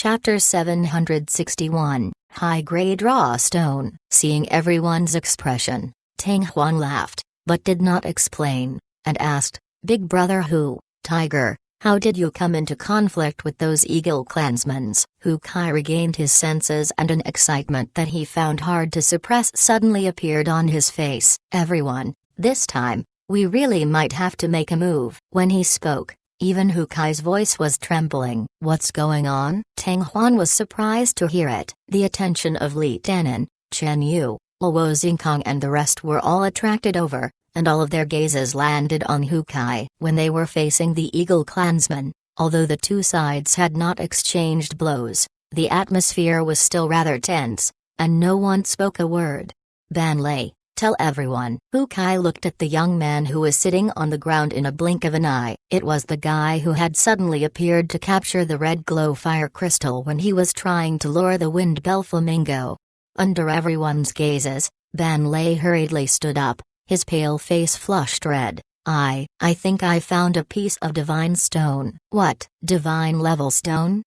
Chapter 761, High-Grade Raw Stone. Seeing everyone's expression, Tang Huan laughed, but did not explain, and asked, "Big brother Hu, Tiger, how did you come into conflict with those Eagle clansmen?" Hu Kai regained his senses and an excitement that he found hard to suppress suddenly appeared on his face. "Everyone, this time, we really might have to make a move." When he spoke, even Hu Kai's voice was trembling. "What's going on?" Tang Huan was surprised to hear it. The attention of Li Tanan, Chen Yu, Luo Xingkong and the rest were all attracted over, and all of their gazes landed on Hu Kai. When they were facing the Eagle clansmen, although the two sides had not exchanged blows, the atmosphere was still rather tense, and no one spoke a word. "Ban Lei, tell everyone." Hu Kai looked at the young man who was sitting on the ground in a blink of an eye. It was the guy who had suddenly appeared to capture the red glow fire crystal when he was trying to lure the wind bell flamingo. Under everyone's gazes, Ban Lei hurriedly stood up, his pale face flushed red. I think I found a piece of divine stone." "What, divine level stone?"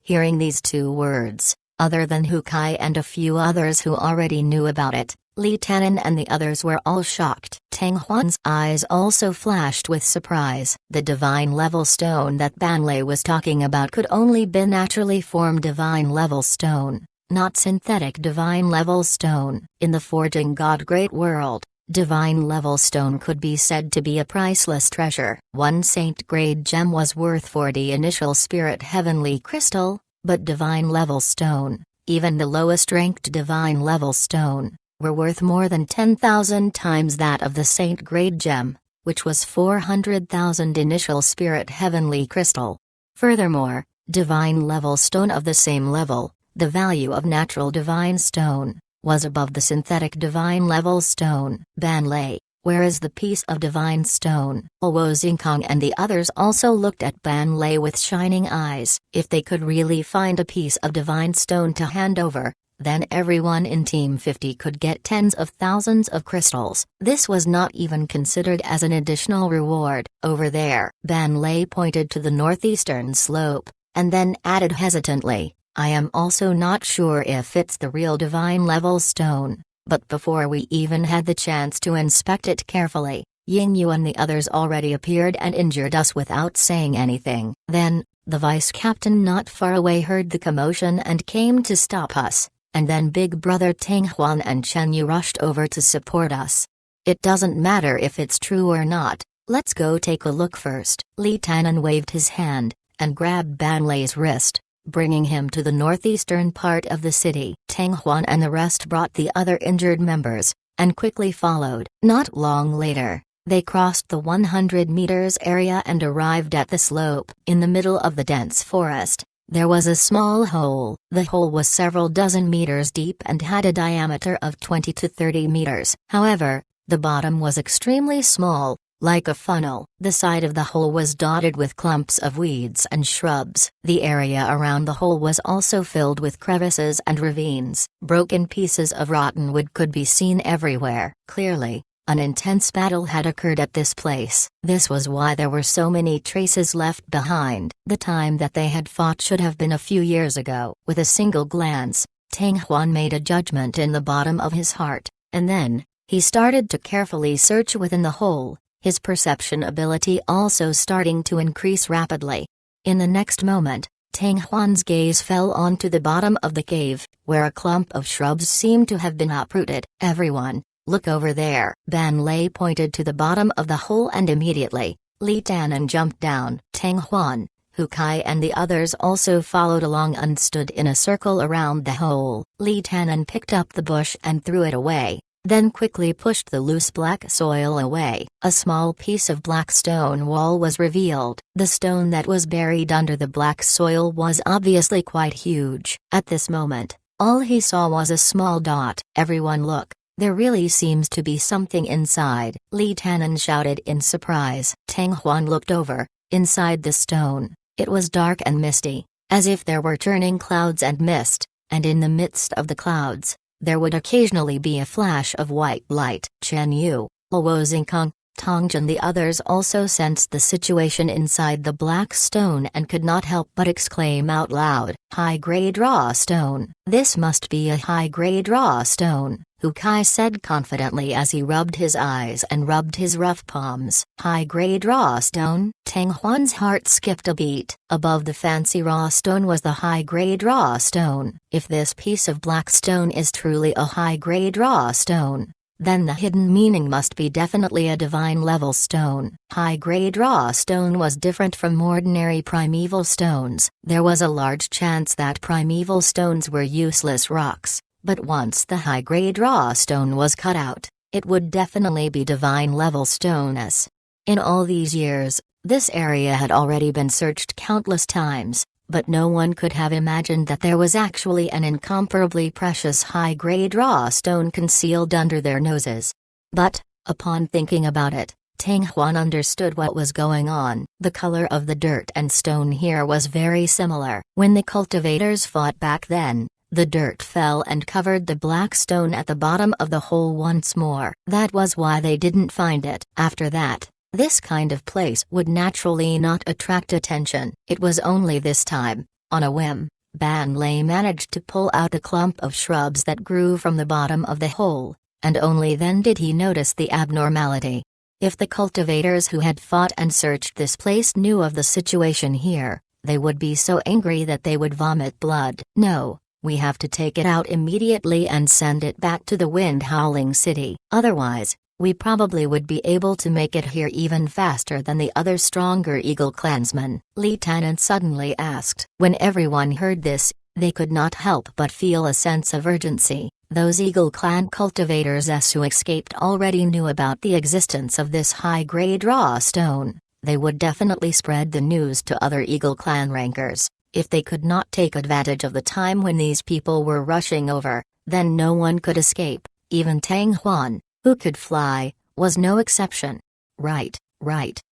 Hearing these two words, other than Hu Kai and a few others who already knew about it, Li Tanan and the others were all shocked. Tang Huan's eyes also flashed with surprise. The divine level stone that Ban Lei was talking about could only be naturally formed divine level stone, not synthetic divine level stone. In the forging god great world, divine level stone could be said to be a priceless treasure. One saint grade gem was worth 40 initial spirit heavenly crystal, but divine level stone, even the lowest ranked divine level stone, were worth more than 10,000 times that of the saint grade gem, which was 400,000 initial spirit heavenly crystal. Furthermore, divine level stone of the same level, the value of natural divine stone, was above the synthetic divine level stone. "Ban Lei, where is the piece of divine stone?" Luo Xingkong and the others also looked at Ban Lei with shining eyes. If they could really find a piece of divine stone to hand over, then everyone in Team 50 could get tens of thousands of crystals. This was not even considered as an additional reward. "Over there." Ban Lei pointed to the northeastern slope, and then added hesitantly, "I am also not sure if it's the real divine level stone." But before we even had the chance to inspect it carefully, Ying Yu and the others already appeared and injured us without saying anything. Then, the vice captain not far away heard the commotion and came to stop us, and then Big Brother Tang Huan and Chen Yu rushed over to support us. "It doesn't matter if it's true or not, let's go take a look first." Li Tanan waved his hand, and grabbed Ban Lei's wrist, bringing him to the northeastern part of the city. Tang Huan and the rest brought the other injured members, and quickly followed. Not long later, they crossed the 100 meters area and arrived at the slope. In the middle of the dense forest, there was a small hole. The hole was several dozen meters deep and had a diameter of 20 to 30 meters. However, the bottom was extremely small, like a funnel. The side of the hole was dotted with clumps of weeds and shrubs. The area around the hole was also filled with crevices and ravines. Broken pieces of rotten wood could be seen everywhere. Clearly, an intense battle had occurred at this place. This was why there were so many traces left behind. The time that they had fought should have been a few years ago. With a single glance, Tang Huan made a judgment in the bottom of his heart, and then, he started to carefully search within the hole, his perception ability also starting to increase rapidly. In the next moment, Tang Huan's gaze fell onto the bottom of the cave, where a clump of shrubs seemed to have been uprooted. "Everyone, look over there." Ban Lei pointed to the bottom of the hole and immediately, Li Tanan jumped down. Tang Huan, Hu Kai and the others also followed along and stood in a circle around the hole. Li Tanan picked up the bush and threw it away, then quickly pushed the loose black soil away. A small piece of black stone wall was revealed. The stone that was buried under the black soil was obviously quite huge. At this moment, all he saw was a small dot. "Everyone look, there really seems to be something inside," Li Tanan shouted in surprise. Tang Huan looked over. Inside the stone, it was dark and misty, as if there were turning clouds and mist, and in the midst of the clouds, there would occasionally be a flash of white light. Chen Yu, Luo Xingkong, Tongj and the others also sensed the situation inside the black stone and could not help but exclaim out loud, "High-grade raw stone. This must be a high-grade raw stone," Hu Kai said confidently as he rubbed his eyes and rubbed his rough palms. "High-grade raw stone?" Tang Huan's heart skipped a beat. Above the fancy raw stone was the high-grade raw stone. If this piece of black stone is truly a high-grade raw stone, then the hidden meaning must be definitely a divine-level stone. High-grade raw stone was different from ordinary primeval stones. There was a large chance that primeval stones were useless rocks, but once the high-grade raw stone was cut out, it would definitely be divine-level stones. In all these years, this area had already been searched countless times, but no one could have imagined that there was actually an incomparably precious high-grade raw stone concealed under their noses. But, upon thinking about it, Tang Huan understood what was going on. The color of the dirt and stone here was very similar. When the cultivators fought back then, the dirt fell and covered the black stone at the bottom of the hole once more. That was why they didn't find it. After that, this kind of place would naturally not attract attention. It was only this time, on a whim, Ban Lei managed to pull out a clump of shrubs that grew from the bottom of the hole, and only then did he notice the abnormality. If the cultivators who had fought and searched this place knew of the situation here, they would be so angry that they would vomit blood. "No, we have to take it out immediately and send it back to the Wind-Howling City. Otherwise, we probably would be able to make it here even faster than the other stronger Eagle clansmen," Li Tanan suddenly asked. When everyone heard this, they could not help but feel a sense of urgency. Those Eagle clan cultivators who escaped already knew about the existence of this high-grade raw stone. They would definitely spread the news to other Eagle clan rankers. If they could not take advantage of the time when these people were rushing over, then no one could escape. Even Tang Huan, who could fly, was no exception. Right,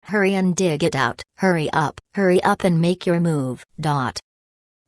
hurry and dig it out. Hurry up and make your move.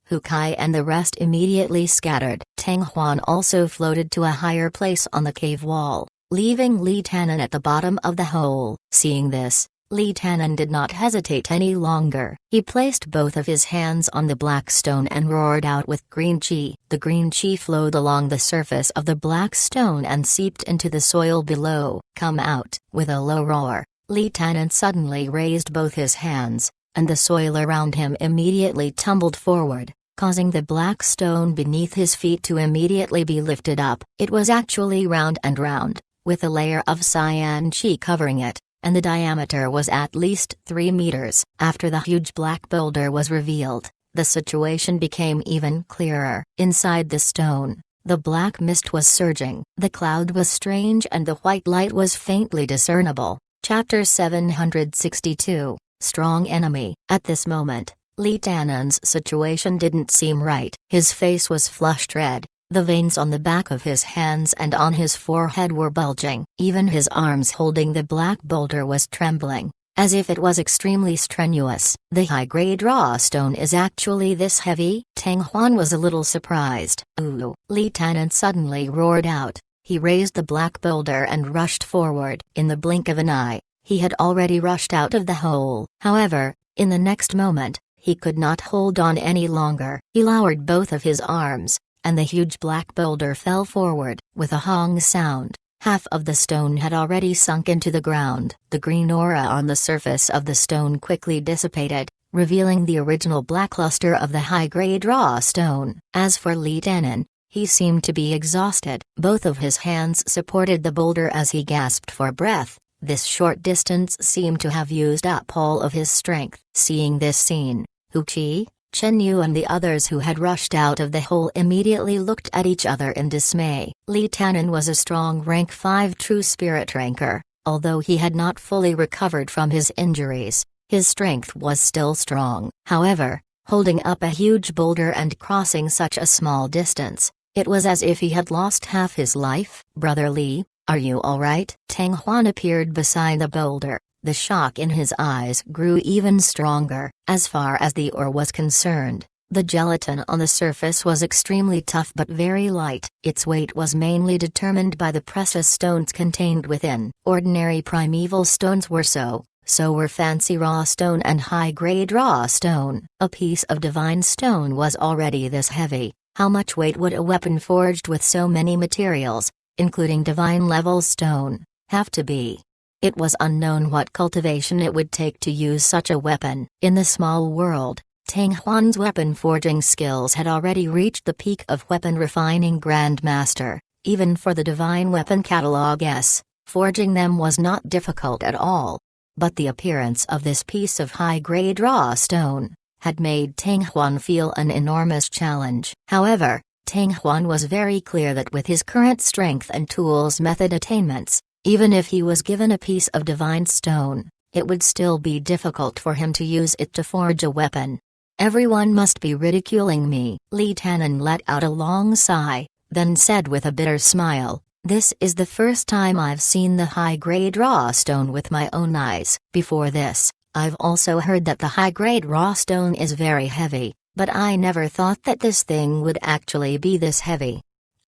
Hu Kai and the rest immediately scattered. Tang Huan also floated to a higher place on the cave wall, leaving Li Tanan at the bottom of the hole. Seeing this, Li Tanan did not hesitate any longer. He placed both of his hands on the black stone and roared out with green qi. The green qi flowed along the surface of the black stone and seeped into the soil below. "Come out!" With a low roar, Li Tanan suddenly raised both his hands, and the soil around him immediately tumbled forward, causing the black stone beneath his feet to immediately be lifted up. It was actually round and round, with a layer of cyan qi covering it, and the diameter was at least 3 meters. After the huge black boulder was revealed, the situation became even clearer. Inside the stone, the black mist was surging. The cloud was strange and the white light was faintly discernible. Chapter 762, Strong Enemy. At this moment, Li Tanan's situation didn't seem right. His face was flushed red. The veins on the back of his hands and on his forehead were bulging. Even his arms holding the black boulder was trembling, as if it was extremely strenuous. "The high-grade raw stone is actually this heavy?" Tang Huan was a little surprised. "Ooh!" Li Tanan suddenly roared out. He raised the black boulder and rushed forward. In the blink of an eye, he had already rushed out of the hole. However, in the next moment, he could not hold on any longer. He lowered both of his arms, and the huge black boulder fell forward. With a hong sound, half of the stone had already sunk into the ground. The green aura on the surface of the stone quickly dissipated, revealing the original black luster of the high-grade raw stone. As for Li Tanan, he seemed to be exhausted. Both of his hands supported the boulder as he gasped for breath. This short distance seemed to have used up all of his strength. Seeing this scene, Hu Qi, Chen Yu and the others who had rushed out of the hole immediately looked at each other in dismay. Li Tanan was a strong rank 5 true spirit ranker. Although he had not fully recovered from his injuries, his strength was still strong. However, holding up a huge boulder and crossing such a small distance, it was as if he had lost half his life. "Brother Li, are you alright?" Tang Huan appeared beside the boulder. The shock in his eyes grew even stronger. As far as the ore was concerned, The gelatin on the surface was extremely tough but very light. Its weight was mainly determined by the precious stones contained within. Ordinary primeval stones were so were fancy raw stone and high-grade raw stone. A piece of divine stone was already this heavy. How much weight would a weapon forged with so many materials, including divine-level stone, have to be? It was unknown what cultivation it would take to use such a weapon. In the small world, Tang Huan's weapon forging skills had already reached the peak of weapon refining grandmaster. Even for the divine weapon catalog S, forging them was not difficult at all. But the appearance of this piece of high-grade raw stone had made Tang Huan feel an enormous challenge. However, Tang Huan was very clear that with his current strength and tools method attainments, even if he was given a piece of divine stone, it would still be difficult for him to use it to forge a weapon. Everyone must be ridiculing me. Li Tanan let out a long sigh, then said with a bitter smile, "This is the first time I've seen the high-grade raw stone with my own eyes. Before this, I've also heard that the high-grade raw stone is very heavy, but I never thought that this thing would actually be this heavy."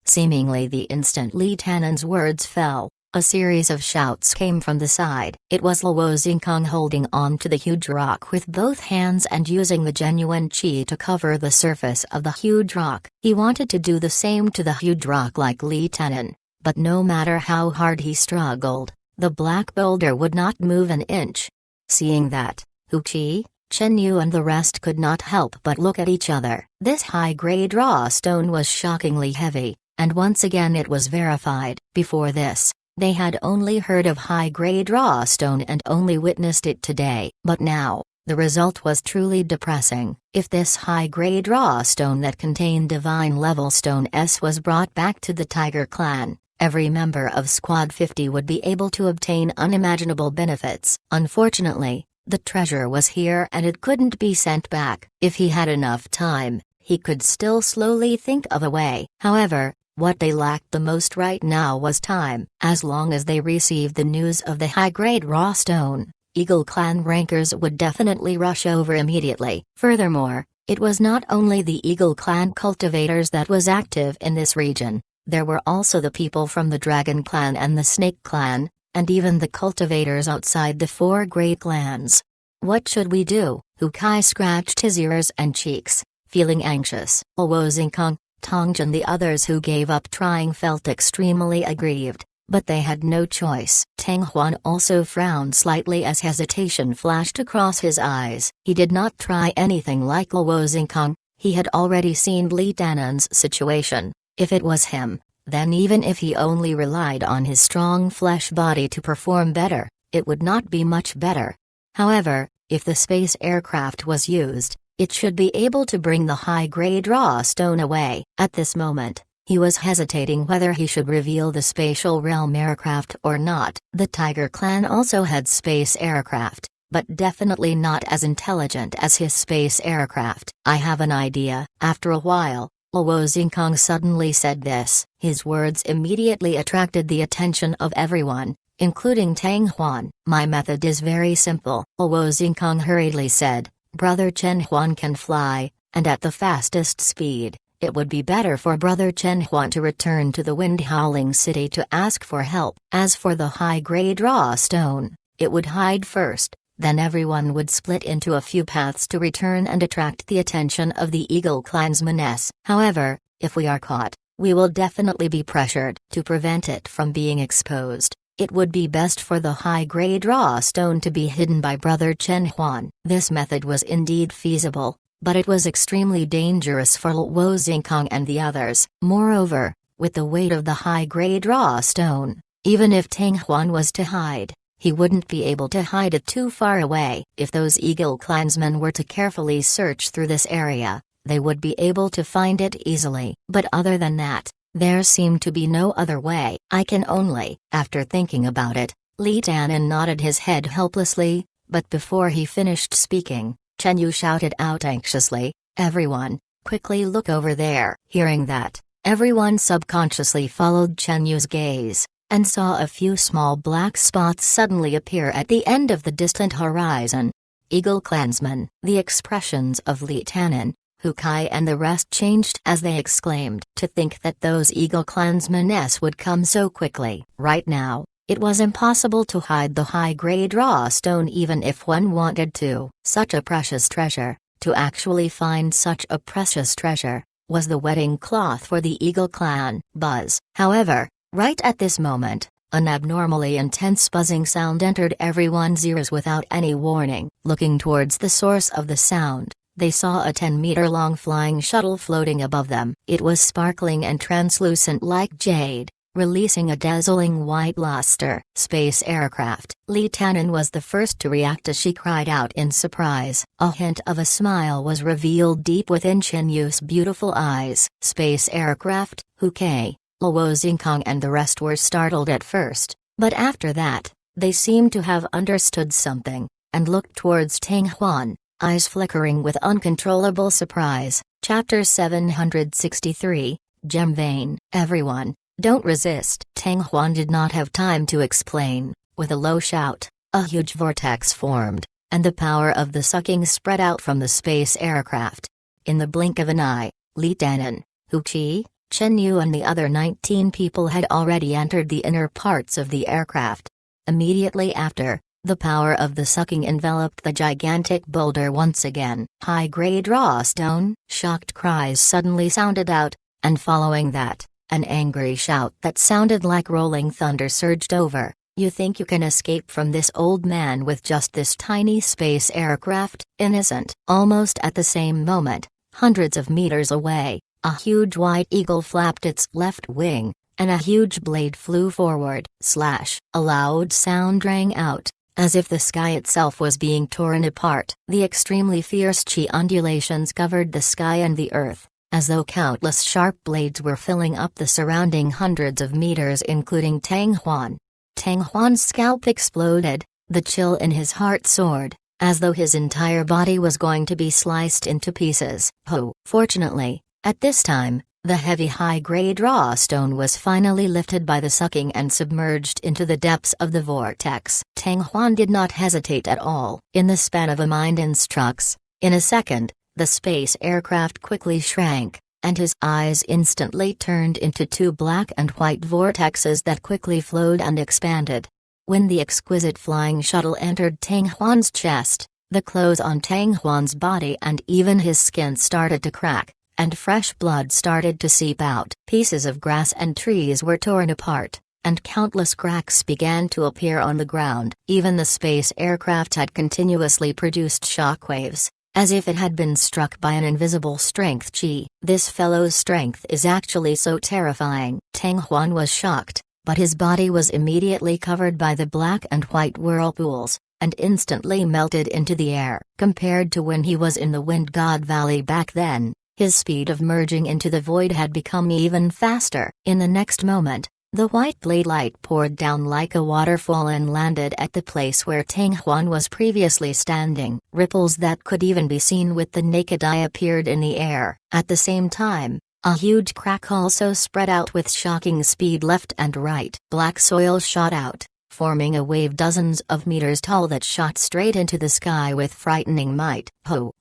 Seemingly the instant Li Tanan's words fell, a series of shouts came from the side. It was Luo Xingkong holding on to the huge rock with both hands and using the genuine qi to cover the surface of the huge rock. He wanted to do the same to the huge rock like Li Tanan, but no matter how hard he struggled, the black boulder would not move an inch. Seeing that, Hu Qi, Chen Yu and the rest could not help but look at each other. This high-grade raw stone was shockingly heavy, and once again it was verified. Before this, they had only heard of high-grade raw stone and only witnessed it today. But now, the result was truly depressing. If this high-grade raw stone that contained divine-level stone S was brought back to the Tiger Clan, every member of Squad 50 would be able to obtain unimaginable benefits. Unfortunately, the treasure was here and it couldn't be sent back. If he had enough time, he could still slowly think of a way. However, what they lacked the most right now was time. As long as they received the news of the high-grade raw stone, Eagle Clan rankers would definitely rush over immediately. Furthermore, it was not only the Eagle Clan cultivators that was active in this region, there were also the people from the Dragon Clan and the Snake Clan, and even the cultivators outside the four great clans. What should we do? Hu Kai scratched his ears and cheeks, feeling anxious. Luo Xingkong, Tongzhi and the others who gave up trying felt extremely aggrieved, but they had no choice. Tang Huan also frowned slightly as hesitation flashed across his eyes. He did not try anything like Luo Xingkong. He had already seen Li Tanan's situation. If it was him, then even if he only relied on his strong flesh body to perform better, it would not be much better. However, if the space aircraft was used, it should be able to bring the high-grade raw stone away. At this moment, he was hesitating whether he should reveal the spatial realm aircraft or not. The Tiger Clan also had space aircraft, but definitely not as intelligent as his space aircraft. "I have an idea." After a while, Luo Xingkong suddenly said this. His words immediately attracted the attention of everyone, including Tang Huan. "My method is very simple," Luo Xingkong hurriedly said. "Brother Chen Huan can fly, and at the fastest speed. It would be better for Brother Chen Huan to return to the Wind Howling City to ask for help. As for the high-grade raw stone, it would hide first, then everyone would split into a few paths to return and attract the attention of the Eagle Clansmen. However, if we are caught, we will definitely be pressured. To prevent it from being exposed, it would be best for the high-grade raw stone to be hidden by Brother Chen Huan." This method was indeed feasible, but it was extremely dangerous for Luo Xingkong and the others. Moreover, with the weight of the high-grade raw stone, even if Tang Huan was to hide, he wouldn't be able to hide it too far away. If those Eagle Clansmen were to carefully search through this area, they would be able to find it easily. But other than that, there seemed to be no other way. "I can only..." After thinking about it, Li Tanan nodded his head helplessly, but before he finished speaking, Chen Yu shouted out anxiously, "Everyone, quickly look over there." Hearing that, everyone subconsciously followed Chen Yu's gaze, and saw a few small black spots suddenly appear at the end of the distant horizon. Eagle Clansmen. The expressions of Li Tanan, Hu Kai and the rest changed as they exclaimed. To think that those Eagle clansmen would come so quickly. Right now, it was impossible to hide the high-grade raw stone even if one wanted to. Such a precious treasure, to actually find such a precious treasure, was the wedding cloth for the Eagle clan. Buzz. However, right at this moment, an abnormally intense buzzing sound entered everyone's ears without any warning. Looking towards the source of the sound, they saw a 10-meter-long flying shuttle floating above them. It was sparkling and translucent like jade, releasing a dazzling white luster. Space aircraft. Li Tanan was the first to react as she cried out in surprise. A hint of a smile was revealed deep within Chen Yu's beautiful eyes. Space aircraft. Hu Kai, Luo Xingkong and the rest were startled at first, but after that, they seemed to have understood something, and looked towards Tang Huan, eyes flickering with uncontrollable surprise. Chapter 763, Gem Vein. Everyone, don't resist. Tang Huan did not have time to explain. With a low shout, a huge vortex formed, and the power of the sucking spread out from the space aircraft. In the blink of an eye, Li Tanan, Hu Qi, Chen Yu and the other 19 people had already entered the inner parts of the aircraft. Immediately after, the power of the sucking enveloped the gigantic boulder once again. High-grade raw stone. Shocked cries suddenly sounded out, and following that, an angry shout that sounded like rolling thunder surged over. You think you can escape from this old man with just this tiny space aircraft? Innocent. Almost at the same moment, hundreds of meters away, a huge white eagle flapped its left wing, and a huge blade flew forward. Slash! A loud sound rang out, as if the sky itself was being torn apart. The extremely fierce chi undulations covered the sky and the earth, as though countless sharp blades were filling up the surrounding hundreds of meters, including Tang Huan. Tang Huan's scalp exploded, the chill in his heart soared, as though his entire body was going to be sliced into pieces. Fortunately, at this time, the heavy high-grade raw stone was finally lifted by the sucking and submerged into the depths of the vortex. Tang Huan did not hesitate at all. In the span of a mind instructs, in a second, the space aircraft quickly shrank, and his eyes instantly turned into two black and white vortexes that quickly flowed and expanded. When the exquisite flying shuttle entered Tang Huan's chest, the clothes on Tang Huan's body and even his skin started to crack, and fresh blood started to seep out. Pieces of grass and trees were torn apart, and countless cracks began to appear on the ground. Even the space aircraft had continuously produced shockwaves, as if it had been struck by an invisible strength chi. This fellow's strength is actually so terrifying. Tang Huan was shocked, but his body was immediately covered by the black and white whirlpools, and instantly melted into the air. Compared to when he was in the Wind God Valley back then, his speed of merging into the void had become even faster. In the next moment, the white blade light poured down like a waterfall and landed at the place where Tang Huan was previously standing. Ripples that could even be seen with the naked eye appeared in the air. At the same time, a huge crack also spread out with shocking speed left and right. Black soil shot out, forming a wave dozens of meters tall that shot straight into the sky with frightening might.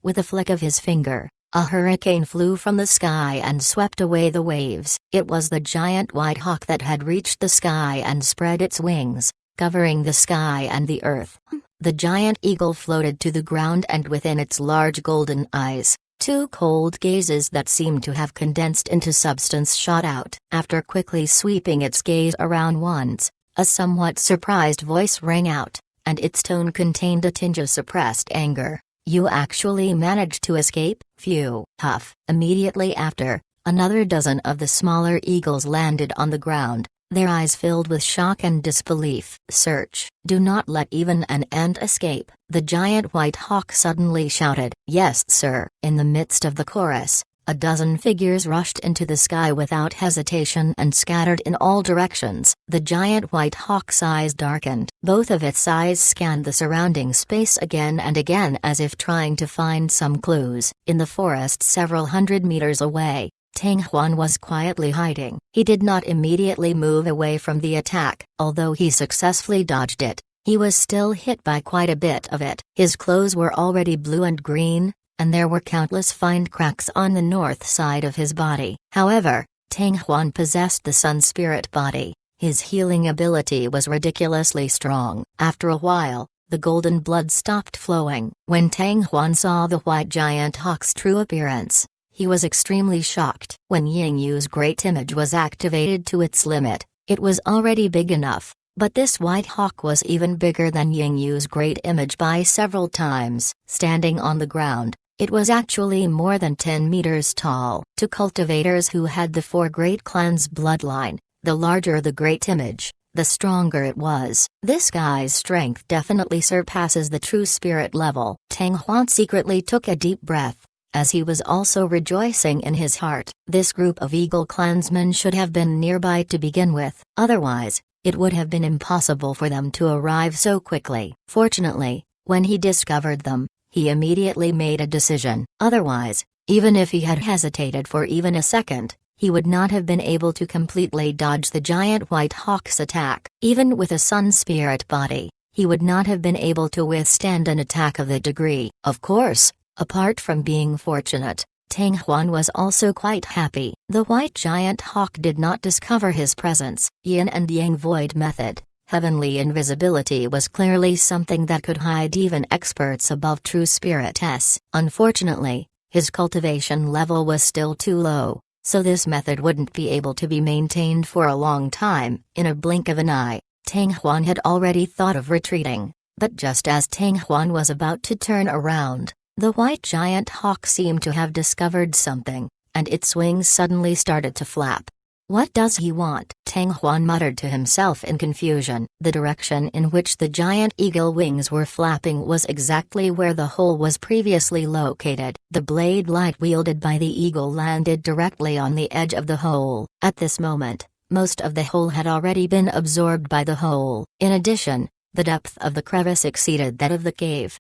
With a flick of his finger, a hurricane flew from the sky and swept away the waves. It was the giant white hawk that had reached the sky and spread its wings, covering the sky and the earth. The giant eagle floated to the ground, and within its large golden eyes, two cold gazes that seemed to have condensed into substance shot out. After quickly sweeping its gaze around once, a somewhat surprised voice rang out, and its tone contained a tinge of suppressed anger. You actually managed to escape? Phew. Huff. Immediately after, another dozen of the smaller eagles landed on the ground, their eyes filled with shock and disbelief. Search. Do not let even an ant escape, the giant white hawk suddenly shouted. Yes, sir. In the midst of the chorus, a dozen figures rushed into the sky without hesitation and scattered in all directions. The giant white hawk's eyes darkened. Both of its eyes scanned the surrounding space again and again as if trying to find some clues. In the forest several hundred meters away, Tang Huan was quietly hiding. He did not immediately move away from the attack. Although he successfully dodged it, he was still hit by quite a bit of it. His clothes were already blue and green, and there were countless fine cracks on the north side of his body. However, Tang Huan possessed the Sun Spirit body. His healing ability was ridiculously strong. After a while, the golden blood stopped flowing. When Tang Huan saw the white giant hawk's true appearance, he was extremely shocked. When Yingyu's great image was activated to its limit, it was already big enough, but this white hawk was even bigger than Yingyu's great image by several times. Standing on the ground, it was actually more than 10 meters tall. To cultivators who had the four great clans bloodline, the larger the great image, the stronger it was. This guy's strength definitely surpasses the true spirit level. Tang Huan secretly took a deep breath, as he was also rejoicing in his heart. This group of Eagle clansmen should have been nearby to begin with. Otherwise, it would have been impossible for them to arrive so quickly. Fortunately, when he discovered them, he immediately made a decision. Otherwise, even if he had hesitated for even a second, he would not have been able to completely dodge the giant white hawk's attack. Even with a sun spirit body, he would not have been able to withstand an attack of that degree. Of course, apart from being fortunate, Tang Huan was also quite happy. The white giant hawk did not discover his presence. Yin and Yang void method. Heavenly invisibility was clearly something that could hide even experts above true spirits. Unfortunately, his cultivation level was still too low, so this method wouldn't be able to be maintained for a long time. In a blink of an eye, Tang Huan had already thought of retreating, but just as Tang Huan was about to turn around, the white giant hawk seemed to have discovered something, and its wings suddenly started to flap. What does he want? Tang Huan muttered to himself in confusion. The direction in which the giant eagle wings were flapping was exactly where the hole was previously located. The blade light wielded by the eagle landed directly on the edge of the hole. At this moment, most of the hole had already been absorbed by the hole. In addition, the depth of the crevice exceeded that of the cave.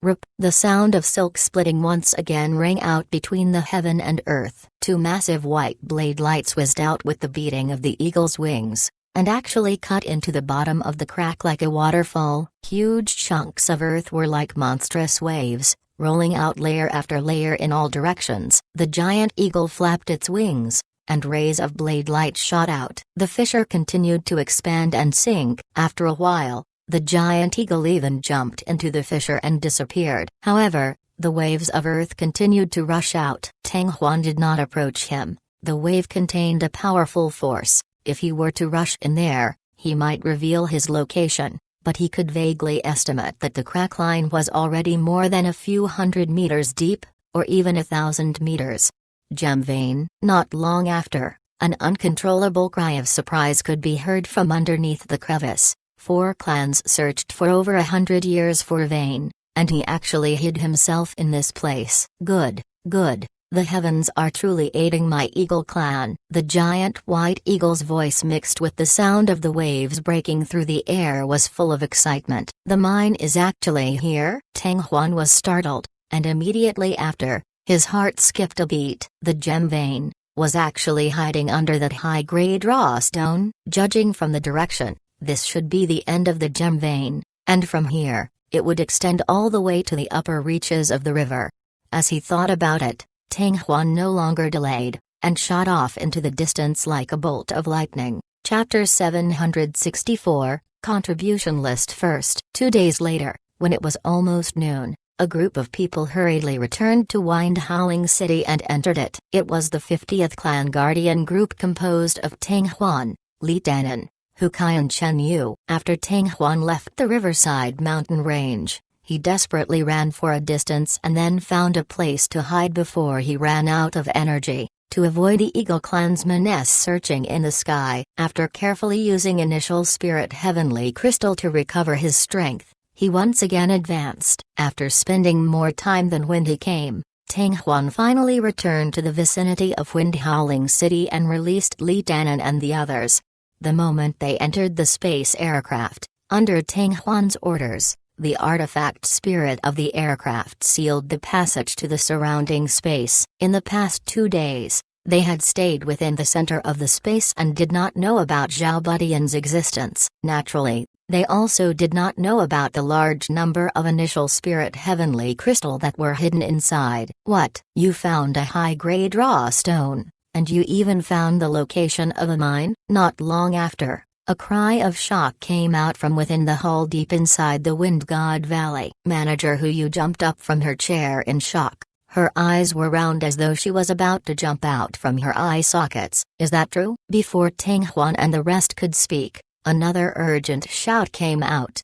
Rip. The sound of silk splitting once again rang out between the heaven and earth. Two massive white blade lights whizzed out with the beating of the eagle's wings, and actually cut into the bottom of the crack like a waterfall. Huge chunks of earth were like monstrous waves, rolling out layer after layer in all directions. The giant eagle flapped its wings, and rays of blade light shot out. The fissure continued to expand and sink. After a while, the giant eagle even jumped into the fissure and disappeared. However, the waves of earth continued to rush out. Tang Huan did not approach him. The wave contained a powerful force. If he were to rush in there, he might reveal his location, but he could vaguely estimate that the crack line was already more than a few hundred meters deep, or even 1,000 meters. Gem vein. Not long after, an uncontrollable cry of surprise could be heard from underneath the crevice. 4 clans searched for over 100 years for vein, and he actually hid himself in this place. Good, good. The heavens are truly aiding my eagle clan. The giant white eagle's voice mixed with the sound of the waves breaking through the air was full of excitement. The mine is actually here? Tang Huan was startled, and immediately after, his heart skipped a beat. The gem vein was actually hiding under that high-grade raw stone. Judging from the direction, this should be the end of the gem vein, and from here, it would extend all the way to the upper reaches of the river. As he thought about it, Tang Huan no longer delayed, and shot off into the distance like a bolt of lightning. Chapter 764, Contribution List. First. 2 days later, when it was almost noon, a group of people hurriedly returned to Wind Howling City and entered it. It was the 50th Clan Guardian group composed of Tang Huan, Li Danan, Hukai and Chen Yu. After Tang Huan left the riverside mountain range, he desperately ran for a distance and then found a place to hide before he ran out of energy, to avoid the Eagle clansmen's searching in the sky. After carefully using initial spirit heavenly crystal to recover his strength, he once again advanced. After spending more time than when he came, Tang Huan finally returned to the vicinity of Wind Howling City and released Li Danan and the others. The moment they entered the space aircraft, under Tang Huan's orders, the artifact spirit of the aircraft sealed the passage to the surrounding space. In the past 2 days, they had stayed within the center of the space and did not know about Zhao Budian's existence. Naturally, They also did not know about the large number of initial spirit heavenly crystal that were hidden inside. What? You found a high-grade raw stone, and you even found the location of a mine? Not long after, a cry of shock came out from within the hull deep inside the Wind God Valley. Manager Huyu jumped up from her chair in shock. Her eyes were round as though she was about to jump out from her eye sockets. Is that true? Before Tang Huan and the rest could speak, another urgent shout came out.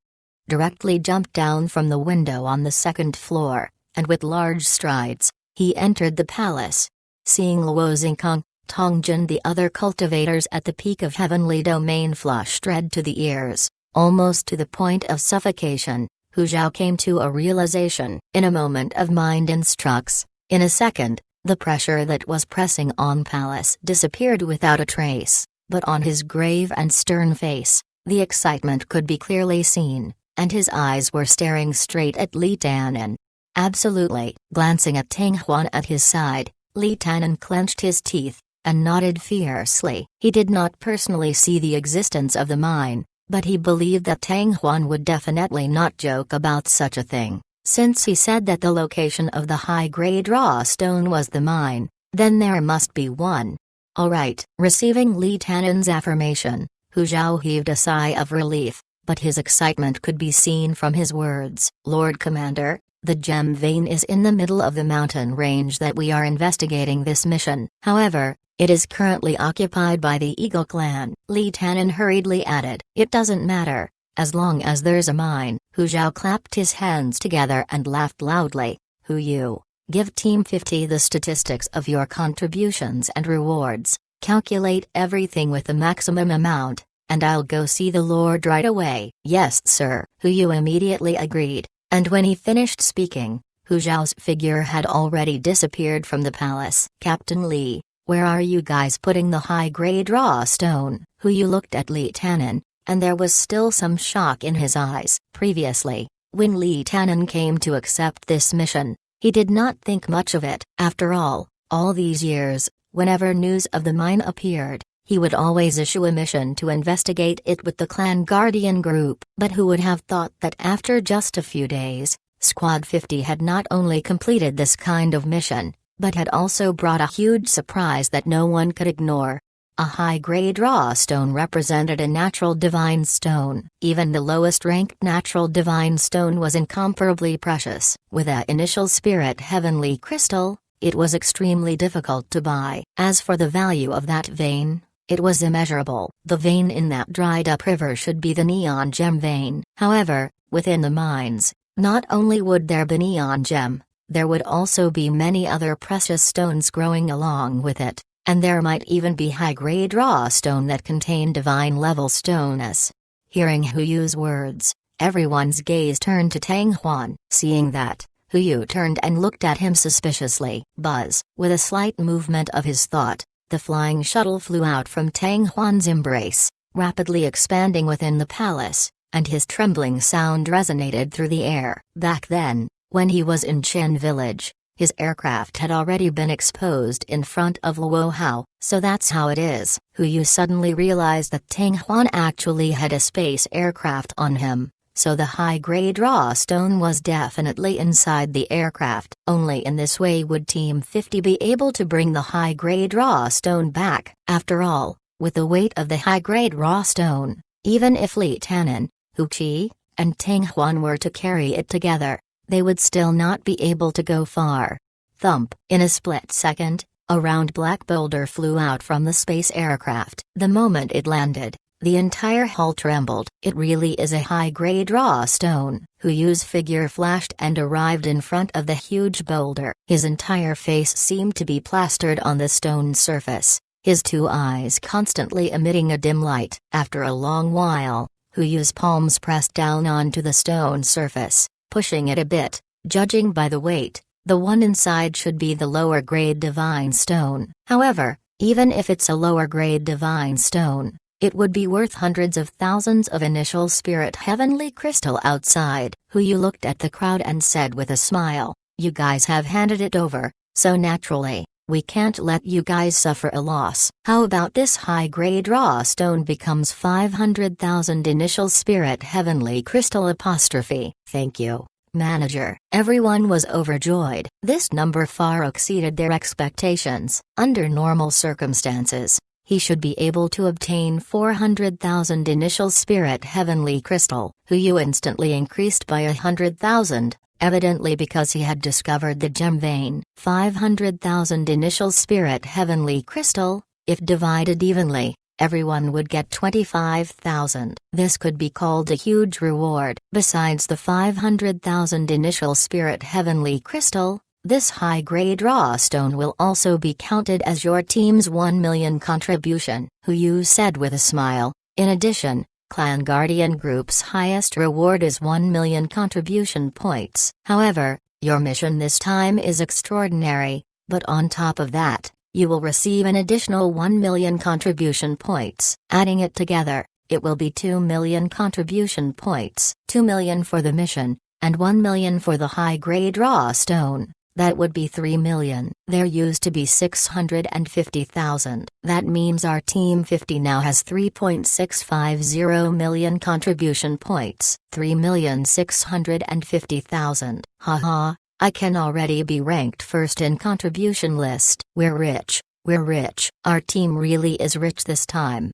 Directly jumped down from the window on the second floor, and with large strides, he entered the palace. Seeing Luo Xingkong, Tongjin the other cultivators at the peak of heavenly domain flushed red to the ears, almost to the point of suffocation, Hu Zhao came to a realization. In a moment of mind instructs, in a second, the pressure that was pressing on Palace disappeared without a trace, but on his grave and stern face, the excitement could be clearly seen, and his eyes were staring straight at Li Tanan. Absolutely. Glancing at Tang Huan at his side, Li Tanan clenched his teeth and nodded fiercely. He did not personally see the existence of the mine, but he believed that Tang Huan would definitely not joke about such a thing. Since he said that the location of the high-grade raw stone was the mine, then there must be one. Alright. Receiving Li Tanan's affirmation, Hu Zhao heaved a sigh of relief, but his excitement could be seen from his words. Lord Commander, the gem vein is in the middle of the mountain range that we are investigating this mission. However, it is currently occupied by the Eagle clan. Li Tanan hurriedly added. It doesn't matter, as long as there's a mine. Hu Zhao clapped his hands together and laughed loudly. Huyu, give Team 50 the statistics of your contributions and rewards, calculate everything with the maximum amount, and I'll go see the Lord right away. Yes sir. Huyu immediately agreed, and when he finished speaking, Hu Zhao's figure had already disappeared from the palace. Captain Li, where are you guys putting the high-grade raw stone? Huyu looked at Li Tanan, and there was still some shock in his eyes. Previously, when Li Tanan came to accept this mission, he did not think much of it. After all these years, whenever news of the mine appeared, he would always issue a mission to investigate it with the clan guardian group. But who would have thought that after just a few days, Squad 50 had not only completed this kind of mission, but had also brought a huge surprise that no one could ignore. A high-grade raw stone represented a natural divine stone. Even the lowest-ranked natural divine stone was incomparably precious. With an initial spirit heavenly crystal, it was extremely difficult to buy. As for the value of that vein, it was immeasurable. The vein in that dried-up river should be the neon gem vein. However, within the mines, not only would there be neon gem, there would also be many other precious stones growing along with it, and there might even be high-grade raw stone that contained divine-level stones. Hearing Huyu's words, everyone's gaze turned to Tang Huan. Seeing that, Huyu turned and looked at him suspiciously. Buzz. With a slight movement of his thought, the flying shuttle flew out from Tang Huan's embrace, rapidly expanding within the palace, and his trembling sound resonated through the air. Back then, when he was in Chen Village, his aircraft had already been exposed in front of Luo Hao. So that's how it is. Huyu suddenly realized that Tang Huan actually had a space aircraft on him, so the high-grade raw stone was definitely inside the aircraft. Only in this way would Team 50 be able to bring the high-grade raw stone back. After all, with the weight of the high-grade raw stone, even if Li Tanan, Hu Qi, and Tang Huan were to carry it together, they would still not be able to go far. Thump. In a split second, a round black boulder flew out from the space aircraft. The moment it landed, the entire hull trembled. It really is a high-grade raw stone. Huyu's figure flashed and arrived in front of the huge boulder. His entire face seemed to be plastered on the stone surface, his two eyes constantly emitting a dim light. After a long while, Huyu's palms pressed down onto the stone surface, pushing it a bit. Judging by the weight, the one inside should be the lower-grade divine stone. However, even if it's a lower-grade divine stone, it would be worth hundreds of thousands of initial spirit heavenly crystal outside. Huyu looked at the crowd and said with a smile, "You guys have handed it over, so naturally, We can't let you guys suffer a loss. How about this high-grade raw stone becomes 500,000 initial spirit heavenly crystal apostrophe. Thank you, manager. Everyone was overjoyed. This number far exceeded their expectations. Under normal circumstances, he should be able to obtain 400,000 initial spirit heavenly crystal, who you instantly increased by 100,000, evidently because he had discovered the gem vein. 500,000 initial spirit heavenly crystal, if divided evenly, everyone would get 25,000. This could be called a huge reward. Besides the 500,000 initial spirit heavenly crystal, this high-grade raw stone will also be counted as your team's 1 million contribution, who you said with a smile. In addition, Clan Guardian Group's highest reward is 1 million contribution points. However, your mission this time is extraordinary, but on top of that, you will receive an additional 1 million contribution points. Adding it together, it will be 2 million contribution points. 2 million for the mission, and 1 million for the high-grade raw stone. That would be 3 million. There used to be 650,000. That means our Team 50 now has 3.650 million contribution points. 3,650,000. Haha, I can already be ranked first in contribution list. We're rich. We're rich. Our team really is rich this time.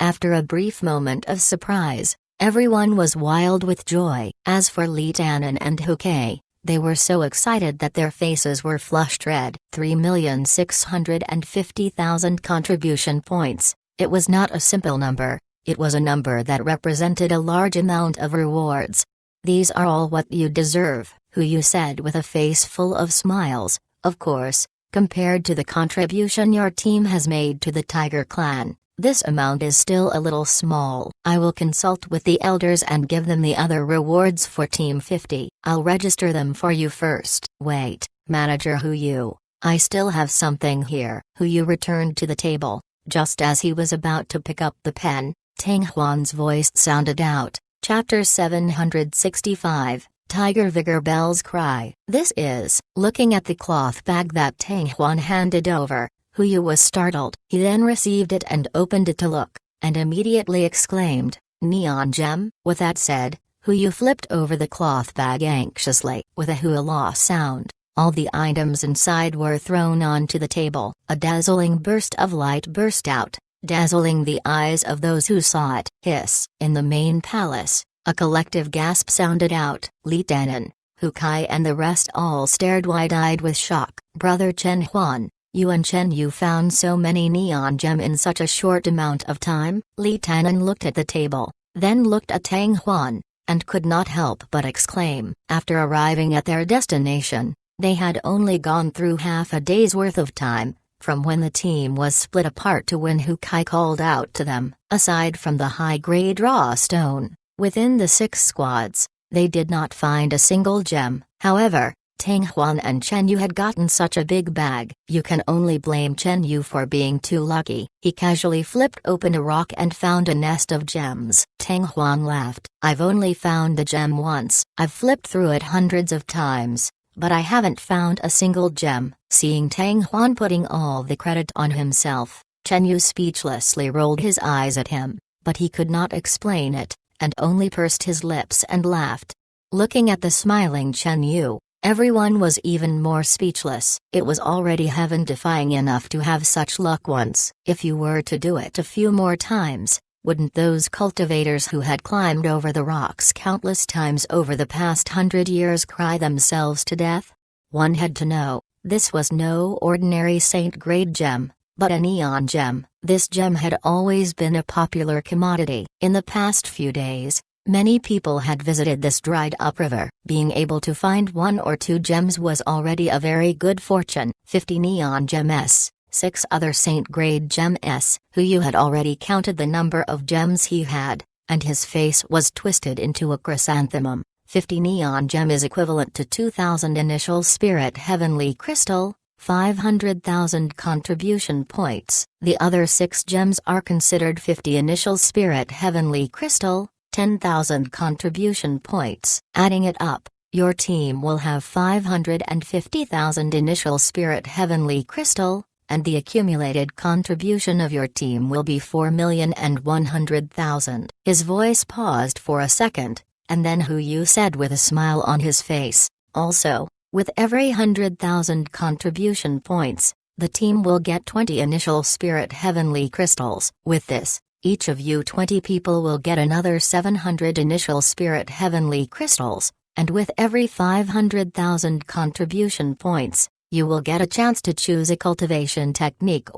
After a brief moment of surprise, everyone was wild with joy. As for Li Tanan and Hu Kei, they were so excited that their faces were flushed red. 3,650,000 contribution points. It was not a simple number, it was a number that represented a large amount of rewards. These are all what you deserve, who you said with a face full of smiles. Of course, compared to the contribution your team has made to the Tiger Clan, this amount is still a little small. I will consult with the elders and give them the other rewards for Team 50. I'll register them for you first. Wait, Manager Hu Yu, I still have something here. Hu Yu returned to the table. Just as he was about to pick up the pen, Tang Huan's voice sounded out. Chapter 765, Tiger Vigor Bell's Cry. This is, looking at the cloth bag that Tang Huan handed over, Hu Yu was startled. He then received it and opened it to look, and immediately exclaimed, "Neon gem?" With that said, Hu Yu flipped over the cloth bag anxiously. With a hoo-la sound, all the items inside were thrown onto the table. A dazzling burst of light burst out, dazzling the eyes of those who saw it. Hiss! In the main palace, a collective gasp sounded out. Li Tanan, Hu Kai and the rest all stared wide-eyed with shock. Brother Chen Huan, you and Chen Yu found so many neon gem in such a short amount of time? Li Tanan looked at the table, then looked at Tang Huan, and could not help but exclaim. After arriving at their destination, they had only gone through half a day's worth of time, from when the team was split apart to when Hu Kai called out to them. Aside from the high-grade raw stone, within the 6 squads, they did not find a single gem. However, Tang Huan and Chen Yu had gotten such a big bag. You can only blame Chen Yu for being too lucky. He casually flipped open a rock and found a nest of gems. Tang Huan laughed. I've only found the gem once. I've flipped through it hundreds of times, but I haven't found a single gem. Seeing Tang Huan putting all the credit on himself, Chen Yu speechlessly rolled his eyes at him, but he could not explain it, and only pursed his lips and laughed. Looking at the smiling Chen Yu, everyone was even more speechless. It was already heaven-defying enough to have such luck once. If you were to do it a few more times, wouldn't those cultivators who had climbed over the rocks countless times over the past 100 years cry themselves to death? One had to know, this was no ordinary saint-grade gem, but a neon gem. This gem had always been a popular commodity. In the past few days, many people had visited this dried-up river. Being able to find 1 or 2 gems was already a very good fortune. 50 neon gems, 6 other saint-grade gems. Hu Yu had already counted the number of gems he had, and his face was twisted into a chrysanthemum. 50 neon gem is equivalent to 2,000 initial spirit heavenly crystal, 500,000 contribution points. The other 6 gems are considered 50 initial spirit heavenly crystal, 10,000 contribution points. Adding it up, Your team will have 550,000 initial spirit heavenly crystal, and the accumulated contribution of your team will be 4,100,000. His voice paused for a second, and then Hu Yu said with a smile on his face, also, with every 100,000 contribution points, the team will get 20 initial spirit heavenly crystals. With this, each of you 20 people will get another 700 initial spirit heavenly crystals, and with every 500,000 contribution points, you will get a chance to choose a cultivation technique,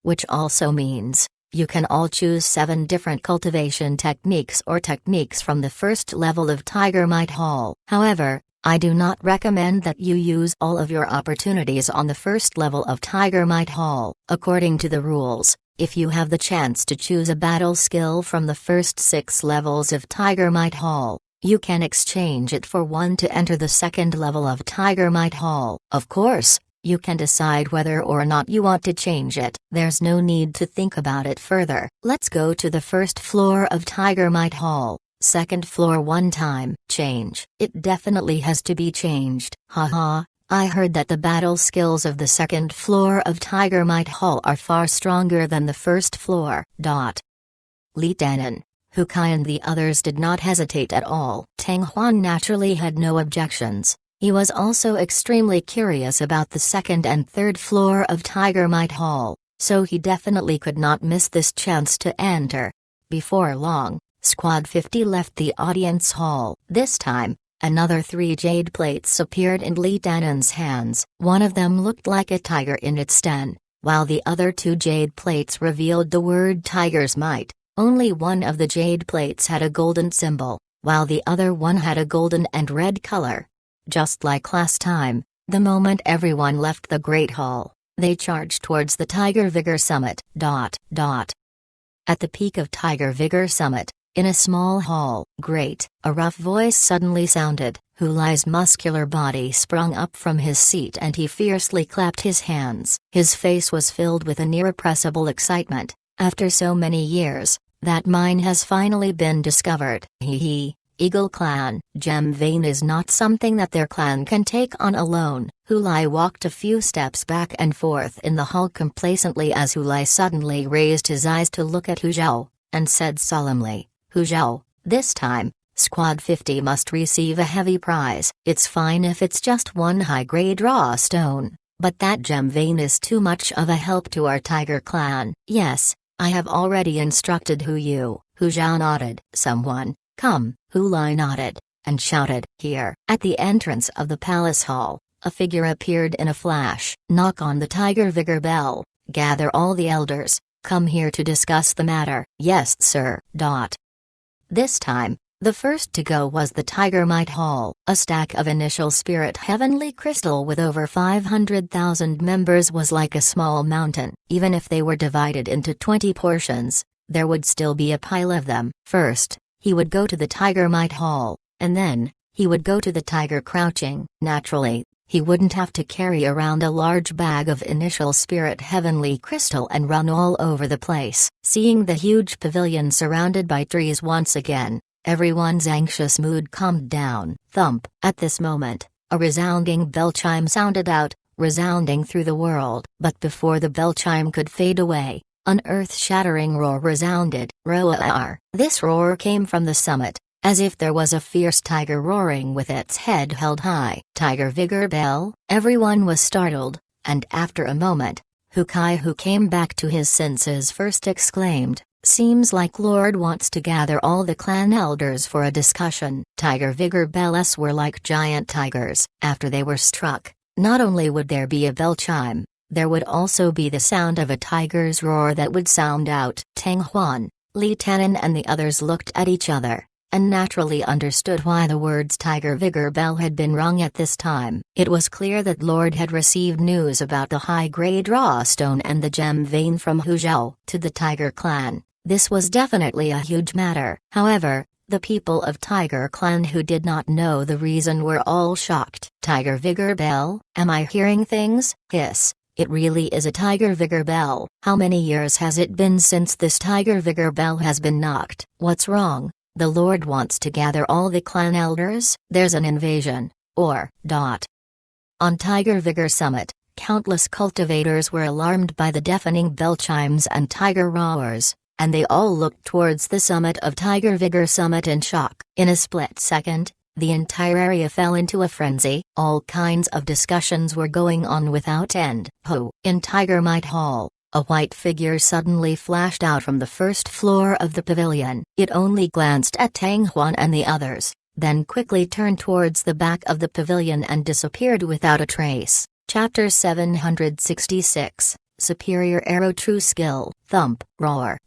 which also means you can all choose 7 different cultivation techniques from the first level of Tiger Might Hall. However, I do not recommend that you use all of your opportunities on the first level of Tiger Might Hall. According to the rules, if you have the chance to choose a battle skill from the first 6 levels of Tiger Might Hall, you can exchange it for one to enter the second level of Tiger Might Hall. Of course, you can decide whether or not you want to change it. There's no need to think about it further. Let's go to the first floor of Tiger Might Hall. Second floor one time. Change. It definitely has to be changed. Haha, I heard that the battle skills of the second floor of Tiger Might Hall are far stronger than the first floor. Li Danan, Hu Kai and the others did not hesitate at all. Tang Huan naturally had no objections. He was also extremely curious about the second and third floor of Tiger Might Hall, so he definitely could not miss this chance to enter. Before long, Squad 50 left the audience hall. This time, another 3 jade plates appeared in Li Danan's hands. One of them looked like a tiger in its den, while the other 2 jade plates revealed the word Tiger's Might. Only one of the jade plates had a golden symbol, while the other one had a golden and red color. Just like last time, the moment everyone left the Great Hall, they charged towards the Tiger Vigor Summit. At the peak of Tiger Vigor Summit, in a small hall, a rough voice suddenly sounded. Hu Lai's muscular body sprung up from his seat and he fiercely clapped his hands. His face was filled with an irrepressible excitement. After so many years, that mine has finally been discovered. Eagle Clan. Gem Vein is not something that their clan can take on alone. Hu Lai walked a few steps back and forth in the hall complacently as Hu Lai suddenly raised his eyes to look at Hu Zhao, and said solemnly, Hu Zhao, this time, Squad 50 must receive a heavy prize. It's fine if it's just one high-grade raw stone, but that gem vein is too much of a help to our Tiger Clan. Yes, I have already instructed Hu Yu. Hu Zhao nodded. Someone, come. Hu Lai nodded, and shouted, here. At the entrance of the palace hall, a figure appeared in a flash. Knock on the Tiger Vigor bell, gather all the elders, come here to discuss the matter. Yes, sir. This time, the first to go was the Tiger Might Hall. A stack of initial spirit heavenly crystal with over 500,000 members was like a small mountain. Even if they were divided into 20 portions, there would still be a pile of them. First, he would go to the Tiger Might Hall, and then, he would go to the Tiger Crouching. Naturally, he wouldn't have to carry around a large bag of initial spirit heavenly crystal and run all over the place. Seeing the huge pavilion surrounded by trees once again, everyone's anxious mood calmed down. Thump! At this moment, a resounding bell chime sounded out, resounding through the world. But before the bell chime could fade away, an earth-shattering roar resounded. Roar! This roar came from the summit, as if there was a fierce tiger roaring with its head held high. Tiger Vigor Bell? Everyone was startled, and after a moment, Hu Kai, who came back to his senses, first exclaimed, seems like Lord wants to gather all the clan elders for a discussion. Tiger Vigor Bells were like giant tigers. After they were struck, not only would there be a bell chime, there would also be the sound of a tiger's roar that would sound out. Tang Huan, Li Tanan and the others looked at each other, and naturally understood why the words Tiger Vigor Bell had been rung at this time. It was clear that Lord had received news about the high-grade raw stone and the gem vein from Hu Zhao. To the Tiger Clan, this was definitely a huge matter. However, the people of Tiger Clan who did not know the reason were all shocked. Tiger Vigor Bell? Am I hearing things? Hiss. It really is a Tiger Vigor Bell. How many years has it been since this Tiger Vigor Bell has been knocked? What's wrong? The Lord wants to gather all the clan elders. There's an invasion. On Tiger Vigor Summit, countless cultivators were alarmed by the deafening bell chimes and tiger roars, and they all looked towards the summit of Tiger Vigor Summit in shock. In a split second, the entire area fell into a frenzy. All kinds of discussions were going on without end. In Tiger Might Hall, a white figure suddenly flashed out from the first floor of the pavilion. It only glanced at Tang Huan and the others, then quickly turned towards the back of the pavilion and disappeared without a trace. Chapter 766, Superior Arrow True Skill. Thump, roar.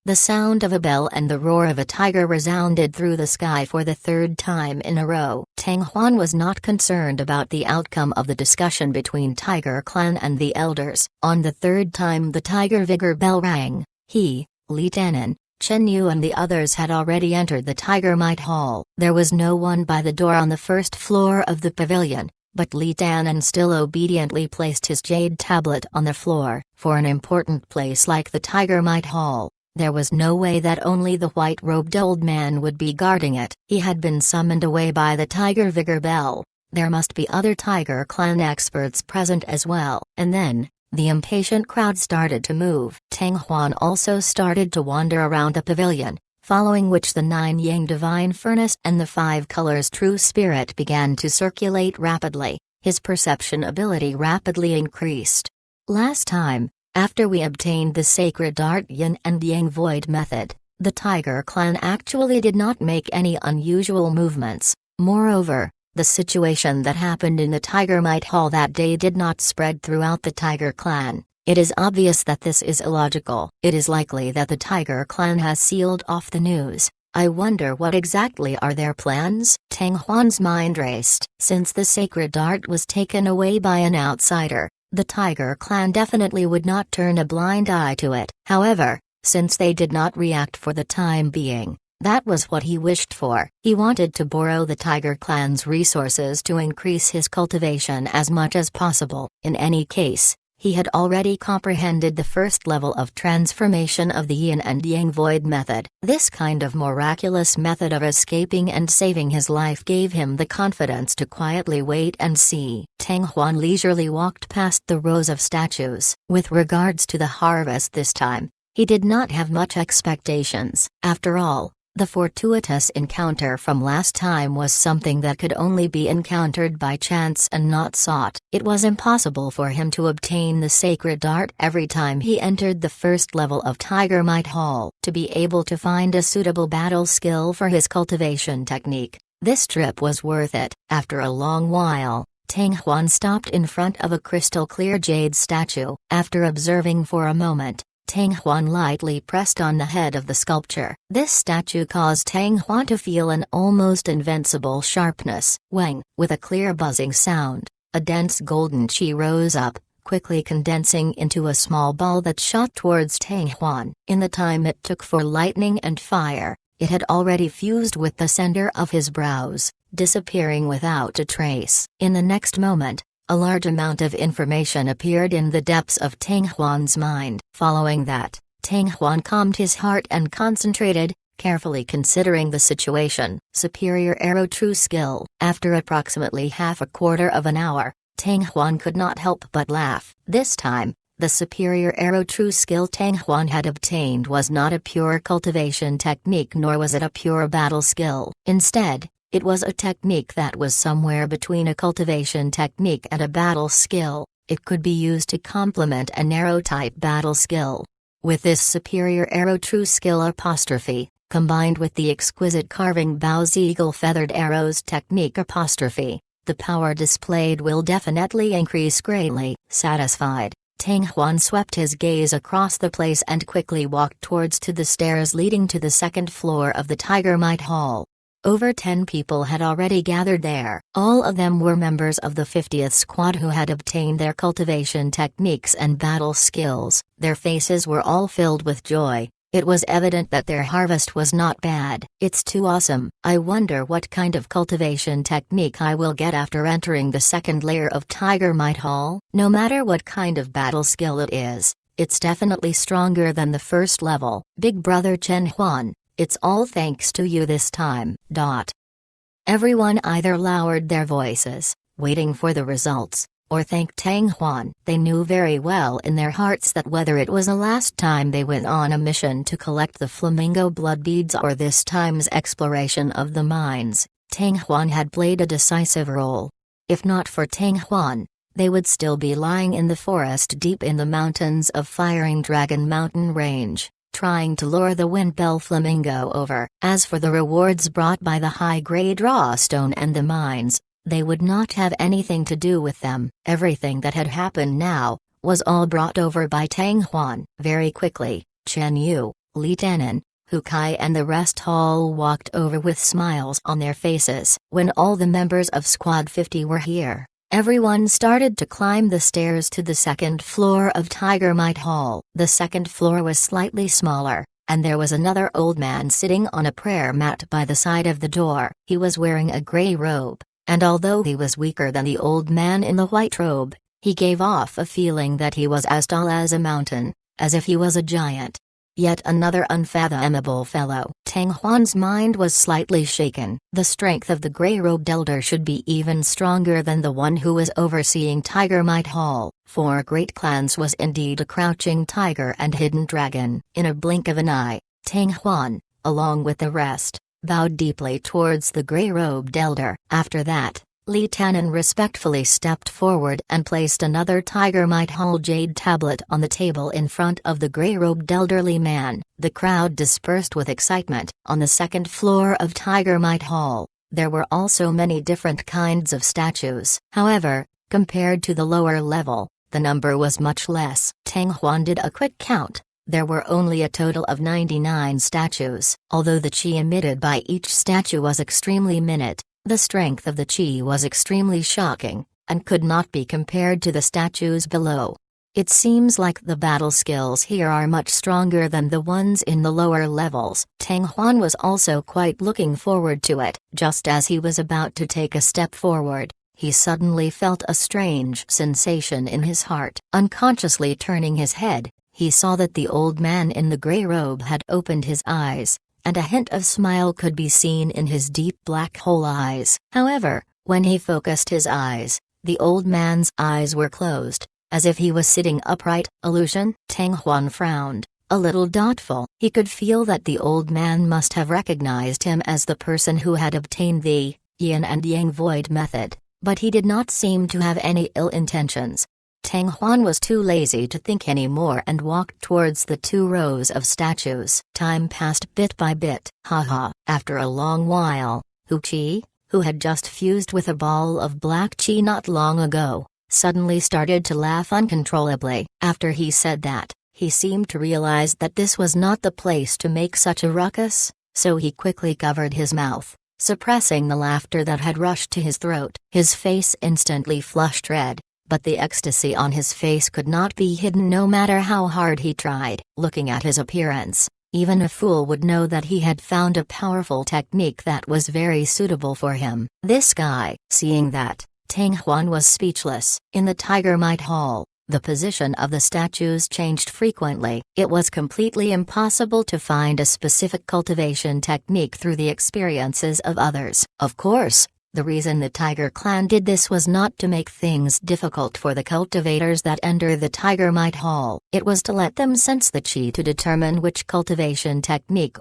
The sound of a bell and the roar of a tiger resounded through the sky for the third time in a row. Tang Huan was not concerned about the outcome of the discussion between Tiger Clan and the elders. On the third time the Tiger Vigor bell rang, he, Li Tanan, Chen Yu and the others had already entered the Tiger Might Hall. There was no one by the door on the first floor of the pavilion, but Li Tanan still obediently placed his jade tablet on the floor. For an important place like the Tiger Might Hall, there was no way that only the white-robed old man would be guarding it. He had been summoned away by the Tiger Vigor bell. There must be other Tiger Clan experts present as well. And then, the impatient crowd started to move. Tang Huan also started to wander around the pavilion, following which the 9 Yang Divine Furnace and the 5 Colors True Spirit began to circulate rapidly. His perception ability rapidly increased. Last time, after we obtained the sacred Dart Yin and Yang Void method, the Tiger Clan actually did not make any unusual movements. Moreover, the situation that happened in the Tiger Might Hall that day did not spread throughout the Tiger Clan. It is obvious that this is illogical. It is likely that the Tiger Clan has sealed off the news. I wonder what exactly are their plans? Tang Huan's mind raced. Since the sacred dart was taken away by an outsider, the Tiger Clan definitely would not turn a blind eye to it. However, since they did not react for the time being, that was what he wished for. He wanted to borrow the Tiger Clan's resources to increase his cultivation as much as possible. In any case, he had already comprehended the first level of transformation of the Yin and Yang Void method. This kind of miraculous method of escaping and saving his life gave him the confidence to quietly wait and see. Tang Huan leisurely walked past the rows of statues. With regards to the harvest this time, he did not have much expectations. After all, the fortuitous encounter from last time was something that could only be encountered by chance and not sought. It was impossible for him to obtain the sacred dart every time he entered the first level of Tiger Might Hall. To be able to find a suitable battle skill for his cultivation technique, this trip was worth it. After a long while, Tang Huan stopped in front of a crystal-clear jade statue. After observing for a moment, Tang Huan lightly pressed on the head of the sculpture. This statue caused Tang Huan to feel an almost invincible sharpness. Wang, with a clear buzzing sound, a dense golden chi rose up, quickly condensing into a small ball that shot towards Tang Huan. In the time it took for lightning and fire, it had already fused with the center of his brows, disappearing without a trace. In the next moment, a large amount of information appeared in the depths of Tang Huan's mind. Following that, Tang Huan calmed his heart and concentrated, carefully considering the situation. Superior Arrow True Skill. After approximately half a quarter of an hour, Tang Huan could not help but laugh. This time, the Superior Arrow True Skill Tang Huan had obtained was not a pure cultivation technique, nor was it a pure battle skill. Instead, it was a technique that was somewhere between a cultivation technique and a battle skill. It could be used to complement an arrow-type battle skill. With this Superior Arrow True Skill apostrophe, combined with the exquisite carving Bao's eagle feathered arrows technique apostrophe, the power displayed will definitely increase greatly. Satisfied, Tang Huan swept his gaze across the place and quickly walked towards to the stairs leading to the second floor of the Tiger Might Hall. Over 10 people had already gathered there. All of them were members of the 50th Squad who had obtained their cultivation techniques and battle skills. Their faces were all filled with joy. It was evident that their harvest was not bad. It's too awesome. I wonder what kind of cultivation technique I will get after entering the second layer of Tiger Might Hall. No matter what kind of battle skill it is, it's definitely stronger than the first level. Big brother Chen Huan, It's all thanks to you this time. Everyone either lowered their voices, waiting for the results, or thanked Tang Huan. They knew very well in their hearts that whether it was the last time they went on a mission to collect the flamingo blood beads or this time's exploration of the mines, Tang Huan had played a decisive role. If not for Tang Huan, they would still be lying in the forest deep in the mountains of Firing Dragon Mountain Range, trying to lure the Windbell Flamingo over. As for the rewards brought by the high-grade raw stone and the mines, they would not have anything to do with them. Everything that had happened now was all brought over by Tang Huan. Very quickly, Chen Yu, Li Tanan, Hu Kai and the rest all walked over with smiles on their faces. When all the members of Squad 50 were here, everyone started to climb the stairs to the second floor of Tiger Might Hall. The second floor was slightly smaller, and there was another old man sitting on a prayer mat by the side of the door. He was wearing a gray robe, and although he was weaker than the old man in the white robe, he gave off a feeling that he was as tall as a mountain, as if he was a giant. Yet another unfathomable fellow. Tang Huan's mind was slightly shaken. The strength of the gray-robed elder should be even stronger than the one who was overseeing Tiger Might Hall. 4 great clans was indeed a crouching tiger and hidden dragon. In a blink of an eye, Tang Huan, along with the rest, bowed deeply towards the gray-robed elder. After that, Li Tanan respectfully stepped forward and placed another Tiger Might Hall jade tablet on the table in front of the gray-robed elderly man. The crowd dispersed with excitement. On the second floor of Tiger Might Hall, there were also many different kinds of statues. However, compared to the lower level, the number was much less. Tang Huan did a quick count. There were only a total of 99 statues. Although the qi emitted by each statue was extremely minute, the strength of the qi was extremely shocking, and could not be compared to the statues below. It seems like the battle skills here are much stronger than the ones in the lower levels. Tang Huan was also quite looking forward to it. Just as he was about to take a step forward, he suddenly felt a strange sensation in his heart. Unconsciously turning his head, he saw that the old man in the gray robe had opened his eyes, and a hint of smile could be seen in his deep black hole eyes. However, when he focused his eyes, the old man's eyes were closed, as if he was sitting upright. Illusion? Tang Huan frowned, a little doubtful. He could feel that the old man must have recognized him as the person who had obtained the yin and yang void method, but he did not seem to have any ill intentions. Tang Huan was too lazy to think anymore and walked towards the 2 rows of statues. Time passed bit by bit. After a long while, Hu Qi, who had just fused with a ball of black qi not long ago, suddenly started to laugh uncontrollably. After he said that, he seemed to realize that this was not the place to make such a ruckus, so he quickly covered his mouth, suppressing the laughter that had rushed to his throat. His face instantly flushed red, but the ecstasy on his face could not be hidden no matter how hard he tried. Looking at his appearance, even a fool would know that he had found a powerful technique that was very suitable for him. This guy. Seeing that, Tang Huan was speechless. In the Tiger Might Hall, the position of the statues changed frequently. It was completely impossible to find a specific cultivation technique through the experiences of others. Of course, the reason the Tiger Clan did this was not to make things difficult for the cultivators that enter the Tiger Might Hall. It was to let them sense the qi to determine which cultivation technique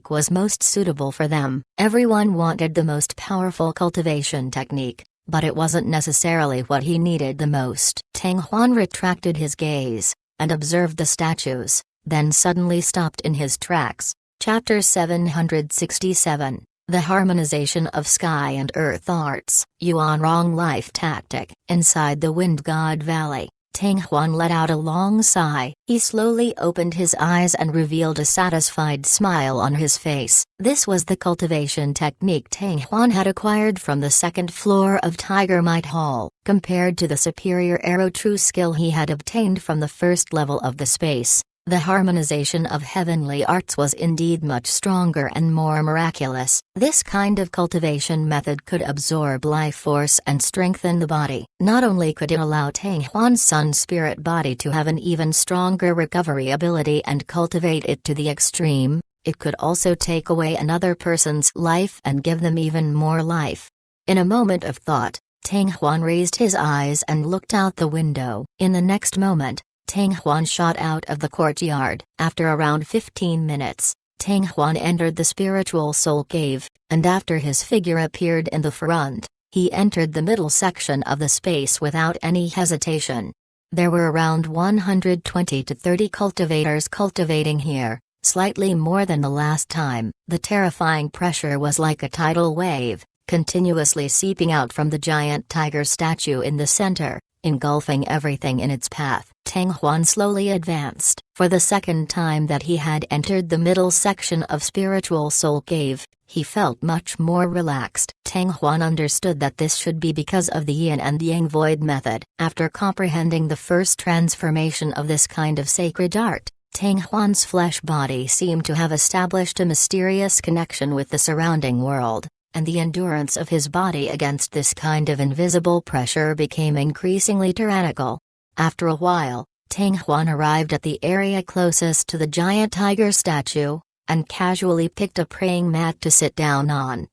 was most suitable for them. Everyone wanted the most powerful cultivation technique, but it wasn't necessarily what he needed the most. Tang Huan retracted his gaze, and observed the statues, then suddenly stopped in his tracks. Chapter 767. The Harmonization of Sky and Earth Arts. Yuan Rong Life Tactic. Inside the Wind God Valley, Tang Huan let out a long sigh. He slowly opened his eyes and revealed a satisfied smile on his face. This was the cultivation technique Tang Huan had acquired from the second floor of Tiger Might Hall. Compared to the superior arrow true skill he had obtained from the first level of the space, the harmonization of heavenly arts was indeed much stronger and more miraculous. This kind of cultivation method could absorb life force and strengthen the body. Not only could it allow Tang Huan's sun spirit body to have an even stronger recovery ability and cultivate it to the extreme, it could also take away another person's life and give them even more life. In a moment of thought, Tang Huan raised his eyes and looked out the window. In the next moment, Tang Huan shot out of the courtyard. After around 15 minutes, Tang Huan entered the spiritual soul cave, and after his figure appeared in the front, he entered the middle section of the space without any hesitation. There were around 120 to 30 cultivators cultivating here, slightly more than the last time. The terrifying pressure was like a tidal wave, continuously seeping out from the giant tiger statue in the center, engulfing everything in its path. Tang Huan slowly advanced. For the second time that he had entered the middle section of Spiritual Soul Cave, he felt much more relaxed. Tang Huan understood that this should be because of the yin and yang void method. After comprehending the first transformation of this kind of sacred art, Tang Huan's flesh body seemed to have established a mysterious connection with the surrounding world, and the endurance of his body against this kind of invisible pressure became increasingly tyrannical. After a while, Tang Huan arrived at the area closest to the giant tiger statue, and casually picked a praying mat to sit down on.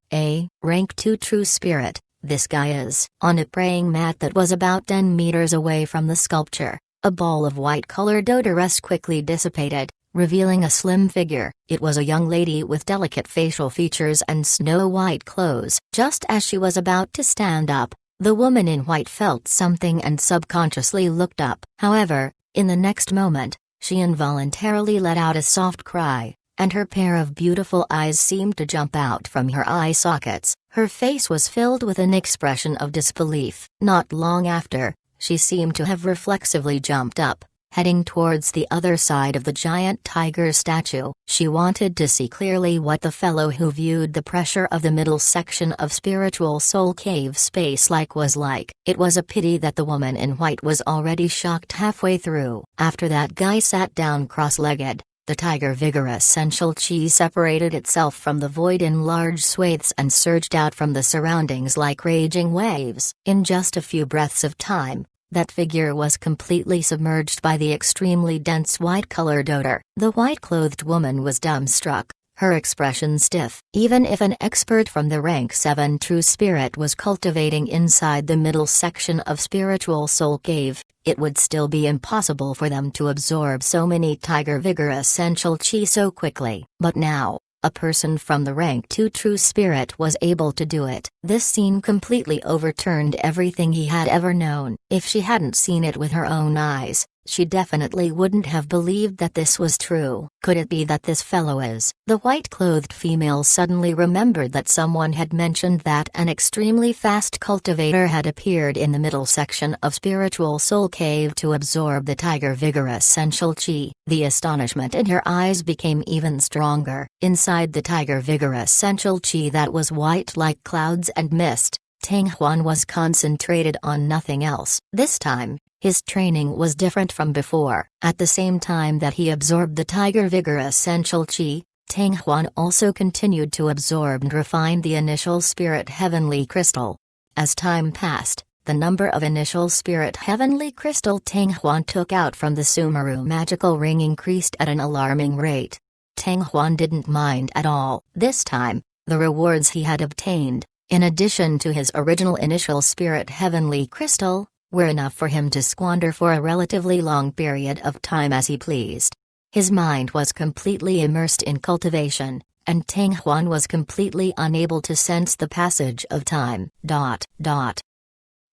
Rank 2 True Spirit, this guy is. On a praying mat that was about 10 meters away from the sculpture, a ball of white-colored odorous quickly dissipated, revealing a slim figure. It was a young lady with delicate facial features and snow-white clothes. Just as she was about to stand up, the woman in white felt something and subconsciously looked up. However, in the next moment, she involuntarily let out a soft cry, and her pair of beautiful eyes seemed to jump out from her eye sockets. Her face was filled with an expression of disbelief. Not long after, she seemed to have reflexively jumped up, heading towards the other side of the giant tiger statue. She wanted to see clearly what the fellow who viewed the pressure of the middle section of Spiritual Soul Cave space was like. It was a pity that the woman in white was already shocked halfway through. After that guy sat down cross-legged, the tiger vigor essential chi separated itself from the void in large swathes and surged out from the surroundings like raging waves. In just a few breaths of time, that figure was completely submerged by the extremely dense white-colored odor. The white-clothed woman was dumbstruck, her expression stiff. Even if an expert from the rank 7 True Spirit was cultivating inside the middle section of Spiritual Soul Cave, it would still be impossible for them to absorb so many Tiger Vigor Essential Chi so quickly. But now, a person from the rank 2 True Spirit was able to do it. This scene completely overturned everything he had ever known. If she hadn't seen it with her own eyes, she definitely wouldn't have believed that this was true. Could it be that this fellow is? The white-clothed female suddenly remembered that someone had mentioned that an extremely fast cultivator had appeared in the middle section of Spiritual Soul Cave to absorb the Tiger Vigor Essential Chi. The astonishment in her eyes became even stronger. Inside the Tiger Vigor Essential Chi that was white like clouds and mist, Tang Huan was concentrated on nothing else. This time, his training was different from before. At the same time that he absorbed the Tiger Vigor Essential Chi, Tang Huan also continued to absorb and refine the initial Spirit Heavenly Crystal. As time passed, the number of initial Spirit Heavenly Crystal Tang Huan took out from the Sumeru magical ring increased at an alarming rate. Tang Huan didn't mind at all. This time, the rewards he had obtained, in addition to his original initial Spirit Heavenly Crystal, were enough for him to squander for a relatively long period of time as he pleased. His mind was completely immersed in cultivation, and Tang Huan was completely unable to sense the passage of time.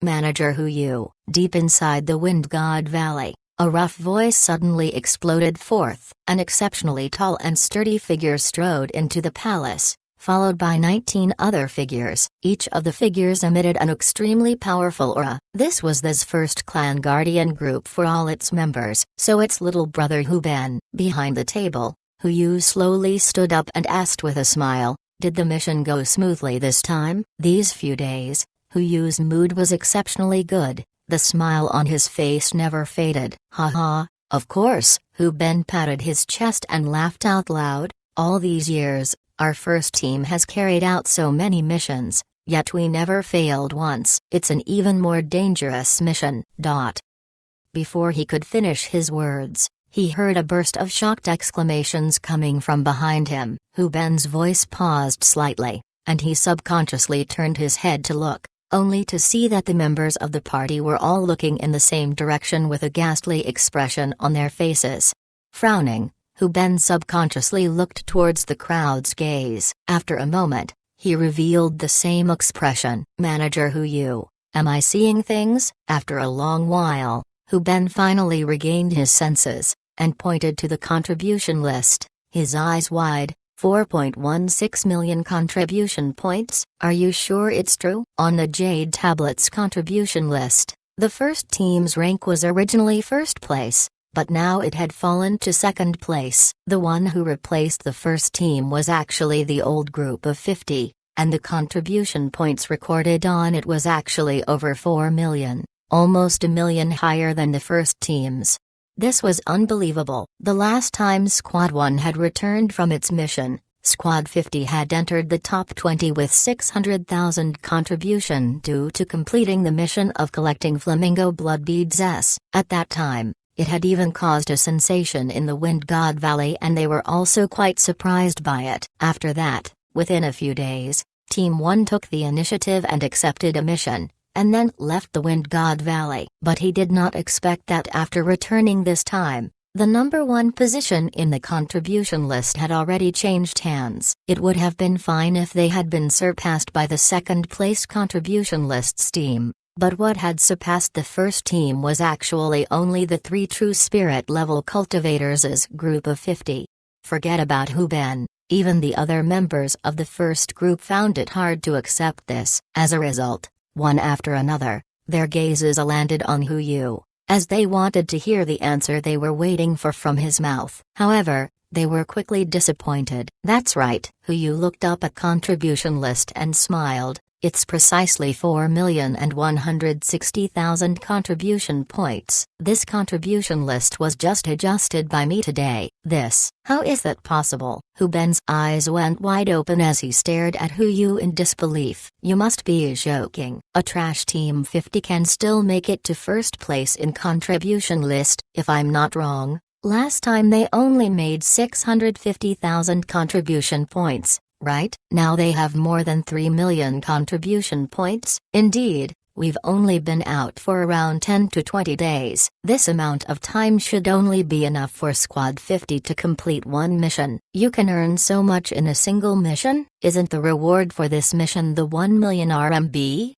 Manager Hu Yu, deep inside the Wind God Valley, a rough voice suddenly exploded forth. An exceptionally tall and sturdy figure strode into the palace, followed by 19 other figures. Each of the figures emitted an extremely powerful aura. This was this first clan guardian group for all its members. So its little brother Hu Ben, behind the table, Hu Yu slowly stood up and asked with a smile, "Did the mission go smoothly this time?" These few days, Hu Yu's mood was exceptionally good. The smile on his face never faded. "Ha ha, of course." Hu Ben patted his chest and laughed out loud. "All these years, our first team has carried out so many missions, yet we never failed once. It's an even more dangerous mission." Before he could finish his words, He heard a burst of shocked exclamations coming from behind him. Hu Ben's voice paused slightly, and he subconsciously turned his head to look, only to see that the members of the party were all looking in the same direction with a ghastly expression on their faces. Frowning, Hu Ben subconsciously looked towards the crowd's gaze. After a moment, he revealed the same expression. Manager Hu Yu, am I seeing things? After a long while, Hu Ben finally regained his senses, and pointed to the contribution list, his eyes wide. 4.16 million contribution points, are you sure it's true? On the Jade Tablet's contribution list, the first team's rank was originally first place, but now it had fallen to second place. The one who replaced the first team was actually the old group of 50, and the contribution points recorded on it was actually over 4 million, almost a million higher than the first team's. This was unbelievable. The last time Squad 1 had returned from its mission, Squad 50 had entered the top 20 with 600,000 contribution due to completing the mission of collecting Flamingo Blood Beads S. At that time, it had even caused a sensation in the Wind God Valley, and they were also quite surprised by it. After that, within a few days, Team 1 took the initiative and accepted a mission, and then left the Wind God Valley. But he did not expect that after returning this time, the number 1 position in the contribution list had already changed hands. It would have been fine if they had been surpassed by the second place contribution list's team, but what had surpassed the first team was actually only the 3 true spirit level cultivators' group of 50. Forget about Hu Ben, even the other members of the first group found it hard to accept this. As a result, one after another, their gazes landed on Hu Yu, as they wanted to hear the answer they were waiting for from his mouth. However, they were quickly disappointed. That's right, Hu Yu looked up at contribution list and smiled. It's precisely 4,160,000 contribution points. This contribution list was just adjusted by me today. How is that possible? Hu Ben's eyes went wide open as he stared at Hu Yu in disbelief. You must be joking. A trash team 50 can still make it to first place in contribution list. If I'm not wrong, last time they only made 650,000 contribution points. Right? Now they have more than 3 million contribution points. Indeed, we've only been out for around 10 to 20 days. This amount of time should only be enough for Squad 50 to complete one mission. You can earn so much in a single mission? Isn't the reward for this mission the 1 million RMB?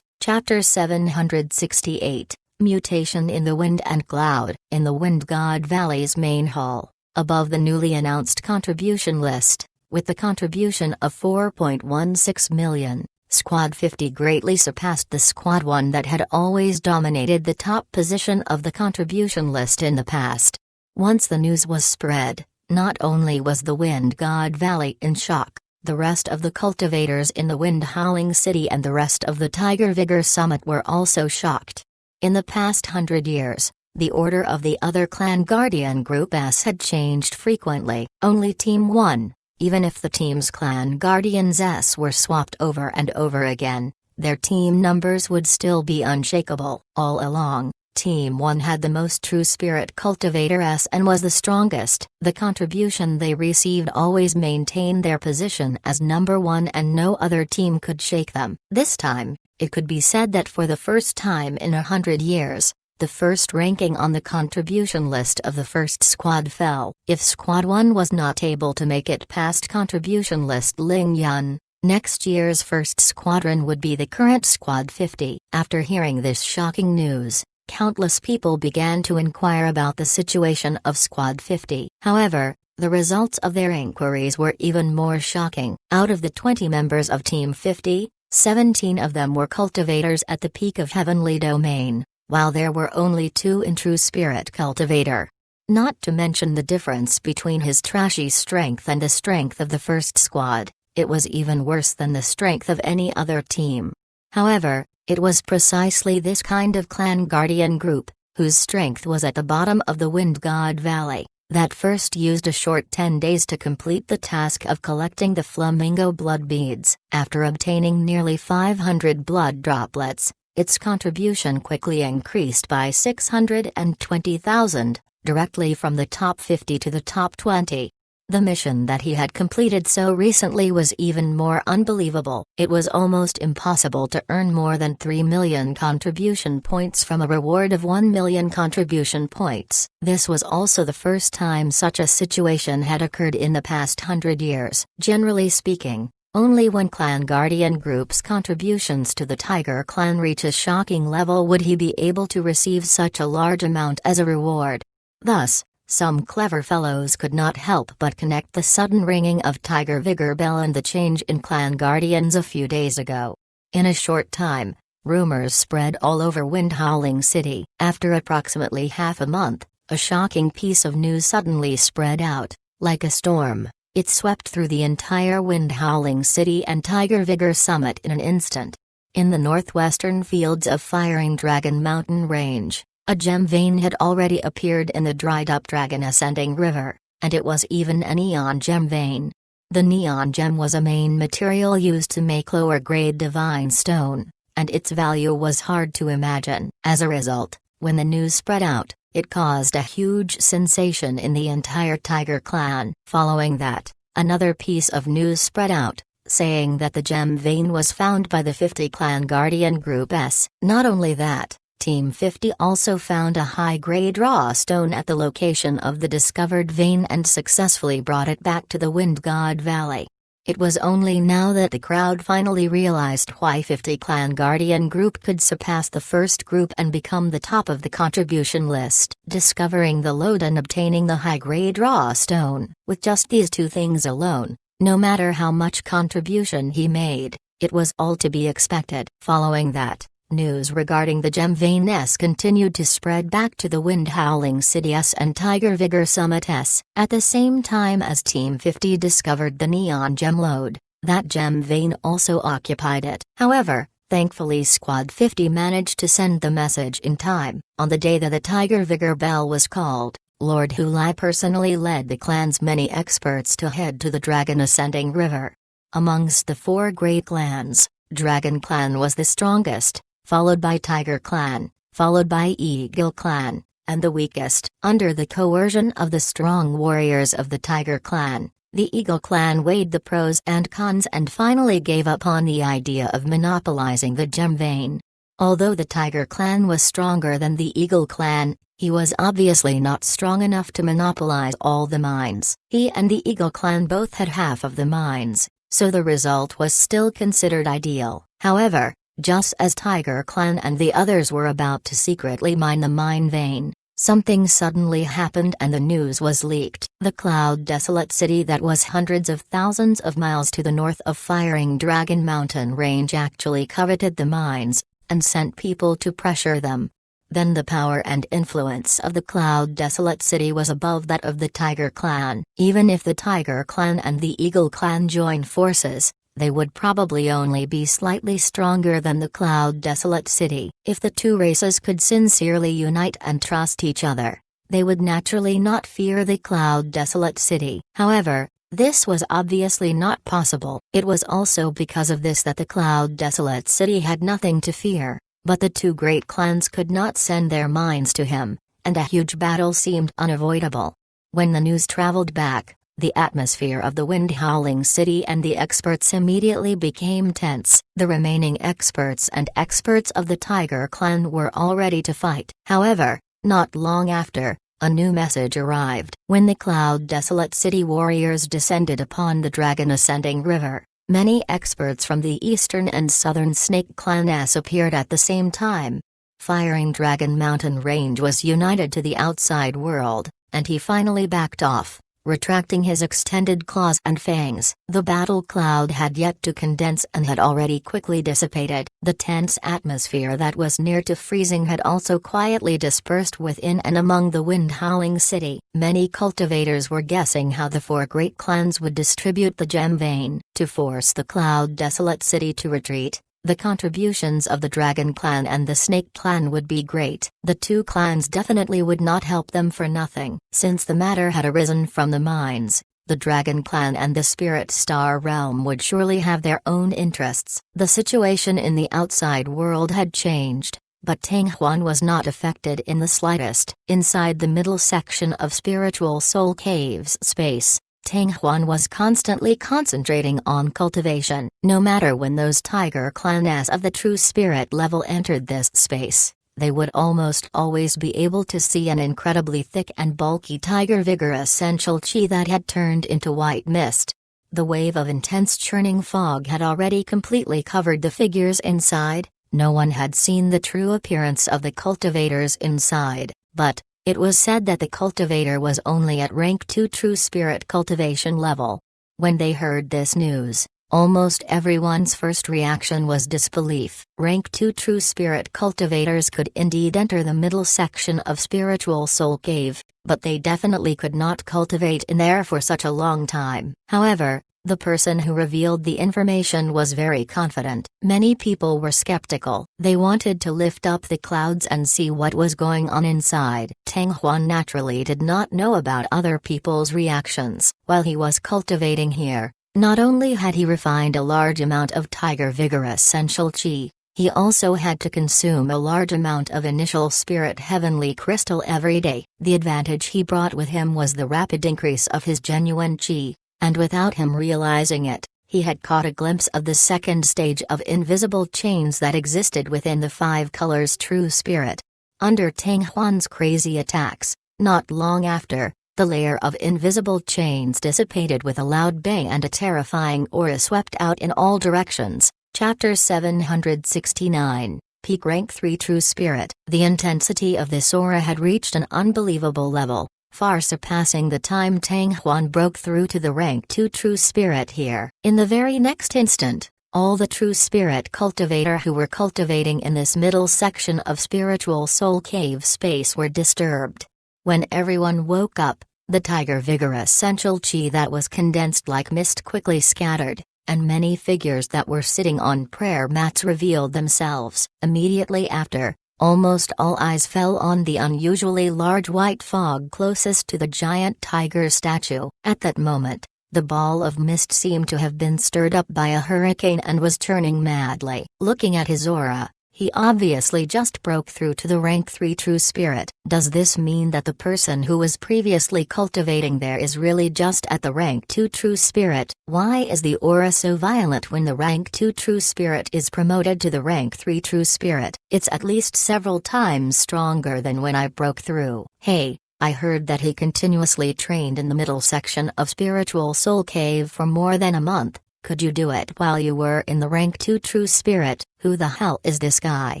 Chapter 768, Mutation in the Wind and Cloud. In the Wind God Valley's main hall, above the newly announced contribution list, with the contribution of 4.16 million, Squad 50 greatly surpassed the Squad 1 that had always dominated the top position of the contribution list in the past. Once the news was spread, not only was the Wind God Valley in shock, the rest of the cultivators in the Wind Howling City and the rest of the Tiger Vigor Summit were also shocked. In the past 100 years, the order of the other clan Guardian Group S had changed frequently. Only Team 1, even if the team's clan Guardians S were swapped over and over again, their team numbers would still be unshakable. All along, Team 1 had the most true spirit cultivator S and was the strongest. The contribution they received always maintained their position as number 1 and no other team could shake them. This time, it could be said that for the first time in 100 years, the first ranking on the contribution list of the first squad fell. If Squad 1 was not able to make it past contribution list Ling Yun, next year's first squadron would be the current Squad 50. After hearing this shocking news, countless people began to inquire about the situation of Squad 50. However, the results of their inquiries were even more shocking. Out of the 20 members of Team 50, 17 of them were cultivators at the peak of Heavenly Domain, while there were only 2 in True Spirit Cultivator. Not to mention the difference between his trashy strength and the strength of the first squad, it was even worse than the strength of any other team. However, it was precisely this kind of clan guardian group, whose strength was at the bottom of the Wind God Valley, that first used a short 10 days to complete the task of collecting the Flamingo blood beads. After obtaining nearly 500 blood droplets, its contribution quickly increased by 620,000, directly from the top 50 to the top 20. The mission that he had completed so recently was even more unbelievable. It was almost impossible to earn more than 3 million contribution points from a reward of 1 million contribution points. This was also the first time such a situation had occurred in the past 100 years. Generally speaking, only when Clan Guardian Group's contributions to the Tiger Clan reach a shocking level would he be able to receive such a large amount as a reward. Thus, some clever fellows could not help but connect the sudden ringing of Tiger Vigor Bell and the change in Clan Guardians a few days ago. In a short time, rumors spread all over Wind Howling City. After approximately half a month, a shocking piece of news suddenly spread out. Like a storm, it swept through the entire Wind Howling City and Tiger Vigor Summit in an instant. In the northwestern fields of Firing Dragon Mountain Range, a gem vein had already appeared in the dried-up Dragon Ascending River, and it was even a neon gem vein. The neon gem was a main material used to make lower-grade divine stone, and its value was hard to imagine. As a result, when the news spread out, it caused a huge sensation in the entire Tiger Clan. Following that, another piece of news spread out, saying that the gem vein was found by the 50 Clan Guardian Group S. Not only that, Team 50 also found a high-grade raw stone at the location of the discovered vein and successfully brought it back to the Wind God Valley. It was only now that the crowd finally realized why 50 Clan Guardian Group could surpass the first group and become the top of the contribution list. Discovering the lode and obtaining the high-grade raw stone, with just these two things alone, no matter how much contribution he made, it was all to be expected. Following that, news regarding the gem vein S continued to spread back to the Wind Howling City S and Tiger Vigor Summit S. At the same time as Team 50 discovered the neon gem lode, that gem vein also occupied it. However, thankfully Squad 50 managed to send the message in time. On the day that the Tiger Vigor Bell was called, Lord Hulai personally led the clan's many experts to head to the Dragon Ascending River. Amongst the 4 great clans, Dragon Clan was the strongest, followed by Tiger Clan, followed by Eagle Clan, and the weakest. Under the coercion of the strong warriors of the Tiger Clan, the Eagle Clan weighed the pros and cons and finally gave up on the idea of monopolizing the gem vein. Although the Tiger Clan was stronger than the Eagle Clan, he was obviously not strong enough to monopolize all the mines. He and the Eagle Clan both had half of the mines, so the result was still considered ideal. However, just as Tiger Clan and the others were about to secretly mine the mine vein, something suddenly happened and the news was leaked. The Cloud Desolate City that was hundreds of thousands of miles to the north of Firing Dragon Mountain Range actually coveted the mines, and sent people to pressure them. Then the power and influence of the Cloud Desolate City was above that of the Tiger Clan. Even if the Tiger Clan and the Eagle Clan joined forces, they would probably only be slightly stronger than the Cloud Desolate City. If the two races could sincerely unite and trust each other, they would naturally not fear the Cloud Desolate City. However, this was obviously not possible. It was also because of this that the Cloud Desolate City had nothing to fear, but the 2 great clans could not send their minds to him, and a huge battle seemed unavoidable. When the news traveled back, the atmosphere of the Wind Howling City and the experts immediately became tense. The remaining experts and experts of the Tiger Clan were all ready to fight. However, not long after, a new message arrived. When the Cloud Desolate City warriors descended upon the Dragon Ascending River, many experts from the eastern and southern Snake Clans appeared at the same time. Firing Dragon Mountain Range was united to the outside world, and he finally backed off, retracting his extended claws and fangs. The battle cloud had yet to condense and had already quickly dissipated. The tense atmosphere that was near to freezing had also quietly dispersed within and among the Wind Howling City. Many cultivators were guessing how the 4 great clans would distribute the gem vein. To force the Cloud Desolate City to retreat, the contributions of the Dragon Clan and the Snake Clan would be great. The 2 clans definitely would not help them for nothing. Since the matter had arisen from the mines, the Dragon Clan and the Spirit Star Realm would surely have their own interests. The situation in the outside world had changed. But Tang Huan was not affected in the slightest. Inside the middle section of Spiritual Soul Cave's space, Tang Huan was constantly concentrating on cultivation. No matter when those Tiger Clans of the true spirit level entered this space, they would almost always be able to see an incredibly thick and bulky Tiger Vigor essential chi that had turned into white mist. The wave of intense churning fog had already completely covered the figures inside. No one had seen the true appearance of the cultivators inside, but it was said that the cultivator was only at rank 2 true spirit cultivation level. When they heard this news, almost everyone's first reaction was disbelief. Rank 2 true spirit cultivators could indeed enter the middle section of Spiritual Soul Cave, but they definitely could not cultivate in there for such a long time. However, the person who revealed the information was very confident. Many people were skeptical. They wanted to lift up the clouds and see what was going on inside. Tang Huan naturally did not know about other people's reactions. While he was cultivating here, not only had he refined a large amount of Tiger Vigor essential chi, he also had to consume a large amount of initial spirit heavenly crystal every day. The advantage he brought with him was the rapid increase of his genuine chi. And without him realizing it, he had caught a glimpse of the second stage of invisible chains that existed within the 5 colors true spirit. Under Tang Huan's crazy attacks, not long after, the layer of invisible chains dissipated with a loud bang and a terrifying aura swept out in all directions. Chapter 769, Peak Rank 3 True Spirit. The intensity of this aura had reached an unbelievable level, far surpassing the time Tang Huan broke through to the rank 2 true spirit here. In the very next instant, all the true spirit cultivator who were cultivating in this middle section of Spiritual Soul Cave space were disturbed. When everyone woke up, the Tiger Vigor essential chi that was condensed like mist quickly scattered, and many figures that were sitting on prayer mats revealed themselves. Immediately after, almost all eyes fell on the unusually large white fog closest to the giant tiger statue. At that moment, the ball of mist seemed to have been stirred up by a hurricane and was turning madly. Looking at his aura, he obviously just broke through to the rank 3 true spirit. Does this mean that the person who was previously cultivating there is really just at the rank 2 true spirit? Why is the aura so violent when the rank 2 true spirit is promoted to the rank 3 true spirit? It's at least several times stronger than when I broke through. Hey, I heard that he continuously trained in the middle section of Spiritual Soul Cave for more than a month. Could you do it while you were in the rank 2 true spirit? Who the hell is this guy?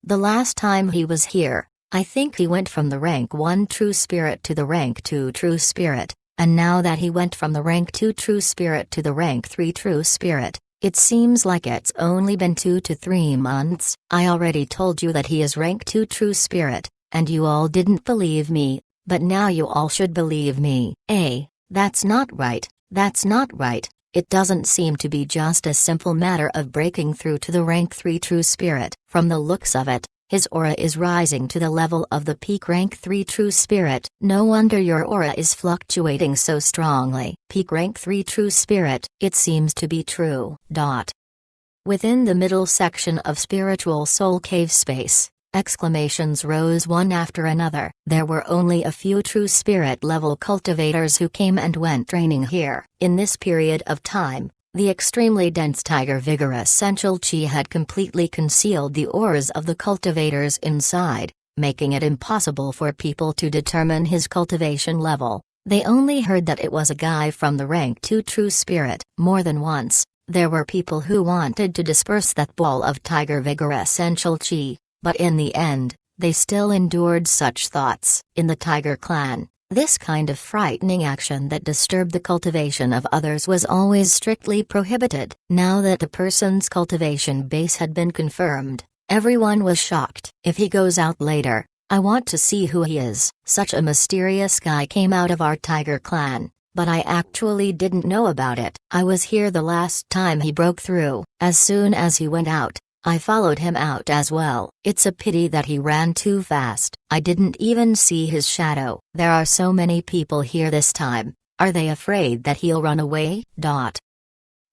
The last time he was here, I think he went from the rank 1 true spirit to the rank 2 true spirit, and now that he went from the rank 2 true spirit to the rank 3 true spirit, it seems like it's only been 2 to 3 months. I already told you that he is rank 2 true spirit, and you all didn't believe me, but now you all should believe me. That's not right, that's not right. It doesn't seem to be just a simple matter of breaking through to the rank 3 true spirit. From the looks of it, his aura is rising to the level of the peak rank 3 true spirit. No wonder your aura is fluctuating so strongly. Peak rank 3 true spirit, it seems to be true. Within the middle section of Spiritual Soul Cave space, exclamations rose one after another. There were only a few true spirit level cultivators who came and went training here. In this period of time, the extremely dense Tiger Vigor essential chi had completely concealed the auras of the cultivators inside, making it impossible for people to determine his cultivation level. They only heard that it was a guy from the rank 2 true spirit. More than once, there were people who wanted to disperse that ball of Tiger Vigor essential chi. But in the end, they still endured such thoughts. In the Tiger Clan, this kind of frightening action that disturbed the cultivation of others was always strictly prohibited. Now that the person's cultivation base had been confirmed, everyone was shocked. If he goes out later, I want to see who he is. Such a mysterious guy came out of our Tiger Clan, but I actually didn't know about it. I was here the last time he broke through. As soon as he went out, I followed him out as well. It's a pity that he ran too fast. I didn't even see his shadow. There are so many people here this time. Are they afraid that he'll run away?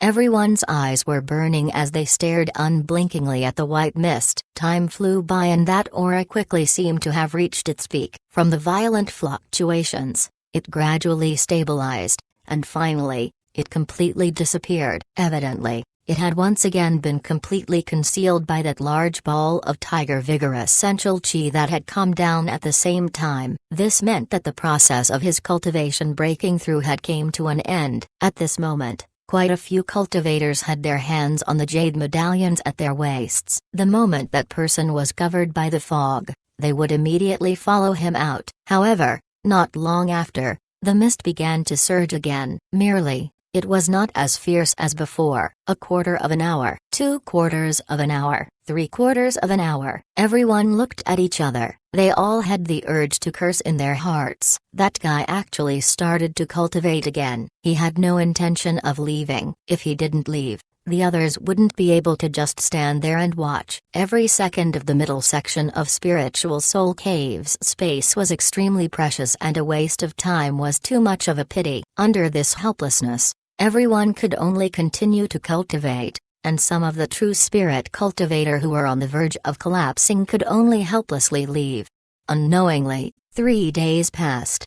Everyone's eyes were burning as they stared unblinkingly at the white mist. Time flew by and that aura quickly seemed to have reached its peak. From the violent fluctuations, it gradually stabilized, and finally, it completely disappeared. Evidently, it had once again been completely concealed by that large ball of tiger vigor essential chi that had come down at the same time. This meant that the process of his cultivation breaking through had came to an end. At this moment, quite a few cultivators had their hands on the jade medallions at their waists. The moment that person was covered by the fog, they would immediately follow him out. However, not long after, the mist began to surge again. Merely, it was not as fierce as before. A quarter of an hour, 2/4 of an hour, 3/4 of an hour. Everyone looked at each other. They all had the urge to curse in their hearts. That guy actually started to cultivate again. He had no intention of leaving. If he didn't leave, the others wouldn't be able to just stand there and watch. Every second of the middle section of Spiritual Soul Cave's space was extremely precious, and a waste of time was too much of a pity. Under this helplessness, everyone could only continue to cultivate, and some of the true spirit cultivator who were on the verge of collapsing could only helplessly leave. Unknowingly, 3 days passed.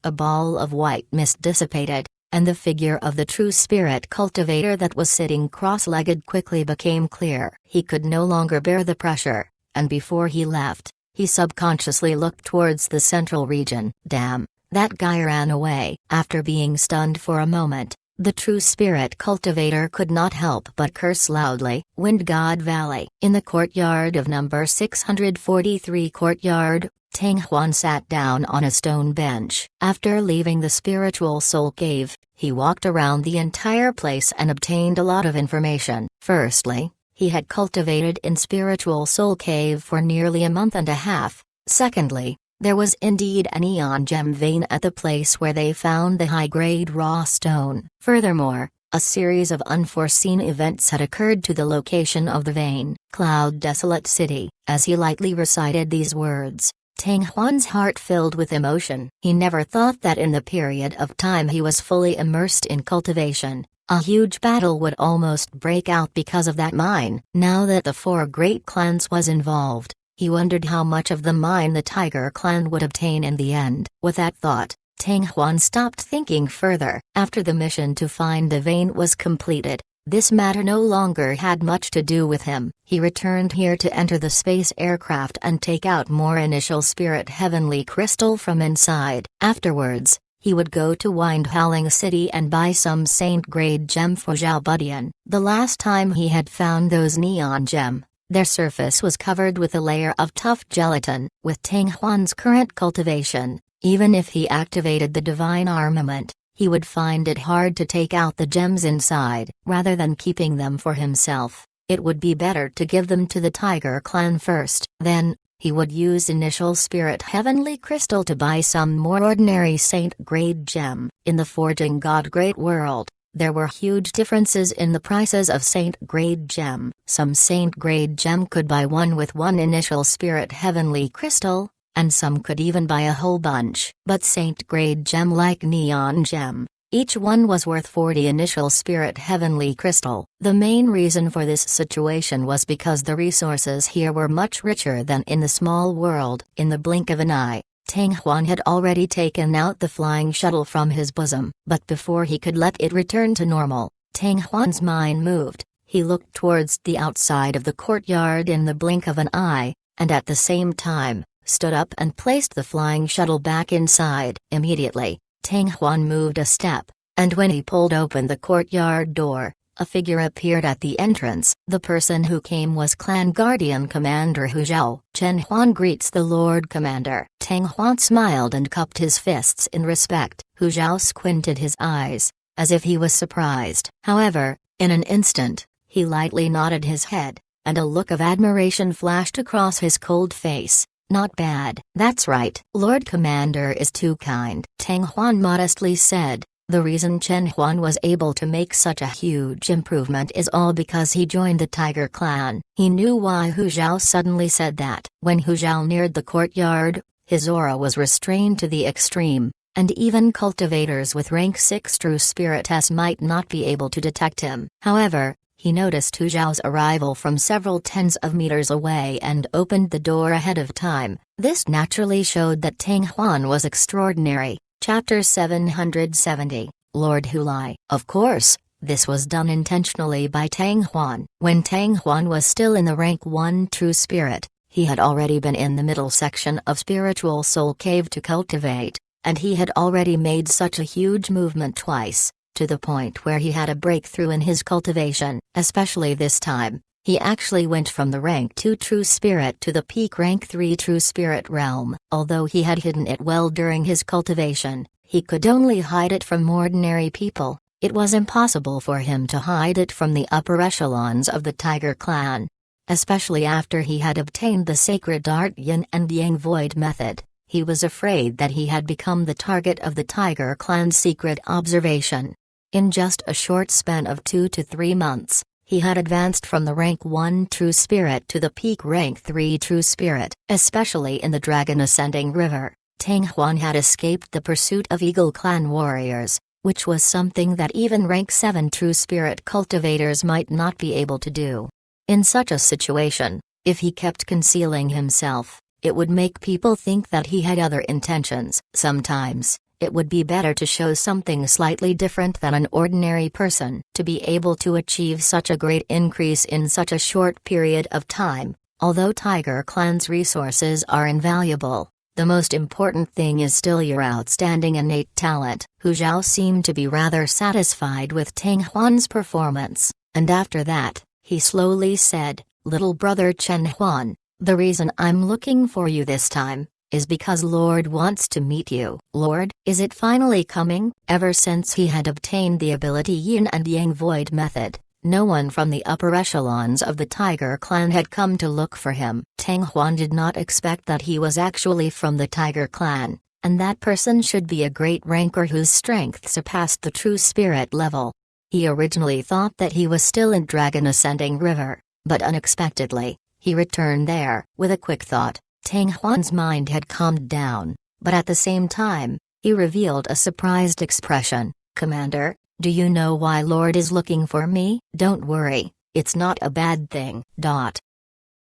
A ball of white mist dissipated, and the figure of the true spirit cultivator that was sitting cross-legged quickly became clear. He could no longer bear the pressure, and before he left, he subconsciously looked towards the central region. Damn, that guy ran away. After being stunned for a moment, the true spirit cultivator could not help but curse loudly. Wind God Valley. In the courtyard of number 643 courtyard, Tang Huan sat down on a stone bench. After leaving the Spiritual Soul Cave, he walked around the entire place and obtained a lot of information. Firstly, he had cultivated in Spiritual Soul Cave for nearly a month and a half. Secondly, there was indeed a neon gem vein at the place where they found the high-grade raw stone. Furthermore, a series of unforeseen events had occurred to the location of the vein. Cloud Desolate City. As he lightly recited these words, Tang Huan's heart filled with emotion. He never thought that in the period of time he was fully immersed in cultivation, a huge battle would almost break out because of that mine. Now that the 4 great clans was involved, he wondered how much of the mine the Tiger clan would obtain in the end. With that thought, Tang Huan stopped thinking further. After the mission to find the vein was completed, this matter no longer had much to do with him. He returned here to enter the space aircraft and take out more initial spirit heavenly crystal from inside. Afterwards, he would go to Wind Howling City and buy some saint-grade gem for Zhao Budian. The last time he had found those neon gem, their surface was covered with a layer of tough gelatin. With Tang Huan's current cultivation, even if he activated the divine armament, he would find it hard to take out the gems inside. Rather than keeping them for himself, it would be better to give them to the Tiger clan first. Then, he would use initial spirit heavenly crystal to buy some more ordinary saint-grade gem. In the Forging God Great World, there were huge differences in the prices of saint-grade gem. Some saint-grade gem could buy one with one initial spirit heavenly crystal, and some could even buy a whole bunch. But saint-grade gem like neon gem, each one was worth 40 initial spirit heavenly crystal. The main reason for this situation was because the resources here were much richer than in the small world. In the blink of an eye, Tang Huan had already taken out the flying shuttle from his bosom. But before he could let it return to normal, Tang Huan's mind moved. He looked towards the outside of the courtyard in the blink of an eye, and at the same time, stood up and placed the flying shuttle back inside. Immediately, Tang Huan moved a step, and when he pulled open the courtyard door, a figure appeared at the entrance. The person who came was Clan Guardian Commander Hu Zhao. Chen Huan greets the Lord Commander. Tang Huan smiled and cupped his fists in respect. Hu Zhao squinted his eyes, as if he was surprised. However, in an instant, he lightly nodded his head, and a look of admiration flashed across his cold face. Not bad. That's right. Lord Commander is too kind. Tang Huan modestly said. The reason Chen Huan was able to make such a huge improvement is all because he joined the Tiger clan. He knew why Hu Zhao suddenly said that. When Hu Zhao neared the courtyard, his aura was restrained to the extreme, and even cultivators with rank 6 true spirit S might not be able to detect him. However, he noticed Hu Zhao's arrival from several tens of meters away and opened the door ahead of time. This naturally showed that Tang Huan was extraordinary. Chapter 770, Lord Hulai. Of course, this was done intentionally by Tang Huan. When Tang Huan was still in the rank 1 true spirit, he had already been in the middle section of Spiritual Soul Cave to cultivate, and he had already made such a huge movement twice, to the point where he had a breakthrough in his cultivation. Especially this time, he actually went from the rank 2 true spirit to the peak rank 3 true spirit realm. Although he had hidden it well during his cultivation, he could only hide it from ordinary people. It was impossible for him to hide it from the upper echelons of the Tiger Clan. Especially after he had obtained the sacred art Yin and Yang Void method, he was afraid that he had become the target of the Tiger Clan's secret observation. In just a short span of 2 to 3 months, he had advanced from the rank 1 true spirit to the peak rank 3 true spirit. Especially in the Dragon Ascending River, Tang Huan had escaped the pursuit of Eagle Clan warriors, which was something that even rank 7 true spirit cultivators might not be able to do. In such a situation, if he kept concealing himself, it would make people think that he had other intentions. Sometimes, it would be better to show something slightly different than an ordinary person. To be able to achieve such a great increase in such a short period of time, although Tiger Clan's resources are invaluable, the most important thing is still your outstanding innate talent. Hu Zhao seemed to be rather satisfied with Tang Huan's performance, and after that, he slowly said, "Little brother Chen Huan, the reason I'm looking for you this time is because Lord wants to meet you." Lord, is it finally coming? Ever since he had obtained the ability Yin and Yang Void method, no one from the upper echelons of the Tiger Clan had come to look for him. Tang Huan did not expect that he was actually from the Tiger Clan, and that person should be a great ranker whose strength surpassed the true spirit level. He originally thought that he was still in Dragon Ascending River, but unexpectedly, he returned there. With a quick thought, Tang Huan's mind had calmed down, but at the same time, he revealed a surprised expression. "Commander, do you know why Lord is looking for me?" "Don't worry, it's not a bad thing."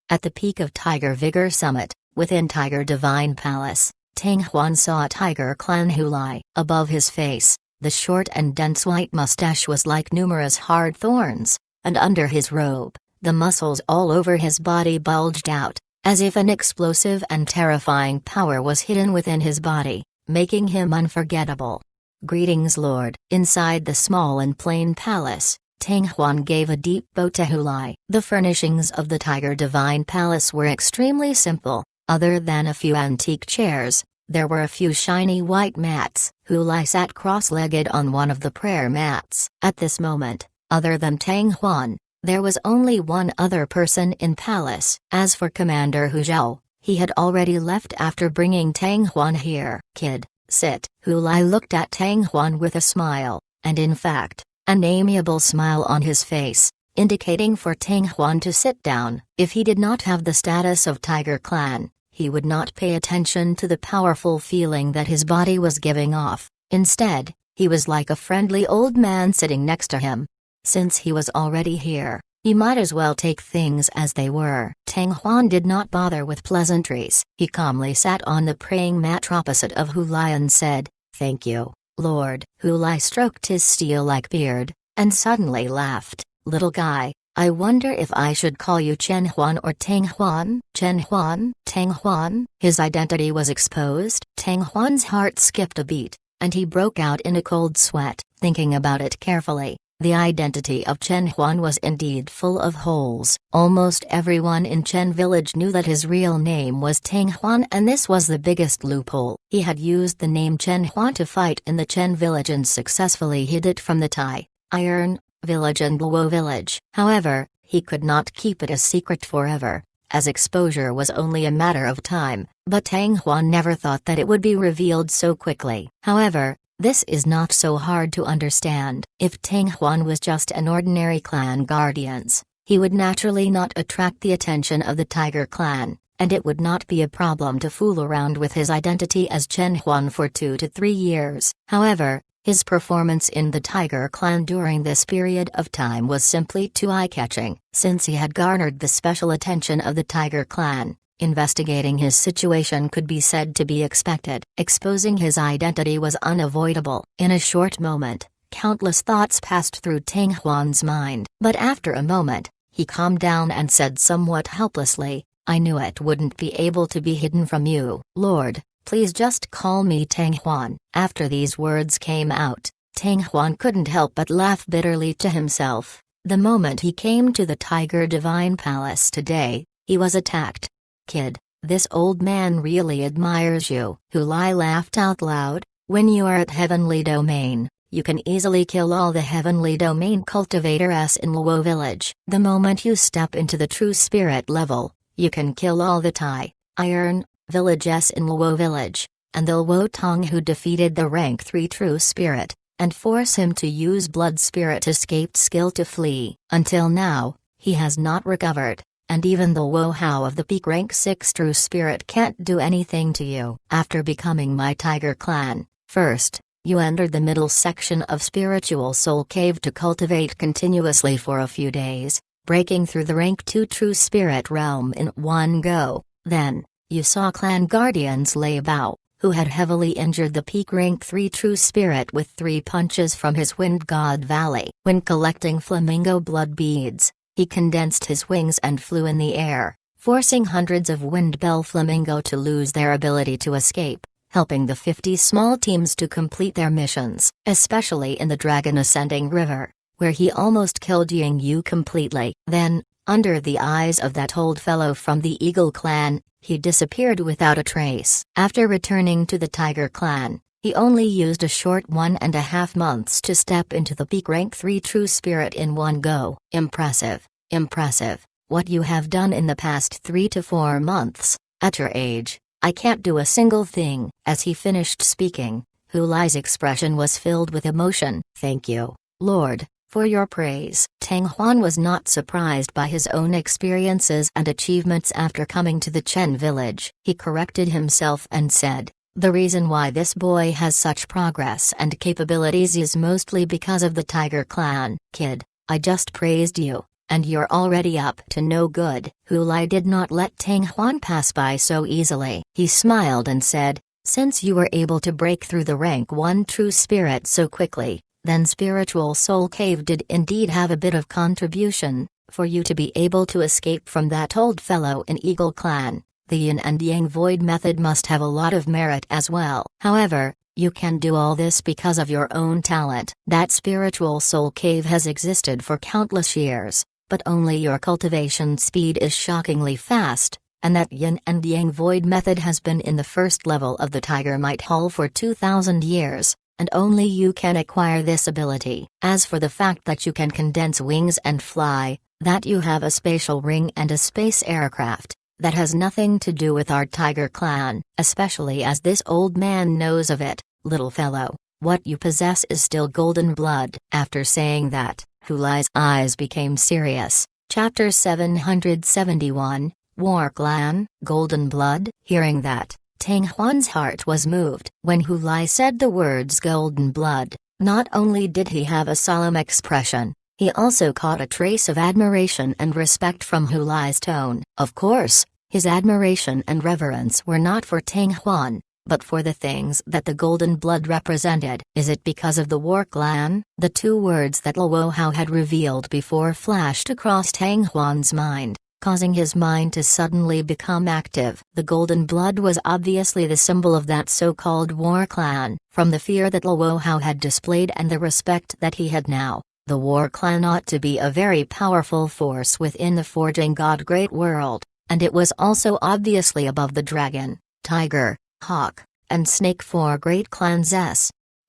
At the peak of Tiger Vigor Summit, within Tiger Divine Palace, Tang Huan saw Tiger Clan Hulai. Above his face, the short and dense white mustache was like numerous hard thorns, and under his robe, the muscles all over his body bulged out, as if an explosive and terrifying power was hidden within his body, making him unforgettable. "Greetings, Lord." Inside the small and plain palace, Tang Huan gave a deep bow to Hulai. The furnishings of the Tiger Divine Palace were extremely simple. Other than a few antique chairs, there were a few shiny white mats. Hulai sat cross-legged on one of the prayer mats. At this moment, other than Tang Huan, there was only one other person in palace. As for Commander Hu Zhao, he had already left after bringing Tang Huan here. "Kid, sit." Hulai looked at Tang Huan with a smile, and in fact, an amiable smile on his face, indicating for Tang Huan to sit down. If he did not have the status of Tiger Clan, he would not pay attention to the powerful feeling that his body was giving off. Instead, he was like a friendly old man sitting next to him. Since he was already here, he might as well take things as they were. Tang Huan did not bother with pleasantries. He calmly sat on the praying mat opposite of Hulai and said, "Thank you, Lord." Hulai stroked his steel-like beard, and suddenly laughed. "Little guy, I wonder if I should call you Chen Huan or Tang Huan?" "Chen Huan?" Tang Huan? His identity was exposed? Tang Huan's heart skipped a beat, and he broke out in a cold sweat. Thinking about it carefully, the identity of Chen Huan was indeed full of holes. Almost everyone in Chen village knew that his real name was Tang Huan, and this was the biggest loophole. He had used the name Chen Huan to fight in the Chen village and successfully hid it from the Tai, Iron village and Luo village. However, he could not keep it a secret forever, as exposure was only a matter of time. But Tang Huan never thought that it would be revealed so quickly. However, this is not so hard to understand. If Tang Huan was just an ordinary clan guardians, he would naturally not attract the attention of the Tiger Clan, and it would not be a problem to fool around with his identity as Chen Huan for 2 to 3 years. However, his performance in the Tiger Clan during this period of time was simply too eye-catching. Since he had garnered the special attention of the Tiger Clan, investigating his situation could be said to be expected. Exposing his identity was unavoidable. In a short moment, countless thoughts passed through Tang Huan's mind. But after a moment, he calmed down and said somewhat helplessly, "I knew it wouldn't be able to be hidden from you. Lord, please just call me Tang Huan." After these words came out, Tang Huan couldn't help but laugh bitterly to himself. The moment he came to the Tiger Divine Palace today, he was attacked. "Kid, this old man really admires you." Hu Lai laughed out loud. "When you are at Heavenly Domain, you can easily kill all the Heavenly Domain cultivators in Luo Village. The moment you step into the true spirit level, you can kill all the Tai, Iron, villages in Luo Village, and the Luo Tong who defeated the rank 3 true spirit, and force him to use blood spirit escaped skill to flee. Until now, he has not recovered, and even the Luo Hao of the peak rank 6 true spirit can't do anything to you." After becoming my Tiger Clan, first, you entered the middle section of Spiritual Soul Cave to cultivate continuously for a few days, breaking through the rank 2 true spirit realm in one go. Then, you saw Clan Guardians Lei Bao, who had heavily injured the peak rank 3 true spirit with 3 punches from his Wind God Valley. When collecting flamingo blood beads, he condensed his wings and flew in the air, forcing hundreds of Wind Bell Flamingo to lose their ability to escape, helping the 50 small teams to complete their missions, especially in the Dragon Ascending River, where he almost killed Ying Yu completely. Then, under the eyes of that old fellow from the Eagle Clan, he disappeared without a trace. After returning to the Tiger Clan, he only used a short 1.5 months to step into the peak rank 3 true spirit in one go. Impressive, impressive, what you have done in the past 3 to 4 months. At your age, I can't do a single thing." As he finished speaking, Hu Lai's expression was filled with emotion. "Thank you, Lord, for your praise." Tang Huan was not surprised by his own experiences and achievements after coming to the Chen village. He corrected himself and said, "The reason why this boy has such progress and capabilities is mostly because of the Tiger Clan." "Kid, I just praised you, and you're already up to no good." Hu Lai did not let Tang Huan pass by so easily. He smiled and said, "Since you were able to break through the rank 1 true spirit so quickly, then Spiritual Soul Cave did indeed have a bit of contribution. For you to be able to escape from that old fellow in Eagle Clan, the Yin and Yang Void method must have a lot of merit as well. However, you can do all this because of your own talent. That Spiritual Soul Cave has existed for countless years, but only your cultivation speed is shockingly fast, and that Yin and Yang Void method has been in the first level of the Tiger Might Hall for 2,000 years. And only you can acquire this ability. As for the fact that you can condense wings and fly, that you have a spatial ring and a space aircraft, that has nothing to do with our Tiger Clan, especially as this old man knows of it. Little fellow, what you possess is still golden blood." After saying that, Hu Lai's eyes became serious. Chapter 771, War Clan, Golden Blood. Hearing that, Tang Huan's heart was moved. When Hu Lai said the words golden blood, not only did he have a solemn expression, he also caught a trace of admiration and respect from Hu Lai's tone. Of course, his admiration and reverence were not for Tang Huan, but for the things that the golden blood represented. Is it because of the War Clan? The 2 words that Luo Hao had revealed before flashed across Tang Huan's mind, causing his mind to suddenly become active. The golden blood was obviously the symbol of that so-called War Clan. From the fear that Luo Hao had displayed and the respect that he had now, the War Clan ought to be a very powerful force within the Forging God Great World, and it was also obviously above the Dragon, Tiger, Hawk, and Snake 4 great clans.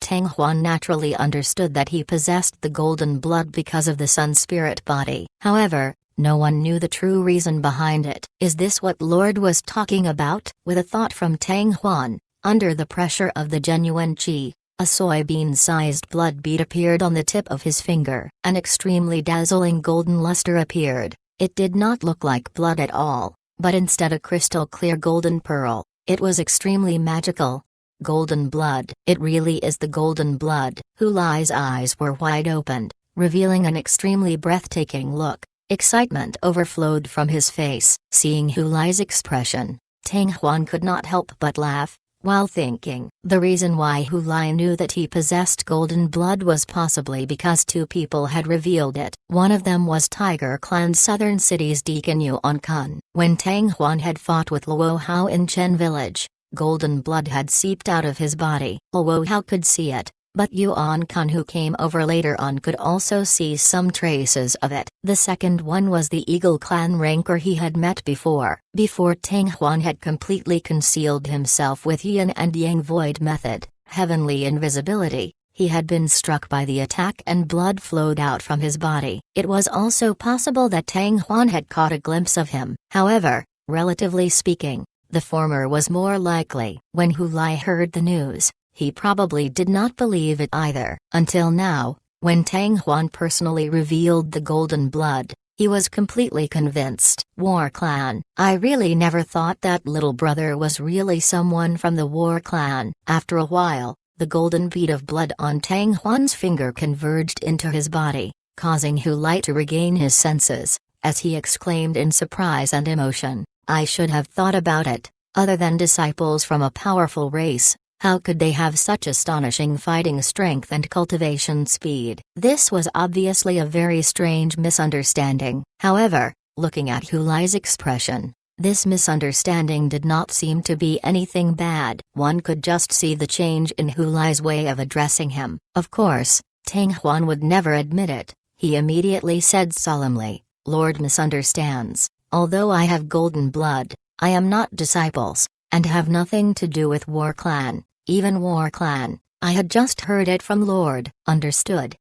Tang Huan naturally understood that he possessed the golden blood because of the Sun Spirit body. However, no one knew the true reason behind it. Is this what Lord was talking about? With a thought from Tang Huan, under the pressure of the genuine qi, A soybean-sized blood bead appeared on the tip of his finger. An extremely dazzling golden luster appeared. It did not look like blood at all, but instead a crystal-clear golden pearl. It was extremely magical. Golden blood. It really is the golden blood. Hu Lai's eyes were wide opened, revealing an extremely breathtaking look. Excitement overflowed from his face. Seeing Hu Lai's expression, Tang Huan could not help but laugh, while thinking. The reason why Hu Lai knew that he possessed golden blood was possibly because two people had revealed it. One of them was Tiger Clan Southern City's Deacon Yuan Kun. When Tang Huan had fought with Luo Hao in Chen Village, golden blood had seeped out of his body. Luo Hao could see it, but Yuan Kun, who came over later on, could also see some traces of it. The second one was the Eagle Clan ranker he had met before. Before Tang Huan had completely concealed himself with Yin and Yang Void method, heavenly invisibility, he had been struck by the attack and blood flowed out from his body. It was also possible that Tang Huan had caught a glimpse of him. However, relatively speaking, the former was more likely. When Hu Lai heard the news, he probably did not believe it either. Until now, when Tang Huan personally revealed the golden blood, he was completely convinced. War Clan. I really never thought that little brother was really someone from the War Clan. After a while, the golden bead of blood on Tang Huan's finger converged into his body, causing Hu Lai to regain his senses, as he exclaimed in surprise and emotion, "I should have thought about it. Other than disciples from a powerful race, how could they have such astonishing fighting strength and cultivation speed?" This was obviously a very strange misunderstanding. However, looking at Hu Lai's expression, this misunderstanding did not seem to be anything bad. One could just see the change in Hu Lai's way of addressing him. Of course, Tang Huan would never admit it. He immediately said solemnly, "Lord misunderstands. Although I have golden blood, I am not disciples, and have nothing to do with War Clan. Even War Clan, I had just heard it from Lord." Understood.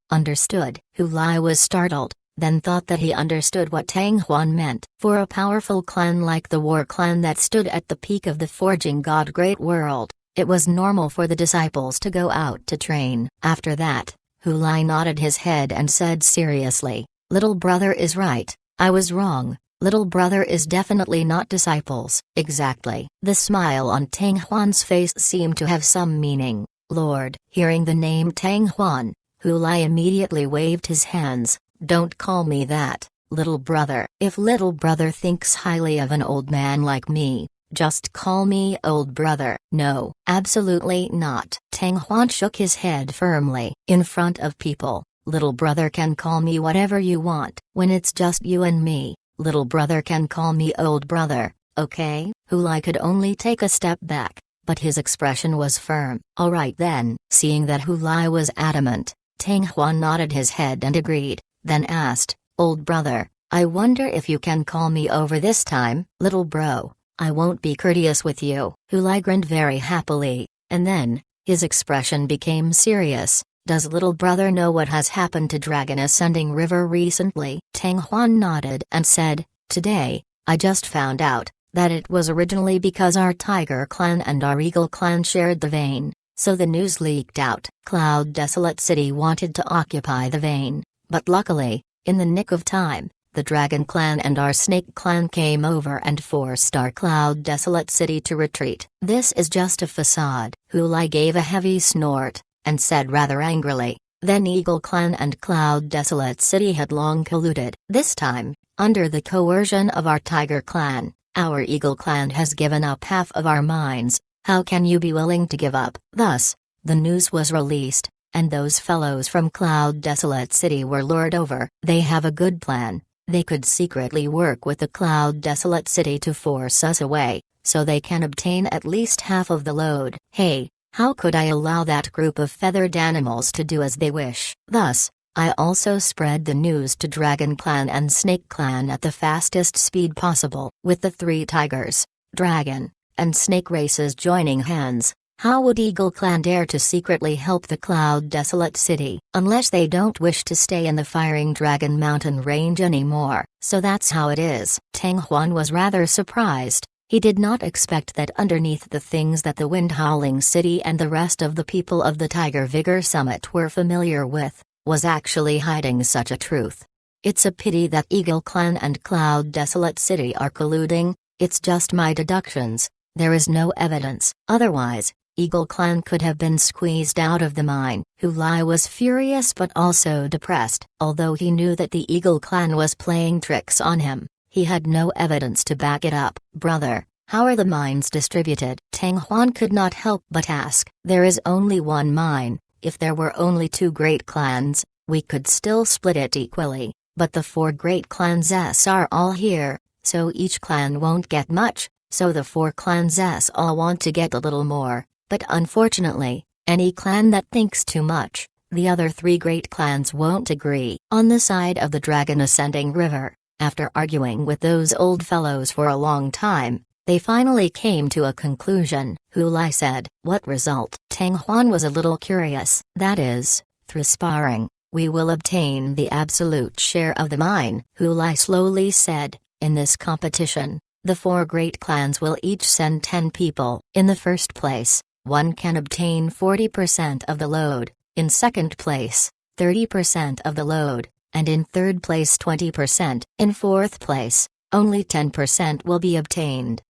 Hu Lai was startled, then thought that he understood what Tang Huan meant. For a powerful clan like the War Clan that stood at the peak of the forging god great world, it was normal for the disciples to go out to train. After that, Hu Lai nodded his head and said seriously, "Little brother is right, I was wrong. Little brother is definitely not disciples." Exactly. The smile on Tang Huan's face seemed to have some meaning. "Lord." Hearing the name Tang Huan, Hu Lai immediately waved his hands. "Don't call me that, little brother. If little brother thinks highly of an old man like me, just call me old brother." "No, absolutely not." Tang Huan shook his head firmly. "In front of people, little brother can call me whatever you want. When it's just you and me, little brother can call me old brother, okay?" Hu Lai could only take a step back, but his expression was firm. "All right then." Seeing that Hu Lai was adamant, Tang Huan nodded his head and agreed, then asked, "Old brother, I wonder if you can call me over this time?" "Little bro, I won't be courteous with you." Hu Lai grinned very happily, and then, his expression became serious. "Does little brother know what has happened to Dragon Ascending River recently?" Tang Huan nodded and said, "Today, I just found out that it was originally because our Tiger Clan and our Eagle Clan shared the vein, so the news leaked out. Cloud Desolate City wanted to occupy the vein, but luckily, in the nick of time, the Dragon Clan and our Snake Clan came over and forced our Cloud Desolate City to retreat. This is just a facade." Hu Lai gave a heavy snort, and said rather angrily, "Then Eagle Clan and Cloud Desolate City had long colluded. This time, under the coercion of our Tiger Clan, our Eagle Clan has given up half of our mines. How can you be willing to give up?" Thus, the news was released, and those fellows from Cloud Desolate City were lured over. They have a good plan. They could secretly work with the Cloud Desolate City to force us away, so they can obtain at least half of the load. Hey, how could I allow that group of feathered animals to do as they wish? Thus, I also spread the news to Dragon Clan and Snake Clan at the fastest speed possible. With the three tigers, dragon, and snake races joining hands, how would Eagle Clan dare to secretly help the Cloud Desolate City? Unless they don't wish to stay in the Firing Dragon Mountain range anymore. So that's how it is. Tang Huan was rather surprised, He did not expect that underneath the things that the Wind Howling City and the rest of the people of the Tiger Vigor Summit were familiar with, was actually hiding such a truth. It's a pity that Eagle Clan and Cloud Desolate City are colluding. It's just my deductions. There is no evidence. Otherwise, Eagle Clan could have been squeezed out of the mine. Hulai was furious but also depressed. Although he knew that the Eagle Clan was playing tricks on him, he had no evidence to back it up. Brother, how are the mines distributed? Tang Huan could not help but ask. There is only one mine. If there were only 2 great clans, we could still split it equally, but the 4 great clans are all here, so each clan won't get much, so the 4 clans all want to get a little more, but unfortunately, any clan that thinks too much, the other 3 great clans won't agree. On the side of the Dragon Ascending River, after arguing with those old fellows for a long time, they finally came to a conclusion. Hulai said. What result? Tang Huan was a little curious. That is, through sparring, we will obtain the absolute share of the mine. Hulai slowly said, in this competition, the 4 great clans will each send 10 people. In the first place, one can obtain 40% of the load, in second place, 30% of the load, and in third place 20%. In fourth place, only 10% will be obtained.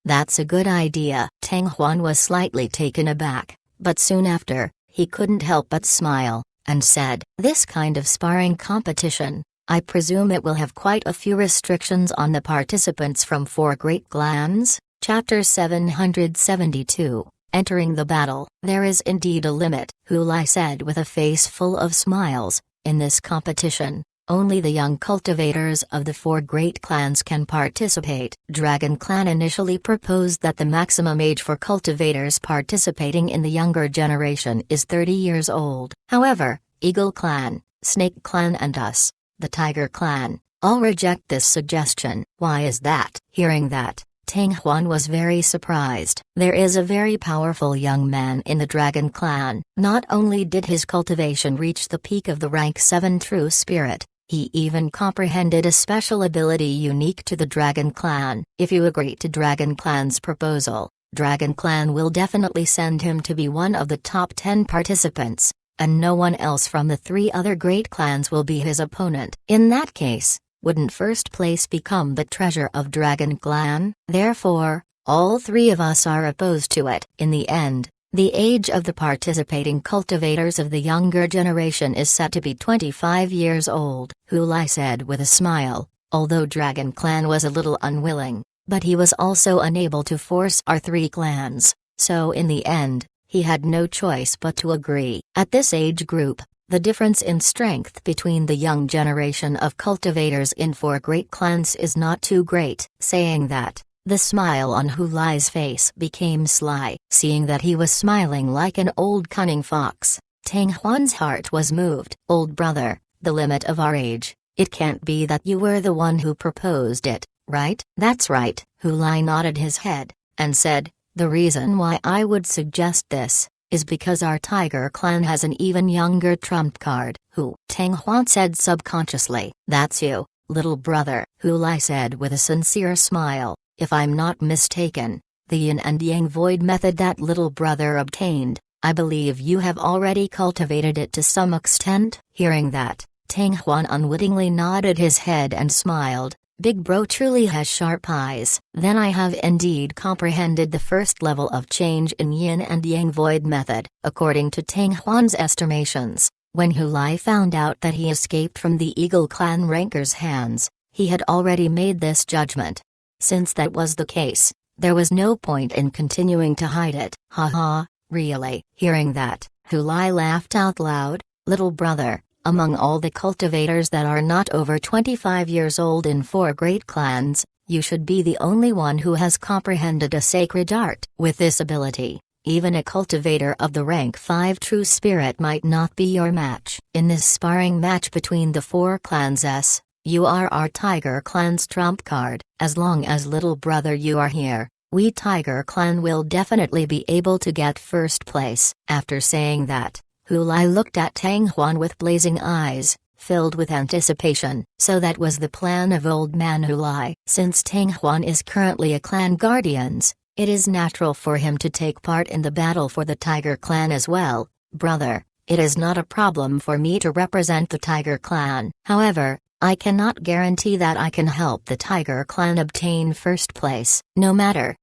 That's a good idea. Tang Huan was slightly taken aback, but soon after, he couldn't help but smile, and said, this kind of sparring competition, I presume it will have quite a few restrictions on the participants from 4 great clans? Chapter 772, Entering the Battle. There is indeed a limit, Hulai said with a face full of smiles. In this competition, only the young cultivators of the 4 great clans can participate. Dragon Clan initially proposed that the maximum age for cultivators participating in the younger generation is 30 years old. However, Eagle Clan, Snake Clan and us, the Tiger Clan, all reject this suggestion. Why is that? Hearing that, Tang Huan was very surprised. There is a very powerful young man in the Dragon Clan. Not only did his cultivation reach the peak of the rank 7 True Spirit, he even comprehended a special ability unique to the Dragon Clan. If you agree to Dragon Clan's proposal, Dragon Clan will definitely send him to be one of the top 10 participants, and no one else from the 3 other great clans will be his opponent. In that case, wouldn't first place become the treasure of Dragon Clan? Therefore, all 3 of us are opposed to it. In the end, the age of the participating cultivators of the younger generation is set to be 25 years old, Hulai said with a smile, although Dragon Clan was a little unwilling, but he was also unable to force our 3 clans, so in the end, he had no choice but to agree. At this age group, the difference in strength between the young generation of cultivators in 4 great clans is not too great. Saying that, the smile on Hulai's face became sly. Seeing that he was smiling like an old cunning fox, Tang Huan's heart was moved. Old brother, the limit of our age, it can't be that you were the one who proposed it, right? That's right. Hulai nodded his head, and said, the reason why I would suggest this is because our Tiger Clan has an even younger trump card. Who? Tang Huan said subconsciously. That's you, little brother, Hulai said with a sincere smile. If I'm not mistaken, the Yin and Yang Void method that little brother obtained, I believe you have already cultivated it to some extent. Hearing that, Tang Huan unwittingly nodded his head and smiled. Big bro truly has sharp eyes. Then I have indeed comprehended the first level of change in Yin and Yang Void method. According to Tang Huan's estimations, when Hulai found out that he escaped from the Eagle Clan ranker's hands, he had already made this judgment. Since that was the case, there was no point in continuing to hide it. Haha, really? Hearing that, Hulai laughed out loud. Little brother, among all the cultivators that are not over 25 years old in 4 great clans, you should be the only one who has comprehended a sacred art. With this ability, even a cultivator of the rank 5 True Spirit might not be your match. In this sparring match between the 4 clans, you are our Tiger Clan's trump card. As long as little brother you are here, we Tiger Clan will definitely be able to get first place. After saying that, Hulai looked at Tang Huan with blazing eyes, filled with anticipation. So that was the plan of Old Man Hulai. Since Tang Huan is currently a clan guardians, it is natural for him to take part in the battle for the Tiger Clan as well. Brother, it is not a problem for me to represent the Tiger Clan. However, I cannot guarantee that I can help the Tiger Clan obtain first place. No matter,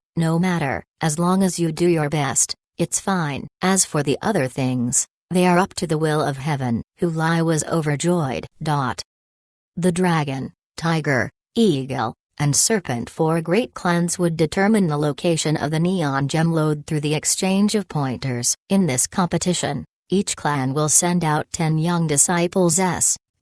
as long as you do your best, it's fine. As for the other things, they are up to the will of heaven. Hulai was overjoyed. The dragon, tiger, eagle, and serpent, 4 great clans would determine the location of the neon gem lode through the exchange of pointers. In this competition, each clan will send out 10 young disciples,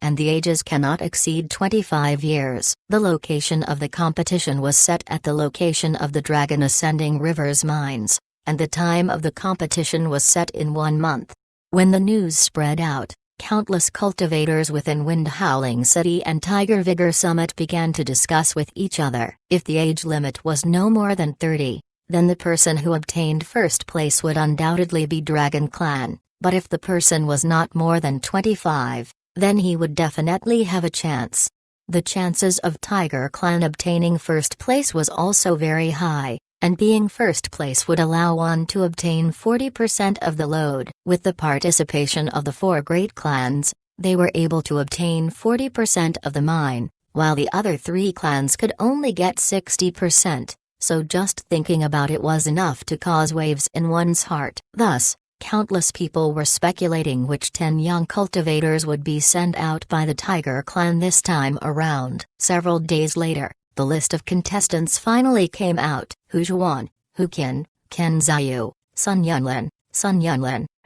and the ages cannot exceed 25 years. The location of the competition was set at the location of the Dragon Ascending River's mines, and the time of the competition was set in 1 month. When the news spread out, countless cultivators within Wind Howling City and Tiger Vigor Summit began to discuss with each other. If the age limit was no more than 30, then the person who obtained first place would undoubtedly be Dragon Clan, but if the person was not more than 25, then he would definitely have a chance. The chances of Tiger Clan obtaining first place was also very high, and being first place would allow one to obtain 40% of the load. With the participation of the 4 great clans, they were able to obtain 40% of the mine, while the other 3 clans could only get 60%, so just thinking about it was enough to cause waves in one's heart. Thus, countless people were speculating which 10 young cultivators would be sent out by the Tiger Clan this time around. Several days later, the list of contestants finally came out. Hu Zhuan, Hu Qin, Ken Ziyu, Sun Yunlin,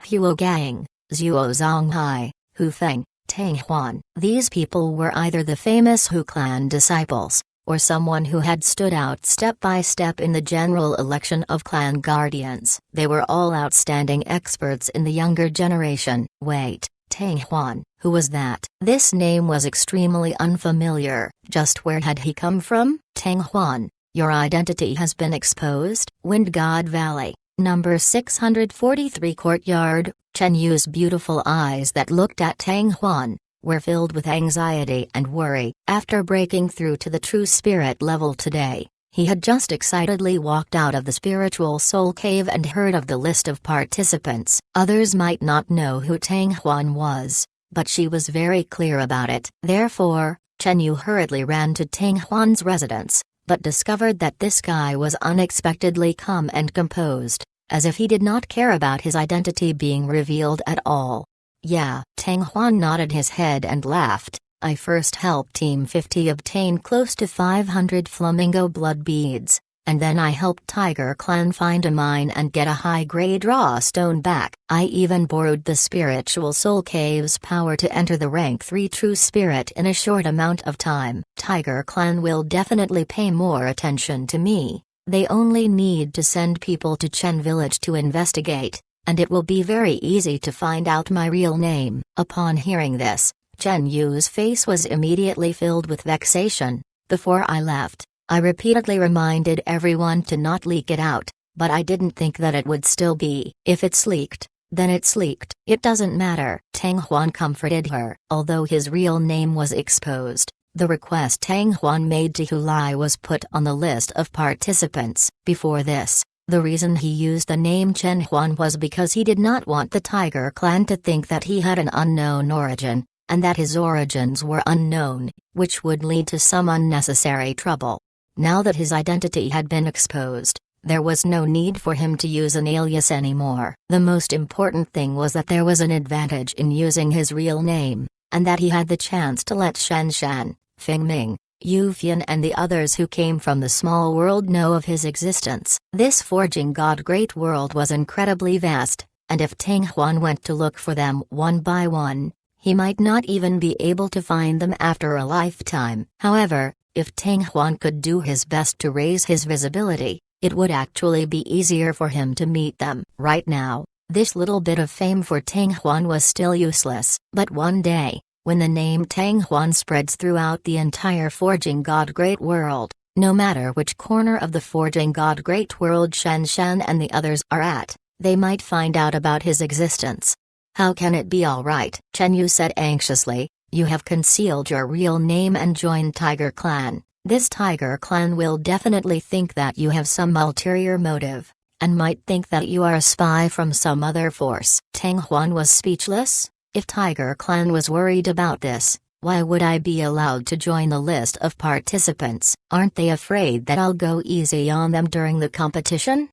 Huo Gang, Zhuo Zonghai, Hu Feng, Tang Huan. These people were either the famous Hu clan disciples, or someone who had stood out step by step in the general election of clan guardians. They were all outstanding experts in the younger generation. Wait, Tang Huan, who was that? This name was extremely unfamiliar. Just where had he come from? Tang Huan, your identity has been exposed. Wind God Valley, number 643 Courtyard. Chen Yu's beautiful eyes that looked at Tang Huan were filled with anxiety and worry. After breaking through to the true spirit level today, he had just excitedly walked out of the spiritual soul cave and heard of the list of participants. Others might not know who Tang Huan was, but she was very clear about it. Therefore, Chen Yu hurriedly ran to Tang Huan's residence, but discovered that this guy was unexpectedly calm and composed, as if he did not care about his identity being revealed at all. Yeah, Tang Huan nodded his head and laughed. I first helped Team 50 obtain close to 500 flamingo blood beads, and then I helped Tiger Clan find a mine and get a high-grade raw stone back. I even borrowed the spiritual soul cave's power to enter the rank 3 true spirit in a short amount of time. Tiger Clan will definitely pay more attention to me. They only need to send people to Chen Village to investigate, and it will be very easy to find out my real name. Upon hearing this, Chen Yu's face was immediately filled with vexation. Before I left, I repeatedly reminded everyone to not leak it out, but I didn't think that it would still be. If it's leaked, then it's leaked. It doesn't matter. Tang Huan comforted her. Although his real name was exposed, the request Tang Huan made to Hulai was put on the list of participants. Before this, the reason he used the name Chen Huan was because he did not want the Tiger Clan to think that he had an unknown origin, and that his origins were unknown, which would lead to some unnecessary trouble. Now that his identity had been exposed, there was no need for him to use an alias anymore. The most important thing was that there was an advantage in using his real name, and that he had the chance to let Shen Shan, Feng Ming, Yu Fian and the others who came from the small world know of his existence. This forging god great world was incredibly vast, and if Tang Huan went to look for them one by one, he might not even be able to find them after a lifetime. However, if Tang Huan could do his best to raise his visibility, it would actually be easier for him to meet them. Right now, this little bit of fame for Tang Huan was still useless. But one day, when the name Tang Huan spreads throughout the entire Forging God Great World, no matter which corner of the Forging God Great World Shen Shan and the others are at, they might find out about his existence. How can it be all right? Chen Yu said anxiously, You have concealed your real name and joined Tiger Clan. This Tiger Clan will definitely think that you have some ulterior motive, and might think that you are a spy from some other force." Tang Huan was speechless. If Tiger Clan was worried about this, why would I be allowed to join the list of participants? Aren't they afraid that I'll go easy on them during the competition?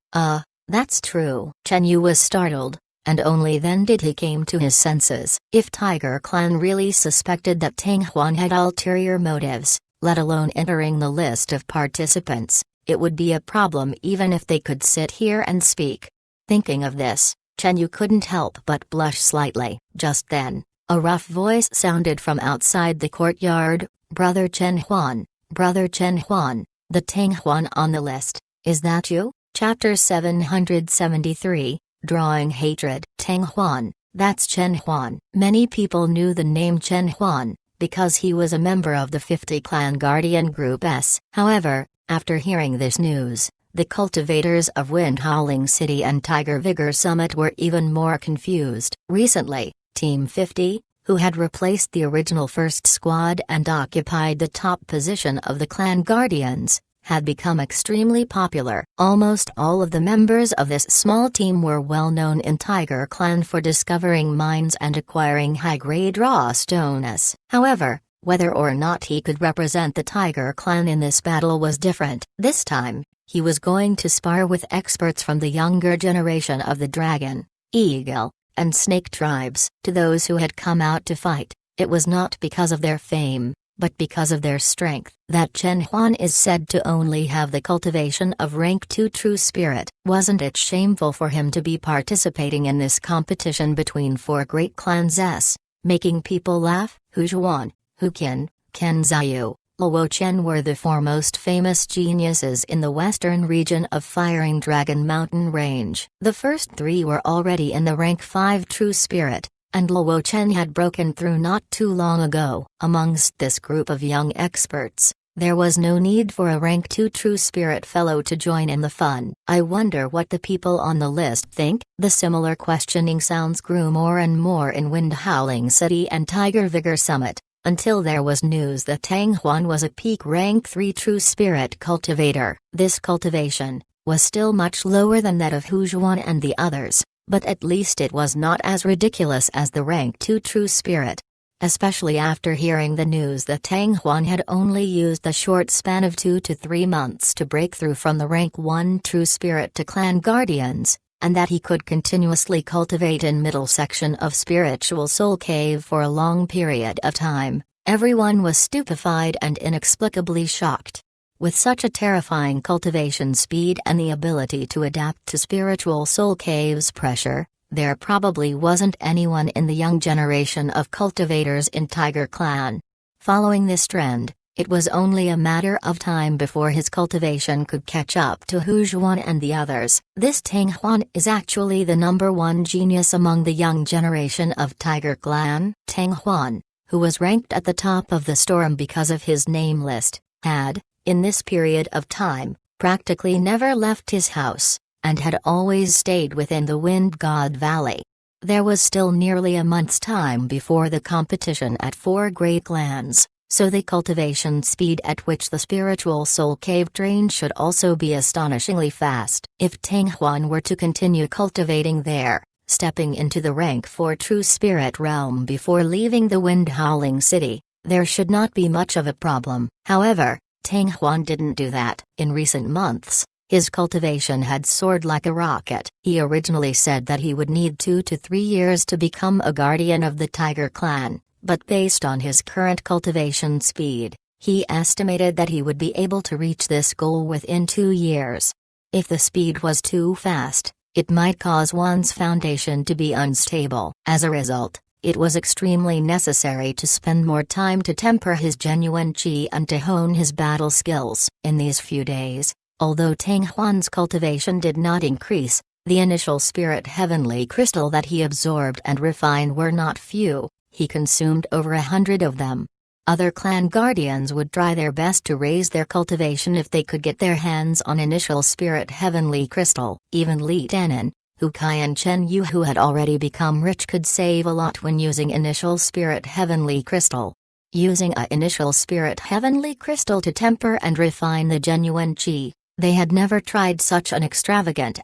That's true. Chen Yu was startled, and only then did he came to his senses. If Tiger Clan really suspected that Tang Huan had ulterior motives, let alone entering the list of participants, it would be a problem even if they could sit here and speak. Thinking of this, Chen Yu couldn't help but blush slightly. Just then, a rough voice sounded from outside the courtyard. "Brother Chen Huan, Brother Chen Huan, the Tang Huan on the list, is that you?" Chapter 773, Drawing Hatred. Tang Huan, that's Chen Huan. Many people knew the name Chen Huan, because he was a member of the 50 Clan Guardian Group S. However, after hearing this news, the cultivators of Wind Howling City and Tiger Vigor Summit were even more confused. Recently, Team 50, who had replaced the original first squad and occupied the top position of the Clan Guardians, had become extremely popular. Almost all of the members of this small team were well known in Tiger Clan for discovering mines and acquiring high-grade raw stones. However, whether or not he could represent the Tiger Clan in this battle was different. This time, he was going to spar with experts from the younger generation of the Dragon, Eagle, and Snake tribes. To those who had come out to fight, it was not because of their fame, but because of their strength. That Chen Huan is said to only have the cultivation of rank 2 true spirit. Wasn't it shameful for him to be participating in this competition between 4 great clans S, making people laugh? Hu Zhuan, Hu Qin, Ken Ziyu, Luo Chen were the 4 most famous geniuses in the western region of Firing Dragon Mountain Range. The first 3 were already in the rank 5 true spirit, and Luo Chen had broken through not too long ago. Amongst this group of young experts, there was no need for a rank 2 true spirit fellow to join in the fun. I wonder what the people on the list think? The similar questioning sounds grew more and more in Wind Howling City and Tiger Vigor Summit, until there was news that Tang Huan was a peak rank 3 true spirit cultivator. This cultivation was still much lower than that of Hu Zhuan and the others, but at least it was not as ridiculous as the rank 2 true spirit. Especially after hearing the news that Tang Huan had only used the short span of 2 to 3 months to break through from the rank 1 true spirit to Clan Guardians, and that he could continuously cultivate in middle section of Spiritual Soul Cave for a long period of time, everyone was stupefied and inexplicably shocked. With such a terrifying cultivation speed and the ability to adapt to Spiritual Soul Cave's pressure, there probably wasn't anyone in the young generation of cultivators in Tiger Clan. Following this trend, it was only a matter of time before his cultivation could catch up to Hu Zhuan and the others. This Tang Huan is actually the #1 genius among the young generation of Tiger Clan. Tang Huan, who was ranked at the top of the storm because of his name list, had, in this period of time, practically never left his house, and had always stayed within the Wind God Valley. There was still nearly a month's time before the competition at 4 great clans, so the cultivation speed at which the Spiritual Soul Cave drained should also be astonishingly fast. If Tang Huan were to continue cultivating there, stepping into the rank 4 true spirit realm before leaving the Wind Howling City, there should not be much of a problem. However, Tang Huan didn't do that. In recent months, his cultivation had soared like a rocket. He originally said that he would need 2 to 3 years to become a guardian of the Tiger Clan, but based on his current cultivation speed, he estimated that he would be able to reach this goal within 2 years. If the speed was too fast, it might cause one's foundation to be unstable. As a result, it was extremely necessary to spend more time to temper his genuine chi and to hone his battle skills. In these few days, although Tang Huan's cultivation did not increase, the initial spirit heavenly crystal that he absorbed and refined were not few. He consumed over 100 of them. Other clan guardians would try their best to raise their cultivation if they could get their hands on initial spirit heavenly crystal. Even Li Danan, Hu Kai and Chen Yu, who had already become rich, could save a lot when using Initial Spirit Heavenly Crystal. Using a Initial Spirit Heavenly Crystal to temper and refine the genuine qi, they had never tried such an extravagant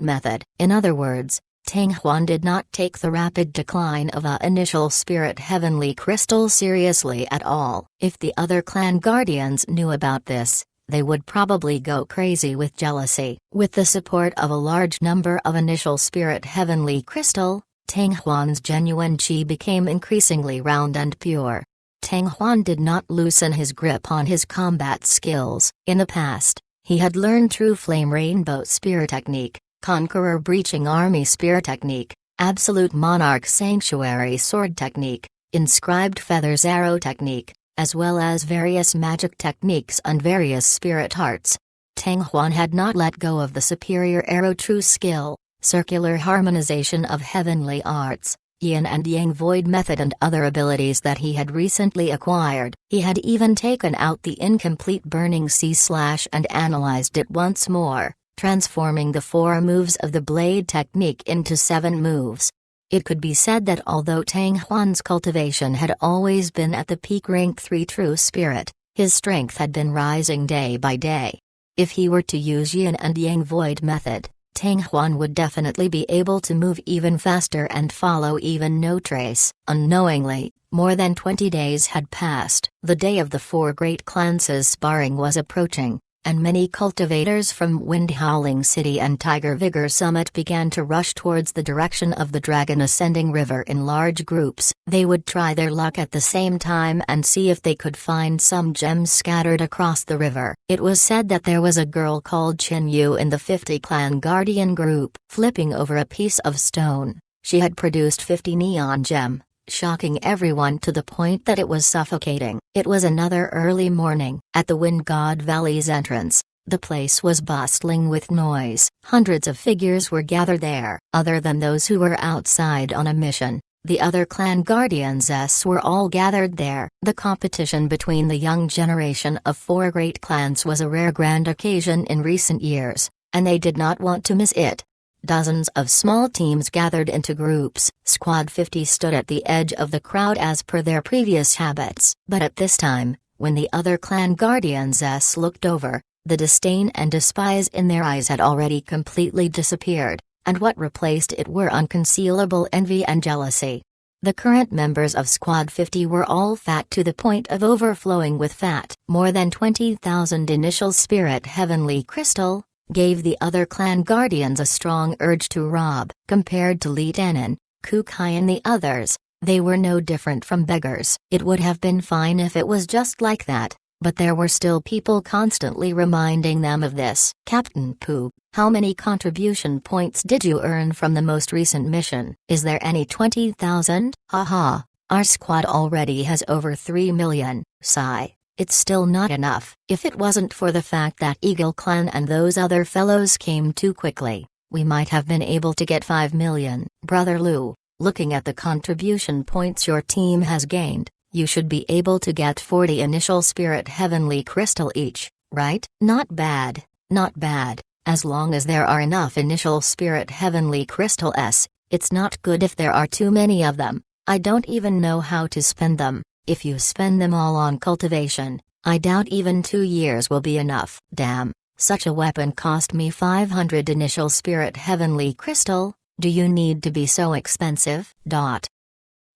method. In other words, Tang Huan did not take the rapid decline of a Initial Spirit Heavenly Crystal seriously at all. If the other clan guardians knew about this, they would probably go crazy with jealousy. With the support of a large number of Initial Spirit Heavenly Crystal, Tang Huan's genuine qi became increasingly round and pure. Tang Huan did not loosen his grip on his combat skills. In the past, he had learned True Flame Rainbow Spear Technique, Conqueror Breaching Army Spear Technique, Absolute Monarch Sanctuary Sword Technique, Inscribed Feathers Arrow Technique, as well as various magic techniques and various spirit arts. Tang Huan had not let go of the superior Arrow True Skill, Circular Harmonization of Heavenly Arts, Yin and Yang Void Method, and other abilities that he had recently acquired. He had even taken out the incomplete Burning Sea Slash and analyzed it once more, transforming the 4 moves of the blade technique into 7 moves. It could be said that although Tang Huan's cultivation had always been at the peak rank 3 True Spirit, his strength had been rising day by day. If he were to use Yin and Yang Void Method, Tang Huan would definitely be able to move even faster and follow even no trace. Unknowingly, more than 20 days had passed. The day of the 4 great clans' sparring was approaching, and many cultivators from Wind Howling City and Tiger Vigor Summit began to rush towards the direction of the Dragon Ascending River in large groups. They would try their luck at the same time and see if they could find some gems scattered across the river. It was said that there was a girl called Chen Yu in the 50 Clan Guardian group. Flipping over a piece of stone, she had produced 50 neon gem, shocking everyone to the point that it was suffocating. It was another early morning. At the Wind God Valley's entrance, the place was bustling with noise. Hundreds of figures were gathered there. Other than those who were outside on a mission, the other clan guardians were all gathered there. The competition between the young generation of 4 great clans was a rare grand occasion in recent years, and they did not want to miss it. Dozens of small teams gathered into groups. Squad 50 stood at the edge of the crowd as per their previous habits. But at this time, when the other clan guardians looked over, the disdain and despise in their eyes had already completely disappeared, and what replaced it were unconcealable envy and jealousy. The current members of Squad 50 were all fat to the point of overflowing with fat. More than 20,000 Initial Spirit Heavenly Crystal gave the other clan guardians a strong urge to rob. Compared to Li Danan, Ku Kai and the others, they were no different from beggars. It would have been fine if it was just like that, but there were still people constantly reminding them of this. Captain Pu, how many contribution points did you earn from the most recent mission? Is there any 20,000? Haha, our squad already has over 3 million, sigh. It's still not enough. If it wasn't for the fact that Eagle Clan and those other fellows came too quickly, we might have been able to get 5 million. Brother Lu, looking at the contribution points your team has gained, you should be able to get 40 Initial Spirit Heavenly Crystal each, right? Not bad, not bad, as long as there are enough Initial Spirit Heavenly Crystals. It's not good if there are too many of them. I don't even know how to spend them. If you spend them all on cultivation, I doubt even 2 years will be enough. Damn, such a weapon cost me 500 Initial Spirit Heavenly Crystal. Do you need to be so expensive?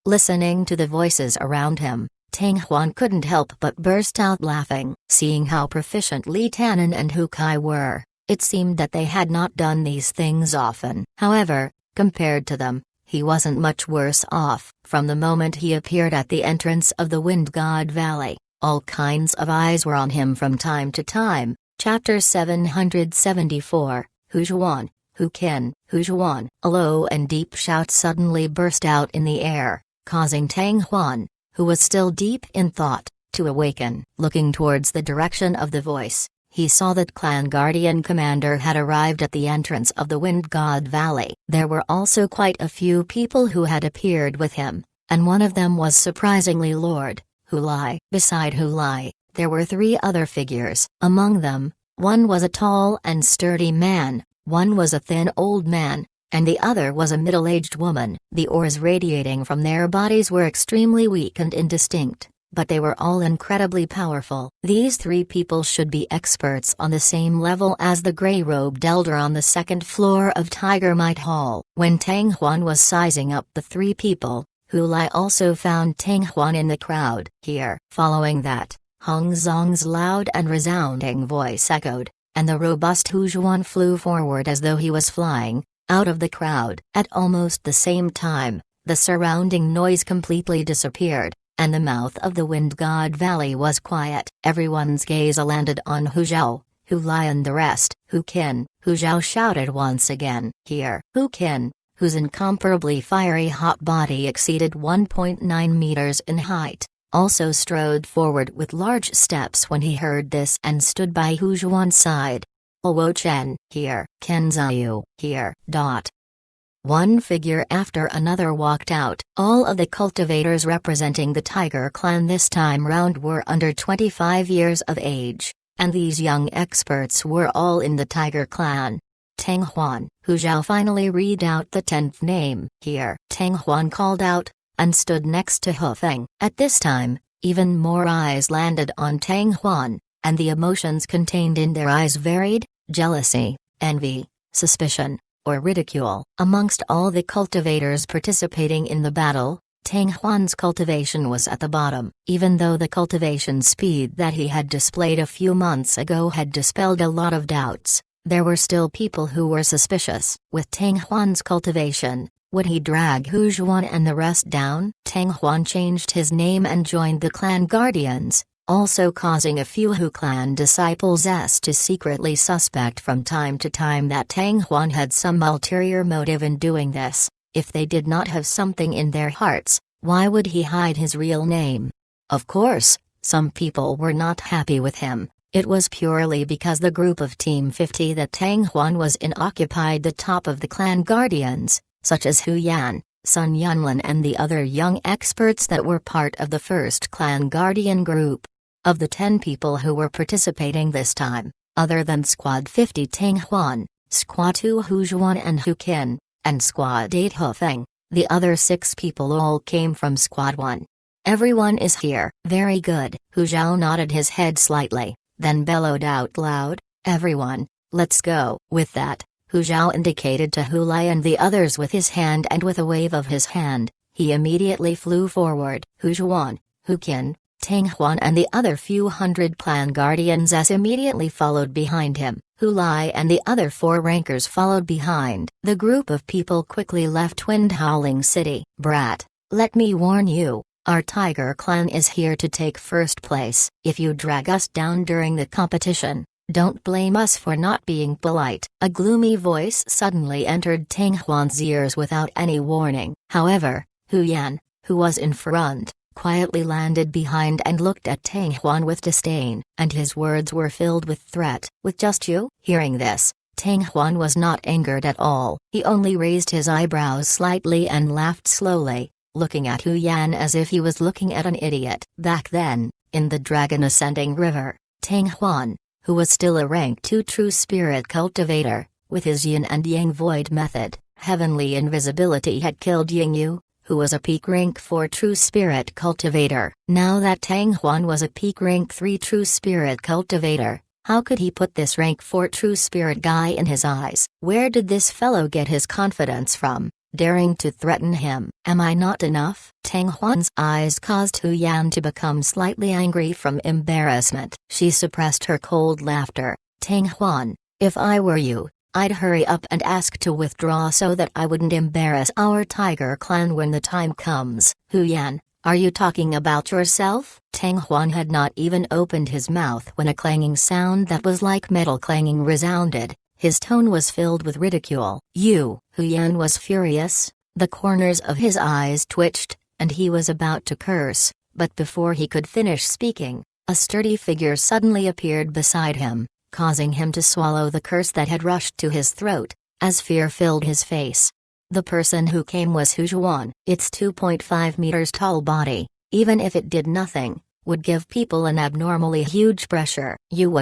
Listening to the voices around him, Tang Huan couldn't help but burst out laughing. Seeing how proficient Li Danan and Hu Kai were, it seemed that they had not done these things often. However, compared to them, he wasn't much worse off. From the moment he appeared at the entrance of the Wind God Valley, all kinds of eyes were on him from time to time. Chapter 774, Hu Zhuan, Hu Qin, Hu Zhuan. A low and deep shout suddenly burst out in the air, causing Tang Huan, who was still deep in thought, to awaken. Looking towards the direction of the voice, he saw that Clan Guardian Commander had arrived at the entrance of the Wind God Valley. There were also quite a few people who had appeared with him, and one of them was surprisingly Lord Hu Lai. Beside Hu Lai, there were 3 other figures. Among them, one was a tall and sturdy man, One was a thin old man, and the other was a middle-aged woman. The auras radiating from their bodies were extremely weak and indistinct, but they were all incredibly powerful. These three people should be experts on the same level as the gray-robed elder on the second floor of Tiger Might Hall. When Tang Huan was sizing up the three people, Hu Lai also found Tang Huan in the crowd. Here. Following that, Hong Zong's loud and resounding voice echoed, and the robust Hu Zhuan flew forward as though he was flying out of the crowd. At almost the same time, the surrounding noise completely disappeared, and the mouth of the Wind God Valley was quiet. Everyone's gaze landed on Hu Zhao, Hu Lai and the rest. Hu Qin, Hu Zhao shouted once again. Here. Hu Qin, whose incomparably fiery hot body exceeded 1.9 meters in height, also strode forward with large steps when he heard this and stood by Hu Zhuan's side. Wo Chen, here. Ken Ziyu, here. One figure after another walked out. All of the cultivators representing the Tiger clan this time round were under 25 years of age, and these young experts were all in the Tiger clan. Tang Huan. Hu Zhao finally read out the 10th name. Here. Tang Huan called out, and stood next to Hu Feng. At this time, even more eyes landed on Tang Huan, and the emotions contained in their eyes varied: jealousy, envy, suspicion, or ridicule. Amongst all the cultivators participating in the battle, Tang Huan's cultivation was at the bottom. Even though the cultivation speed that he had displayed a few months ago had dispelled a lot of doubts, there were still people who were suspicious. With Tang Huan's cultivation, would he drag Hu Zhuan and the rest down? Tang Huan changed his name and joined the clan guardians, also causing a few Hu clan disciples to secretly suspect from time to time that Tang Huan had some ulterior motive in doing this. If they did not have something in their hearts, why would he hide his real name? Of course, some people were not happy with him. It was purely because the group of Team 50 that Tang Huan was in occupied the top of the clan guardians, such as Hu Yan, Sun Yunlin and the other young experts that were part of the first clan guardian group. Of the 10 people who were participating this time, other than Squad 50 Tang Huan, Squad 2 Hu Zhuan and Hu Qin, and Squad 8 Hu Feng, the other 6 people all came from Squad 1. Everyone is here. Very good. Hu Zhao nodded his head slightly, then bellowed out loud, "Everyone, let's go." With that, Hu Zhao indicated to Hu Lai and the others with his hand, and with a wave of his hand, he immediately flew forward. Hu Zhuan, Hu Qin, Tang Huan and the other few hundred clan guardians immediately followed behind him. Hu Lai and the other 4 rankers followed behind. The group of people quickly left Wind Howling City. "Brat, let me warn you, our Tiger clan is here to take first place. If you drag us down during the competition, don't blame us for not being polite." A gloomy voice suddenly entered Tang Huan's ears without any warning. However, Hu Yan, who was in front, quietly landed behind and looked at Tang Huan with disdain, and his words were filled with threat. "With just you?" Hearing this, Tang Huan was not angered at all. He only raised his eyebrows slightly and laughed slowly, looking at Hu Yan as if he was looking at an idiot. Back then, in the Dragon Ascending River, Tang Huan, who was still a rank 2 true spirit cultivator, with his yin and yang void method, heavenly invisibility had killed Yingyu, who was a peak rank 4 true spirit cultivator. Now that Tang Huan was a peak rank 3 true spirit cultivator, how could he put this rank 4 true spirit guy in his eyes? Where did this fellow get his confidence from, daring to threaten him? Am I not enough? Tang Huan's eyes caused Hu Yan to become slightly angry from embarrassment. She suppressed her cold laughter. "Tang Huan, if I were you, I'd hurry up and ask to withdraw so that I wouldn't embarrass our Tiger clan when the time comes." "Hu Yan, are you talking about yourself?" Tang Huan had not even opened his mouth when a clanging sound that was like metal clanging resounded. His tone was filled with ridicule. "You!" Hu Yan was furious, the corners of his eyes twitched, and he was about to curse, but before he could finish speaking, a sturdy figure suddenly appeared beside him, causing him to swallow the curse that had rushed to his throat, as fear filled his face. The person who came was Hu Zhuan. Its 2.5 meters tall body, even if it did nothing, would give people an abnormally huge pressure. "You,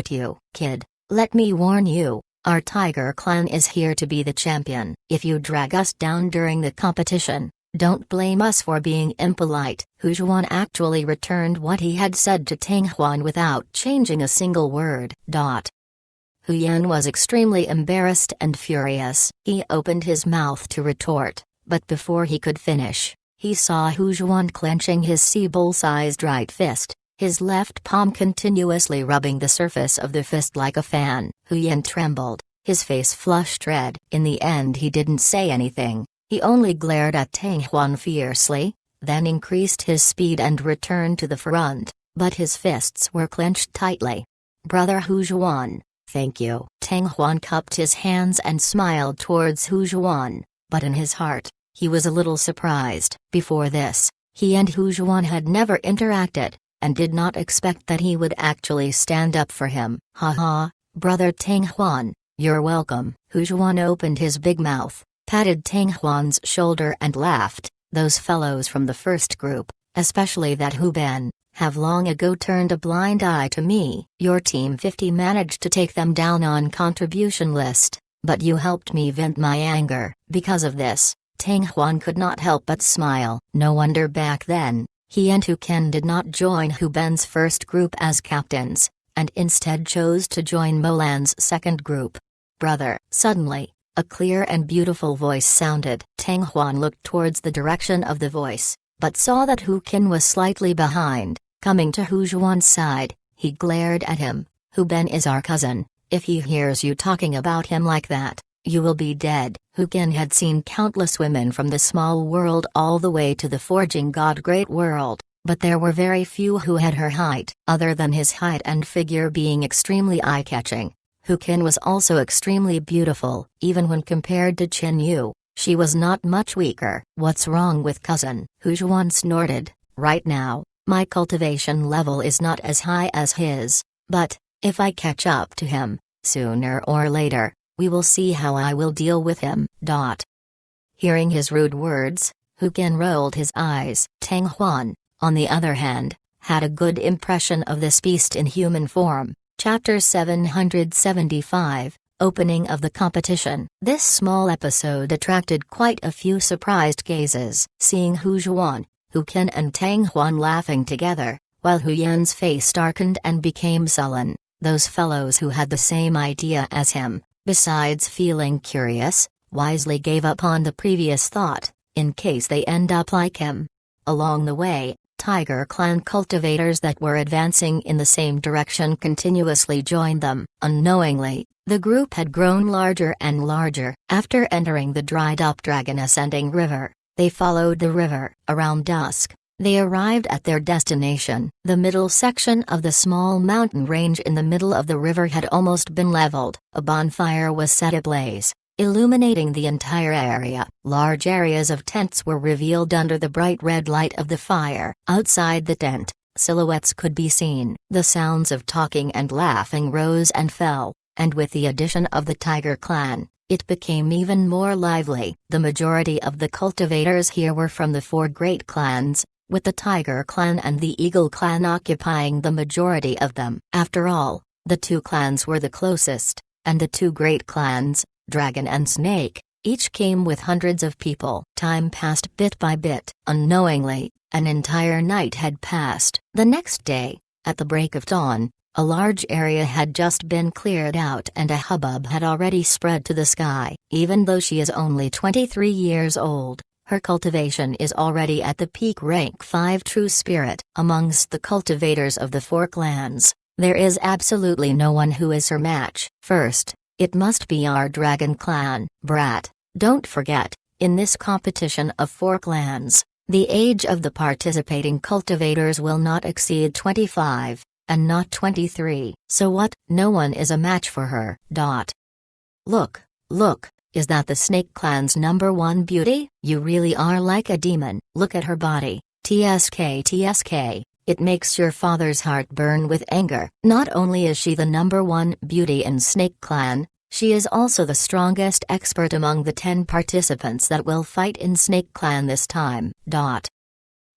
kid, let me warn you, Our Tiger Clan is here to be the champion. If you drag us down during the competition, don't blame us for being impolite." Hu Zhuan actually returned what he had said to Tang Huan without changing a single word. Hu Yan was extremely embarrassed and furious. He opened his mouth to retort, but before he could finish, he saw Hu Zhuan clenching his sea-bowl-sized right fist, his left palm continuously rubbing the surface of the fist like a fan. Hu Yan trembled, his face flushed red. In the end he didn't say anything, he only glared at Tang Huan fiercely, then increased his speed and returned to the front, but his fists were clenched tightly. "Brother Hu Zhuan, thank you." Tang Huan cupped his hands and smiled towards Hu Zhuan, but in his heart, he was a little surprised. Before this, he and Hu Zhuan had never interacted, and did not expect that he would actually stand up for him. "Haha, brother Tang Huan, you're welcome." Hu Zhuan opened his big mouth, patted Tang Huan's shoulder and laughed. "Those fellows from the first group, especially that Hu Ben, have long ago turned a blind eye to me. Your Team 50 managed to take them down on contribution list, but you helped me vent my anger." Because of this, Tang Huan could not help but smile. No wonder back then, he and Hu Ken did not join Hu Ben's first group as captains, and instead chose to join Molan's second group. "Brother." Suddenly, a clear and beautiful voice sounded. Tang Huan looked towards the direction of the voice, but saw that Hu Ken was slightly behind. Coming to Hu Zhuan's side, he glared at him. "Hu Ben is our cousin. If he hears you talking about him like that, you will be dead." Hu Ken had seen countless women from the small world all the way to the forging god great world, but there were very few who had her height. Other than his height and figure being extremely eye-catching, Hu Ken was also extremely beautiful. Even when compared to Chen Yu, she was not much weaker. "What's wrong with cousin?" Hu Zhuan snorted. "Right now, my cultivation level is not as high as his, but if I catch up to him, sooner or later, we will see how I will deal with him." Hearing his rude words, Hu Ken rolled his eyes. Tang Huan, on the other hand, had a good impression of this beast in human form. Chapter 775, Opening of the Competition. This small episode attracted quite a few surprised gazes. Seeing Hu Zhuan, Hu Ken and Tang Huan laughing together, while Hu Yan's face darkened and became sullen, those fellows who had the same idea as him, besides feeling curious, wisely gave up on the previous thought, in case they end up like him. Along the way, Tiger Clan cultivators that were advancing in the same direction continuously joined them. Unknowingly, the group had grown larger and larger. After entering the dried-up Dragon Ascending River, they followed the river. Around dusk, they arrived at their destination. The middle section of the small mountain range in the middle of the river had almost been leveled. A bonfire was set ablaze, illuminating the entire area. Large areas of tents were revealed under the bright red light of the fire. Outside the tent, silhouettes could be seen. The sounds of talking and laughing rose and fell, and with the addition of the Tiger Clan, it became even more lively. The majority of the cultivators here were from the four great clans, with the Tiger Clan and the Eagle Clan occupying the majority of them. After all, the two clans were the closest, and the two great clans, Dragon and Snake, each came with hundreds of people. Time passed bit by bit. Unknowingly, an entire night had passed. The next day, at the break of dawn, a large area had just been cleared out and a hubbub had already spread to the sky. Even though she is only 23 years old, her cultivation is already at the peak rank 5 true spirit. Amongst the cultivators of the four clans, there is absolutely no one who is her match. First, it must be our Dragon Clan. Brat, don't forget, in this competition of four clans, the age of the participating cultivators will not exceed 25. And not 23. So what? No one is a match for her. Look, is that the Snake Clan's #1 beauty? You really are like a demon. Look at her body. TSK, it makes your father's heart burn with anger. Not only is she the #1 beauty in Snake Clan, she is also the strongest expert among the 10 participants that will fight in Snake Clan this time.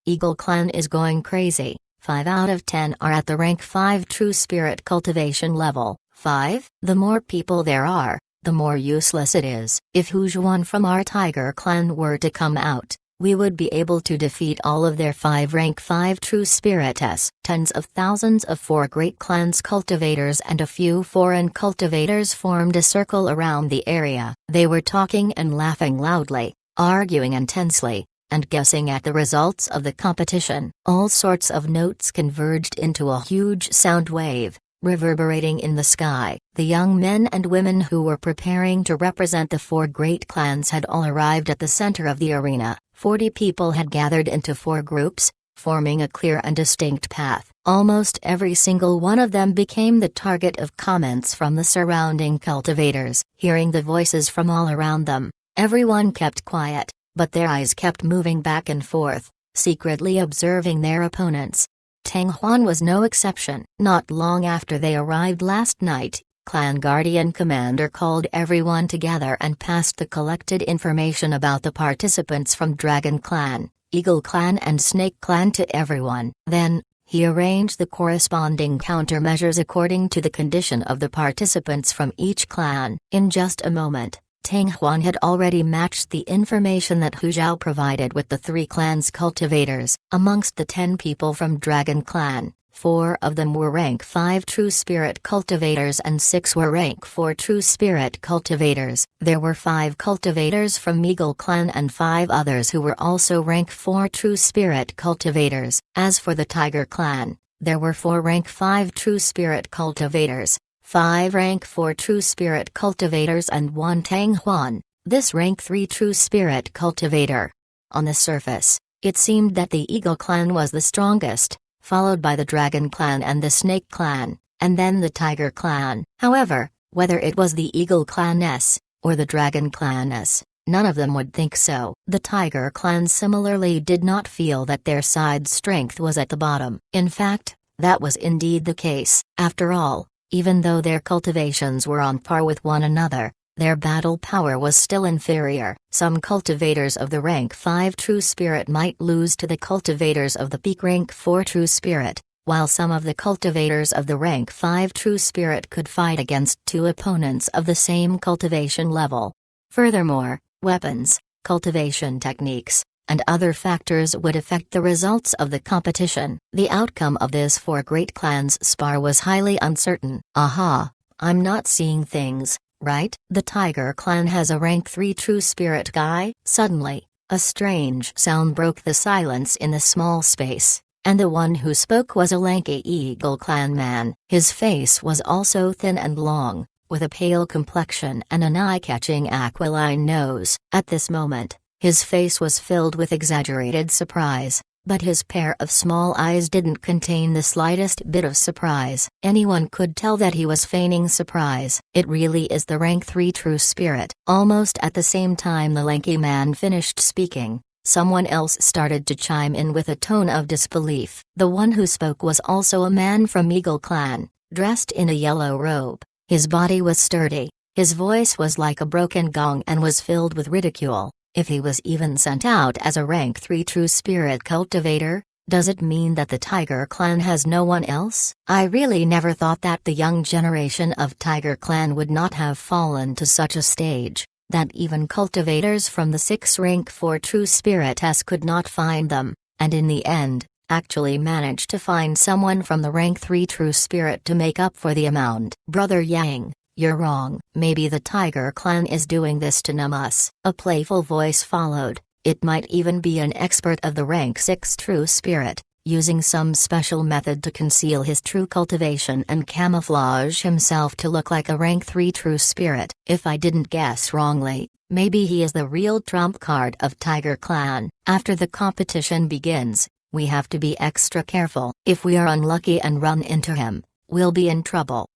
Eagle Clan is going crazy. 5 out of 10 are at the rank 5 true spirit cultivation level. 5. The more people there are, the more useless it is. If Hujuan from our tiger clan were to come out, we would be able to defeat all of their 5 rank 5 true spirits. Tens of thousands of 4 great clans cultivators and a few foreign cultivators formed a circle around the area. They were talking and laughing loudly, arguing intensely, and guessing at the results of the competition. All sorts of notes converged into a huge sound wave, reverberating in the sky. The young men and women who were preparing to represent the 4 great clans had all arrived at the center of the arena. 40 people had gathered into 4 groups, forming a clear and distinct path. Almost every single one of them became the target of comments from the surrounding cultivators. Hearing the voices from all around them, everyone kept quiet, but their eyes kept moving back and forth, secretly observing their opponents. Tang Huan was no exception. Not long after they arrived last night, Clan Guardian Commander called everyone together and passed the collected information about the participants from Dragon Clan, Eagle Clan and Snake Clan to everyone. Then, he arranged the corresponding countermeasures according to the condition of the participants from each clan. In just a moment, Tang Huan had already matched the information that Hu Zhao provided with the 3 clans' cultivators. Amongst the 10 people from Dragon Clan, 4 of them were rank 5 true spirit cultivators and 6 were rank 4 true spirit cultivators. There were 5 cultivators from Eagle Clan and 5 others who were also rank 4 true spirit cultivators. As for the Tiger Clan, there were 4 rank 5 true spirit cultivators, 5 rank 4 true spirit cultivators and 1 Tang Huan, this rank 3 true spirit cultivator. On the surface, it seemed that the Eagle Clan was the strongest, followed by the Dragon Clan and the Snake Clan, and then the Tiger Clan. However, whether it was the Eagle Clan-S, or the Dragon Clan-S, none of them would think so. The Tiger Clan similarly did not feel that their side's strength was at the bottom. In fact, that was indeed the case. After all, even though their cultivations were on par with one another, their battle power was still inferior. Some cultivators of the rank 5 true spirit might lose to the cultivators of the peak rank 4 true spirit, while some of the cultivators of the rank 5 true spirit could fight against 2 opponents of the same cultivation level. Furthermore, weapons, cultivation techniques, and other factors would affect the results of the competition. The outcome of this 4 great clans spar was highly uncertain. Aha, I'm not seeing things right? The Tiger Clan has a rank 3 true spirit guy? Suddenly, a strange sound broke the silence in the small space, and the one who spoke was a lanky Eagle Clan man. His face was also thin and long, with a pale complexion and an eye-catching aquiline nose. At this moment, his face was filled with exaggerated surprise, but his pair of small eyes didn't contain the slightest bit of surprise. Anyone could tell that he was feigning surprise. It really is the rank 3 true spirit. Almost at the same time the lanky man finished speaking, someone else started to chime in with a tone of disbelief. The one who spoke was also a man from Eagle Clan, dressed in a yellow robe. His body was sturdy, his voice was like a broken gong and was filled with ridicule. If he was even sent out as a rank 3 true spirit cultivator, does it mean that the Tiger Clan has no one else? I really never thought that the young generation of Tiger Clan would not have fallen to such a stage, that even cultivators from the 6 rank 4 true spirits could not find them, and in the end, actually managed to find someone from the rank 3 true spirit to make up for the amount. Brother Yang, you're wrong. Maybe the Tiger Clan is doing this to numb us. A playful voice followed. It might even be an expert of the rank 6 true spirit, using some special method to conceal his true cultivation and camouflage himself to look like a rank 3 true spirit. If I didn't guess wrongly, maybe he is the real trump card of Tiger Clan. After the competition begins, we have to be extra careful. If we are unlucky and run into him, we'll be in trouble.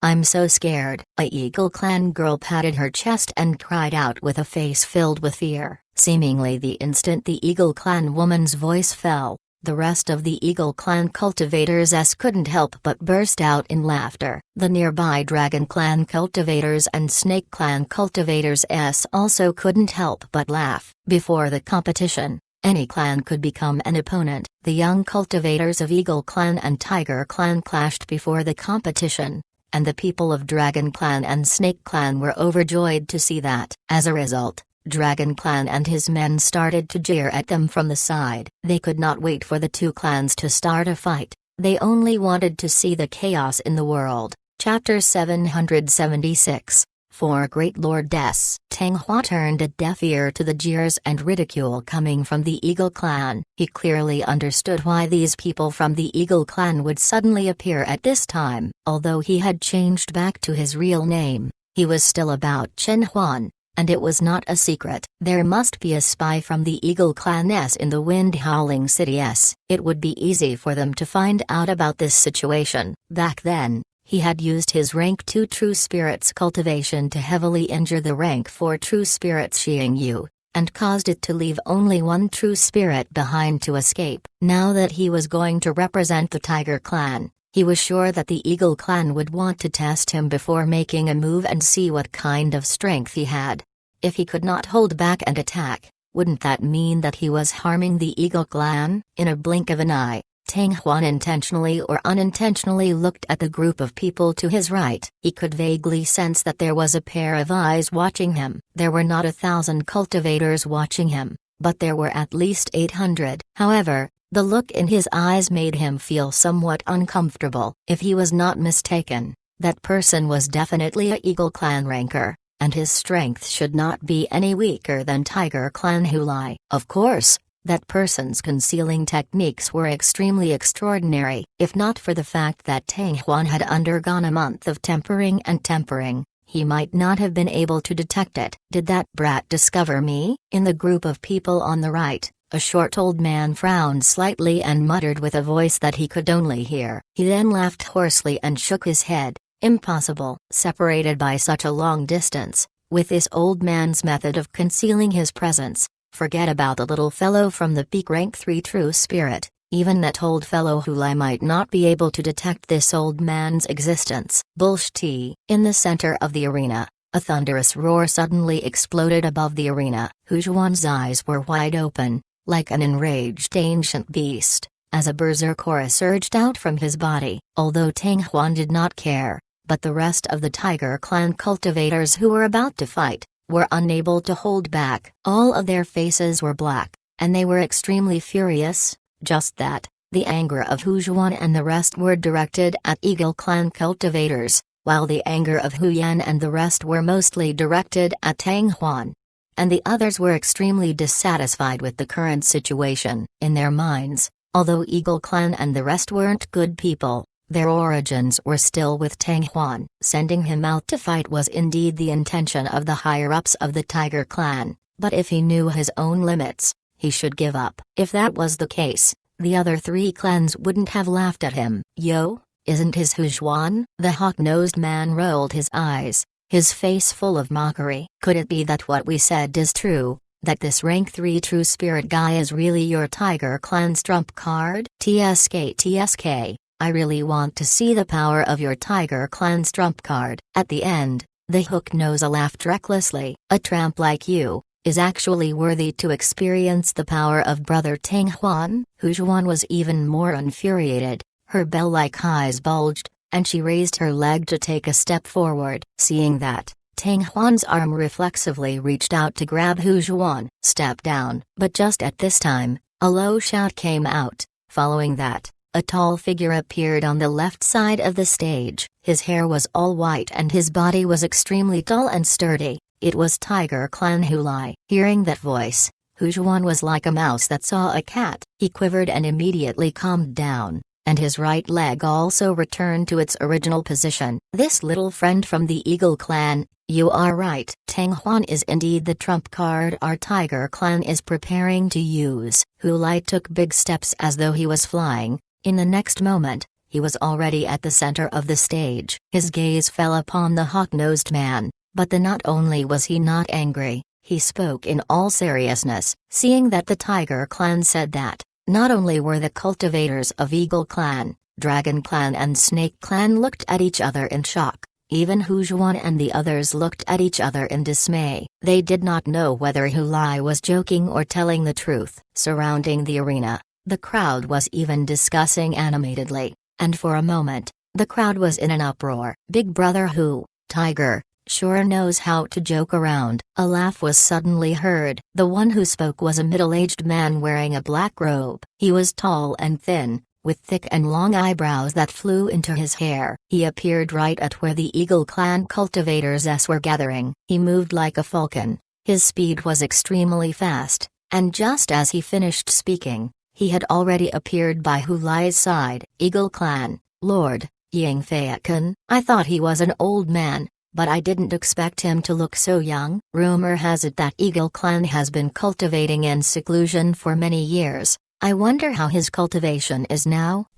I'm so scared. A Eagle Clan girl patted her chest and cried out with a face filled with fear. Seemingly the instant the Eagle Clan woman's voice fell, the rest of the Eagle Clan cultivators couldn't help but burst out in laughter. The nearby Dragon Clan cultivators and Snake Clan cultivators also couldn't help but laugh. Before the competition, any clan could become an opponent. The young cultivators of Eagle Clan and Tiger Clan clashed before the competition, and the people of Dragon Clan and Snake Clan were overjoyed to see that. As a result, Dragon Clan and his men started to jeer at them from the side. They could not wait for the two clans to start a fight, they only wanted to see the chaos in the world. Chapter 776. Four Great Lordess. Tang Hua turned a deaf ear to the jeers and ridicule coming from the Eagle Clan. He clearly understood why these people from the Eagle Clan would suddenly appear at this time. Although he had changed back to his real name, he was still about Chen Huan, and it was not a secret. There must be a spy from the Eagle Clan in the Wind Howling City. It would be easy for them to find out about this situation. Back then, he had used his rank 2 True Spirits cultivation to heavily injure the rank 4 True Spirits Xiang Yu, and caused it to leave only one True Spirit behind to escape. Now that he was going to represent the Tiger Clan, he was sure that the Eagle Clan would want to test him before making a move and see what kind of strength he had. If he could not hold back and attack, wouldn't that mean that he was harming the Eagle Clan? In a blink of an eye, Tang Huan intentionally or unintentionally looked at the group of people to his right. He could vaguely sense that there was a pair of eyes watching him. There were not 1,000 cultivators watching him, but there were at least 800. However, the look in his eyes made him feel somewhat uncomfortable. If he was not mistaken, that person was definitely a Eagle Clan ranker, and his strength should not be any weaker than Tiger Clan Hulai. Of course, that person's concealing techniques were extremely extraordinary. If not for the fact that Tang Huan had undergone a month of tempering, he might not have been able to detect it. Did that brat discover me? In the group of people on the right, a short old man frowned slightly and muttered with a voice that he could only hear. He then laughed hoarsely and shook his head. Impossible. Separated by such a long distance, with this old man's method of concealing his presence, forget about the little fellow from the peak rank 3 True Spirit. Even that old fellow Hulai might not be able to detect this old man's existence. Bullshit. In the center of the arena, a thunderous roar suddenly exploded above the arena. Hu Zhuan's eyes were wide open, like an enraged ancient beast, as a berserker surged out from his body. Although Tang Huan did not care, but the rest of the Tiger Clan cultivators who were about to fight were unable to hold back. All of their faces were black, and they were extremely furious. Just that, the anger of Hu Zhuan and the rest were directed at Eagle Clan cultivators, while the anger of Hu Yan and the rest were mostly directed at Tang Huan. And the others were extremely dissatisfied with the current situation. In their minds, although Eagle Clan and the rest weren't good people, their origins were still with Tang Huan. Sending him out to fight was indeed the intention of the higher-ups of the Tiger Clan, but if he knew his own limits, he should give up. If that was the case, the other 3 clans wouldn't have laughed at him. Yo, isn't his Hu Zhuan? The hawk-nosed man rolled his eyes, his face full of mockery. Could it be that what we said is true, that this rank 3 True Spirit guy is really your Tiger Clan's trump card? TSK, I really want to see the power of your Tiger Clan's trump card. At the end, the hook-nose laughed recklessly. A tramp like you is actually worthy to experience the power of Brother Tang Huan? Hu Zhuan was even more infuriated. Her bell-like eyes bulged, and she raised her leg to take a step forward. Seeing that, Tang Huan's arm reflexively reached out to grab Hu Zhuan. Step down. But just at this time, a low shout came out. Following that, a tall figure appeared on the left side of the stage. His hair was all white and his body was extremely tall and sturdy. It was Tiger Clan Hulai. Hearing that voice, Hu Zhuan was like a mouse that saw a cat. He quivered and immediately calmed down, and his right leg also returned to its original position. This little friend from the Eagle Clan, you are right. Tang Huan is indeed the trump card our Tiger Clan is preparing to use. Hulai took big steps as though he was flying. In the next moment, he was already at the center of the stage. His gaze fell upon the hawk-nosed man, but not only was he not angry, he spoke in all seriousness. Seeing that the Tiger Clan said that, not only were the cultivators of Eagle Clan, Dragon Clan and Snake Clan looked at each other in shock, even Hu Zhuan and the others looked at each other in dismay. They did not know whether Hulai was joking or telling the truth. Surrounding the arena, the crowd was even discussing animatedly, and for a moment, The crowd was in an uproar. Big Brother Who, Tiger, sure knows how to joke around. A laugh was suddenly heard. The one who spoke was a middle-aged man wearing a black robe. He was tall and thin, with thick and long eyebrows that flew into his hair. He appeared right at where the Eagle Clan cultivators were gathering. He moved like a falcon. His speed was extremely fast, and just as he finished speaking, he had already appeared by Hu Lai's side. Eagle Clan, Lord Ying Feiken. I thought he was an old man, but I didn't expect him to look so young. Rumor has it that Eagle Clan has been cultivating in seclusion for many years. I wonder how his cultivation is now.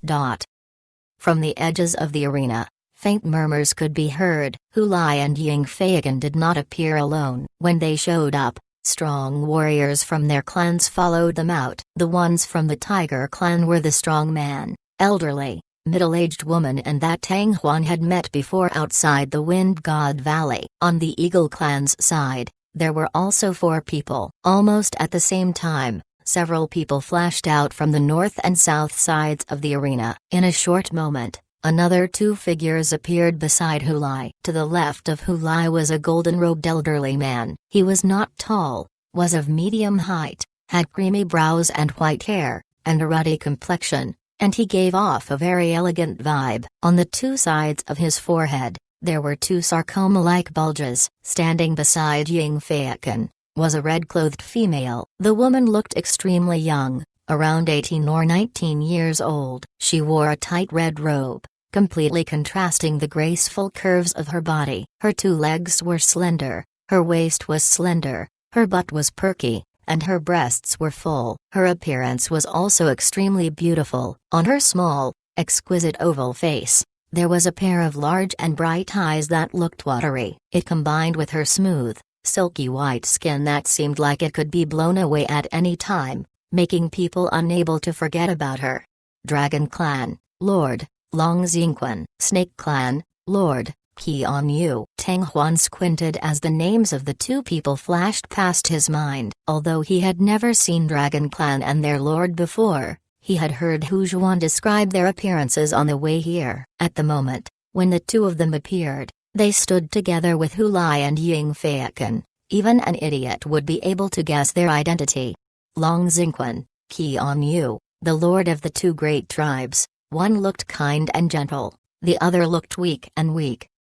From the edges of the arena, faint murmurs could be heard. Hu Lai and Ying Feiken did not appear alone. When they showed up, strong warriors from their clans followed them out. The ones from the Tiger Clan were the strong man, elderly, middle-aged woman and that Tang Huan had met before outside the Wind God Valley. On the Eagle Clan's side, there were also 4 people. Almost at the same time, several people flashed out from the north and south sides of the arena. In a short moment, another 2 figures appeared beside Hu Lai. To the left of Hu Lai was a golden-robed elderly man. He was not tall, was of medium height, had creamy brows and white hair, and a ruddy complexion, and he gave off a very elegant vibe. On the 2 sides of his forehead, there were 2 sarcoma-like bulges. Standing beside Ying Feiken was a red-clothed female. The woman looked extremely young, around 18 or 19 years old. She wore a tight red robe, completely contrasting the graceful curves of her body. Her 2 legs were slender, her waist was slender, her butt was perky, and her breasts were full. Her appearance was also extremely beautiful. On her small, exquisite oval face, there was a pair of large and bright eyes that looked watery. It combined with her smooth, silky white skin that seemed like it could be blown away at any time, making people unable to forget about her. Dragon Clan, Lord Long Xingquan. Snake Clan, Lord Qian Yu. Tang Huan squinted as the names of the 2 people flashed past his mind. Although he had never seen Dragon Clan and their lord before, he had heard Hu Zhuan describe their appearances on the way here. At the moment, when the 2 of them appeared, they stood together with Hu Lai and Ying Feiken. Even an idiot would be able to guess their identity. Long Xingquan, Qian Yu, the lord of the 2 great tribes. One looked kind and gentle, the other looked weak,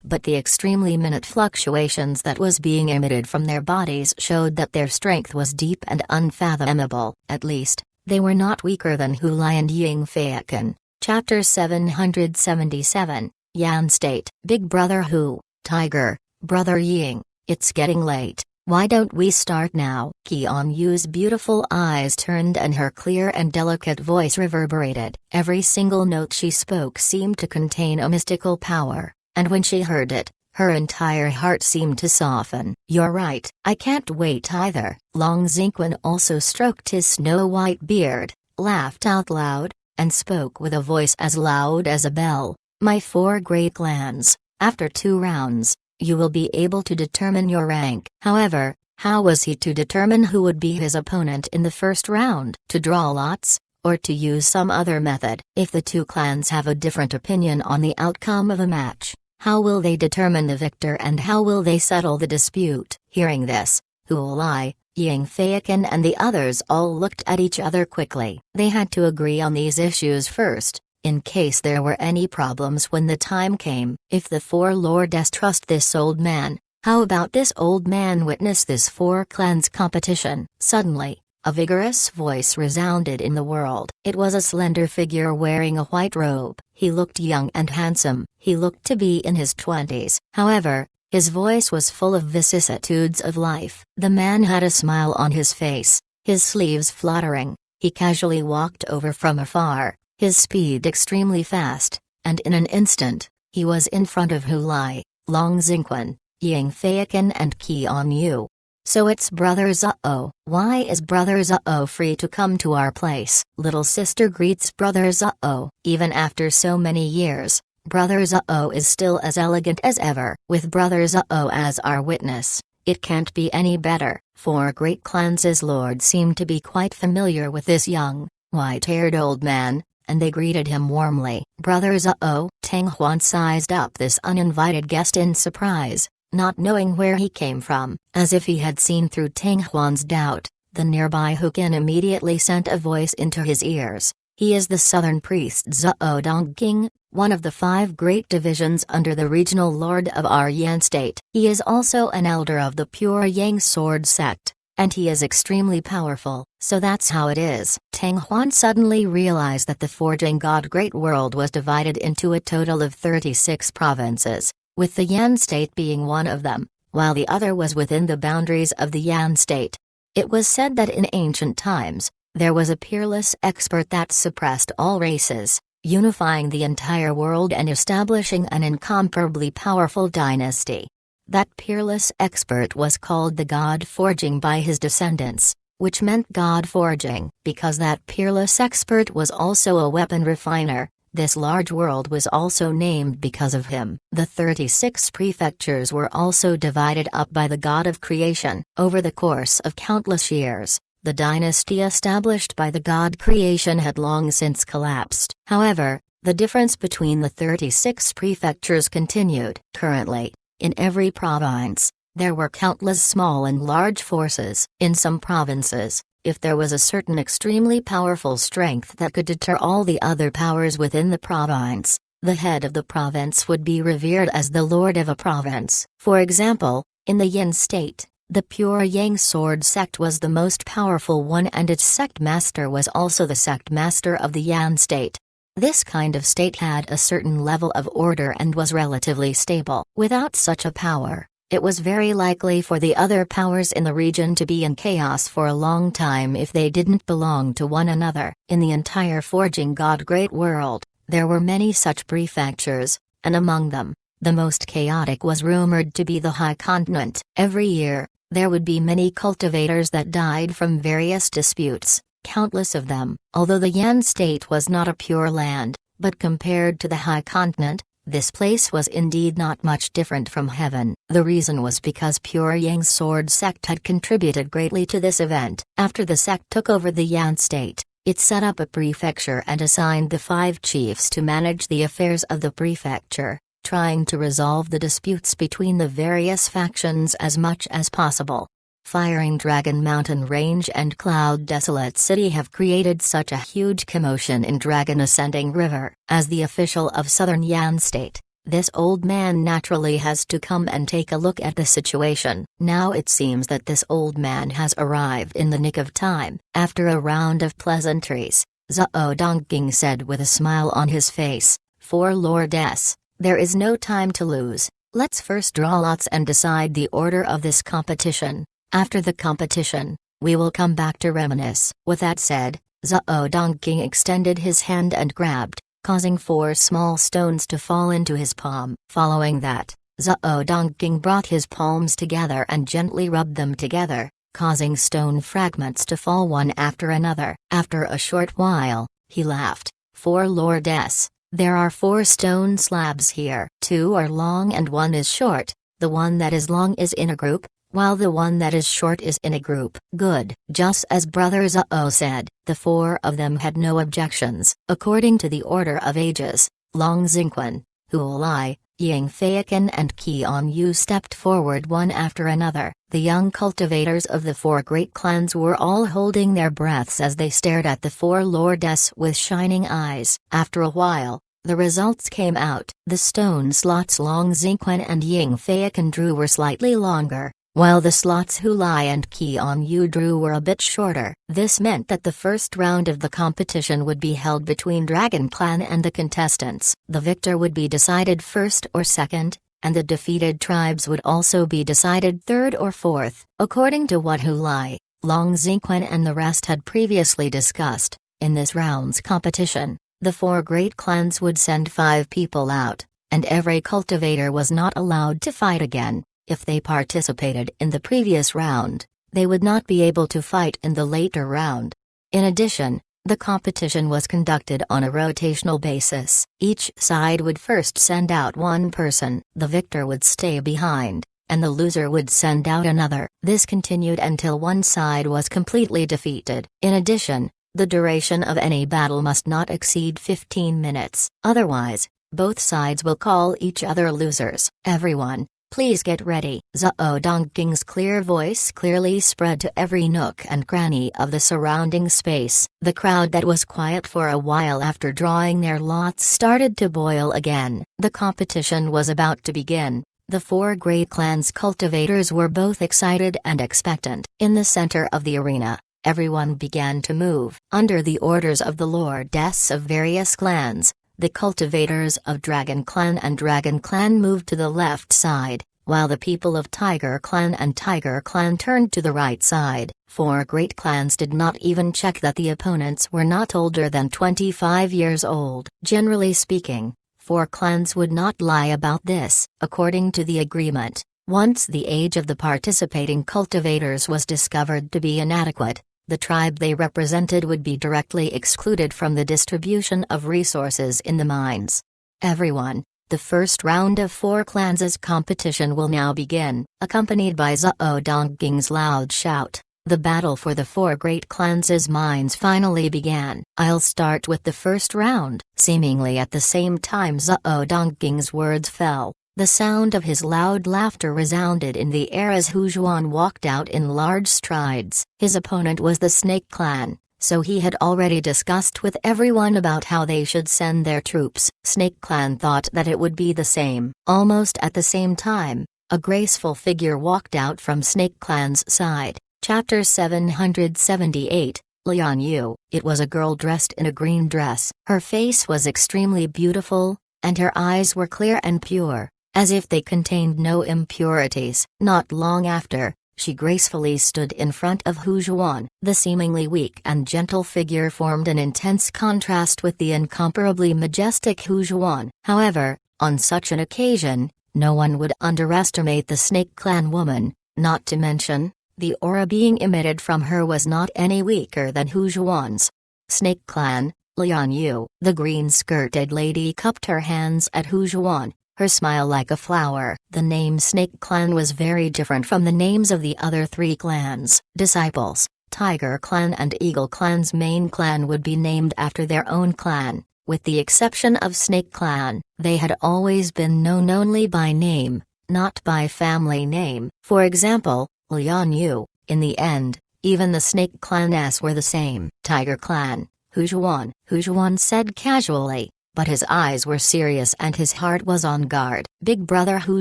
but the extremely minute fluctuations that was being emitted from their bodies showed that their strength was deep and unfathomable. At least, they were not weaker than Hu Lai and Ying Feiken. Chapter 777, Yan State. Big Brother Hu, Tiger, Brother Ying, it's getting late. Why don't we start now? Qian Yu's beautiful eyes turned and her clear and delicate voice reverberated. Every single note she spoke seemed to contain a mystical power, and when she heard it, her entire heart seemed to soften. You're right, I can't wait either. Long Xingquan also stroked his snow-white beard, laughed out loud, and spoke with a voice as loud as a bell. My 4 great clans, after 2 rounds, you will be able to determine your rank. However, how was he to determine who would be his opponent in the first round? To draw lots, or to use some other method? If the 2 clans have a different opinion on the outcome of a match, how will they determine the victor and how will they settle the dispute? Hearing this, Hu Lai, Ying Feiken and the others all looked at each other quickly. They had to agree on these issues first, in case there were any problems when the time came. If the 4 lords trust this old man, how about this old man witness this 4 clans competition? Suddenly, a vigorous voice resounded in the world. It was a slender figure wearing a white robe. He looked young and handsome. He looked to be in his 20s. However, his voice was full of vicissitudes of life. The man had a smile on his face, his sleeves fluttering. He casually walked over from afar, his speed extremely fast, and in an instant, he was in front of Hu Lai, Long Xingquan, Ying Feiken and Qian Yu. So it's Brother Zhao. Why is Brother Zhao free to come to our place? Little sister greets Brother Zhao. Even after so many years, Brother Zhao is still as elegant as ever. With Brother Zhao as our witness, it can't be any better. 4 great clans' lords seem to be quite familiar with this young, white-haired old man, and they greeted him warmly. Brother Zhao, Tang Huan sized up this uninvited guest in surprise, not knowing where he came from. As if he had seen through Tang Huan's doubt, the nearby Huqin immediately sent a voice into his ears. He is the southern priest Zhao Dongqing, one of the 5 great divisions under the regional lord of our Yan state. He is also an elder of the Pure Yang Sword sect, and he is extremely powerful. So that's how it is. Tang Huan suddenly realized that the forging god Great World was divided into a total of 36 provinces, with the Yan state being one of them, while the other was within the boundaries of the Yan state. It was said that in ancient times, there was a peerless expert that suppressed all races, unifying the entire world and establishing an incomparably powerful dynasty. That peerless expert was called the God Forging by his descendants, which meant God Forging. Because that peerless expert was also a weapon refiner, this large world was also named because of him. The 36 prefectures were also divided up by the God of Creation. Over the course of countless years, the dynasty established by the god creation had long since collapsed. However, the difference between the 36 prefectures continued. Currently, in every province, there were countless small and large forces. In some provinces, if there was a certain extremely powerful strength that could deter all the other powers within the province, the head of the province would be revered as the lord of a province. For example, in the Yin state, the Pure Yang Sword sect was the most powerful one, and its sect master was also the sect master of the Yan state. This kind of state had a certain level of order and was relatively stable. Without such a power, it was very likely for the other powers in the region to be in chaos for a long time if they didn't belong to one another. In the entire Forging God Great World, there were many such prefectures, and among them, the most chaotic was rumored to be the High Continent. Every year, there would be many cultivators that died from various disputes, countless of them. Although the Yan state was not a pure land, but compared to the High Continent, this place was indeed not much different from heaven. The reason was because Pure Yang Sword sect had contributed greatly to this event. After the sect took over the Yan state, it set up a prefecture and assigned the 5 chiefs to manage the affairs of the prefecture, trying to resolve the disputes between the various factions as much as possible. Firing Dragon Mountain Range and Cloud Desolate City have created such a huge commotion in Dragon Ascending River. As the official of Southern Yan State, this old man naturally has to come and take a look at the situation. Now it seems that this old man has arrived in the nick of time. After a round of pleasantries, Zhao Dongqing said with a smile on his face, "For Lordess, there is no time to lose. Let's first draw lots and decide the order of this competition. After the competition, we will come back to reminisce." With that said, Zhao Dongqing extended his hand and grabbed, causing 4 small stones to fall into his palm. Following that, Zhao Dongqing brought his palms together and gently rubbed them together, causing stone fragments to fall one after another. After a short while, he laughed. "For Lordess, there are 4 stone slabs here. 2 are long and 1 is short. The one that is long is in a group, while the one that is short is in a group." Good. Just as Brother Zhao said, the 4 of them had no objections. According to the order of ages, Long Xingquan, Hu Lai, Ying Feiqin and Qian Yu stepped forward one after another. The young cultivators of the 4 great clans were all holding their breaths as they stared at the 4 lordess with shining eyes. After a while, the results came out. The stone slots Long Xingquan and Ying Feiqin drew were slightly longer, while the slots Hu Lai and Qian Yu drew were a bit shorter. This meant that the first round of the competition would be held between Dragon Clan and the contestants. The victor would be decided first or second, and the defeated tribes would also be decided third or fourth. According to what Hu Lai, Long Xingquan and the rest had previously discussed, in this round's competition, the 4 great clans would send 5 people out, and every cultivator was not allowed to fight again. If they participated in the previous round, they would not be able to fight in the later round. In addition, the competition was conducted on a rotational basis. Each side would first send out 1 person, the victor would stay behind, and the loser would send out another. This continued until one side was completely defeated. In addition, The duration of any battle must not exceed 15 minutes, otherwise, both sides will call each other losers. Everyone, please get ready. Zhao Dongging's clear voice clearly spread to every nook and cranny of the surrounding space. The crowd that was quiet for a while after drawing their lots started to boil again. The competition was about to begin. The four great clans' cultivators were both excited and expectant. In the center of the arena, everyone began to move. Under the orders of the lordess of various clans, the cultivators of Dragon Clan and Dragon Clan moved to the left side, while the people of Tiger Clan and Tiger Clan turned to the right side. Four great clans did not even check that the opponents were not older than 25 years old. Generally speaking, four clans would not lie about this. According to the agreement, once the age of the participating cultivators was discovered to be inadequate, the tribe they represented would be directly excluded from the distribution of resources in the mines. Everyone, the first round of four clans' competition will now begin. Accompanied by Zhao Dongging's loud shout, the battle for the four great clans' mines finally began. I'll start with the first round. Seemingly at the same time Zhao Dongging's words fell, the sound of his loud laughter resounded in the air as Hu Zhuan walked out in large strides. His opponent was the Snake Clan, so he had already discussed with everyone about how they should send their troops. Snake Clan thought that it would be the same. Almost at the same time, a graceful figure walked out from Snake Clan's side. Chapter 778, Lian Yu. It was a girl dressed in a green dress. Her face was extremely beautiful, and her eyes were clear and pure, as if they contained no impurities. Not long after, she gracefully stood in front of Hu Zhuan. The seemingly weak and gentle figure formed an intense contrast with the incomparably majestic Hu Zhuan. However, on such an occasion, no one would underestimate the Snake Clan woman, not to mention, the aura being emitted from her was not any weaker than Hu Zhuan's. Snake Clan, Lian Yu. The green-skirted lady cupped her hands at Hu Zhuan, her smile like a flower. The name Snake Clan was very different from the names of the other three clans. Disciples, Tiger Clan and Eagle Clan's main clan would be named after their own clan, with the exception of Snake Clan. They had always been known only by name, not by family name. For example, Lian Yu. In the end, even the Snake Clans were the same. Tiger Clan, Hu Zhuan. Hu Zhuan said casually, but his eyes were serious and his heart was on guard. Big brother Hu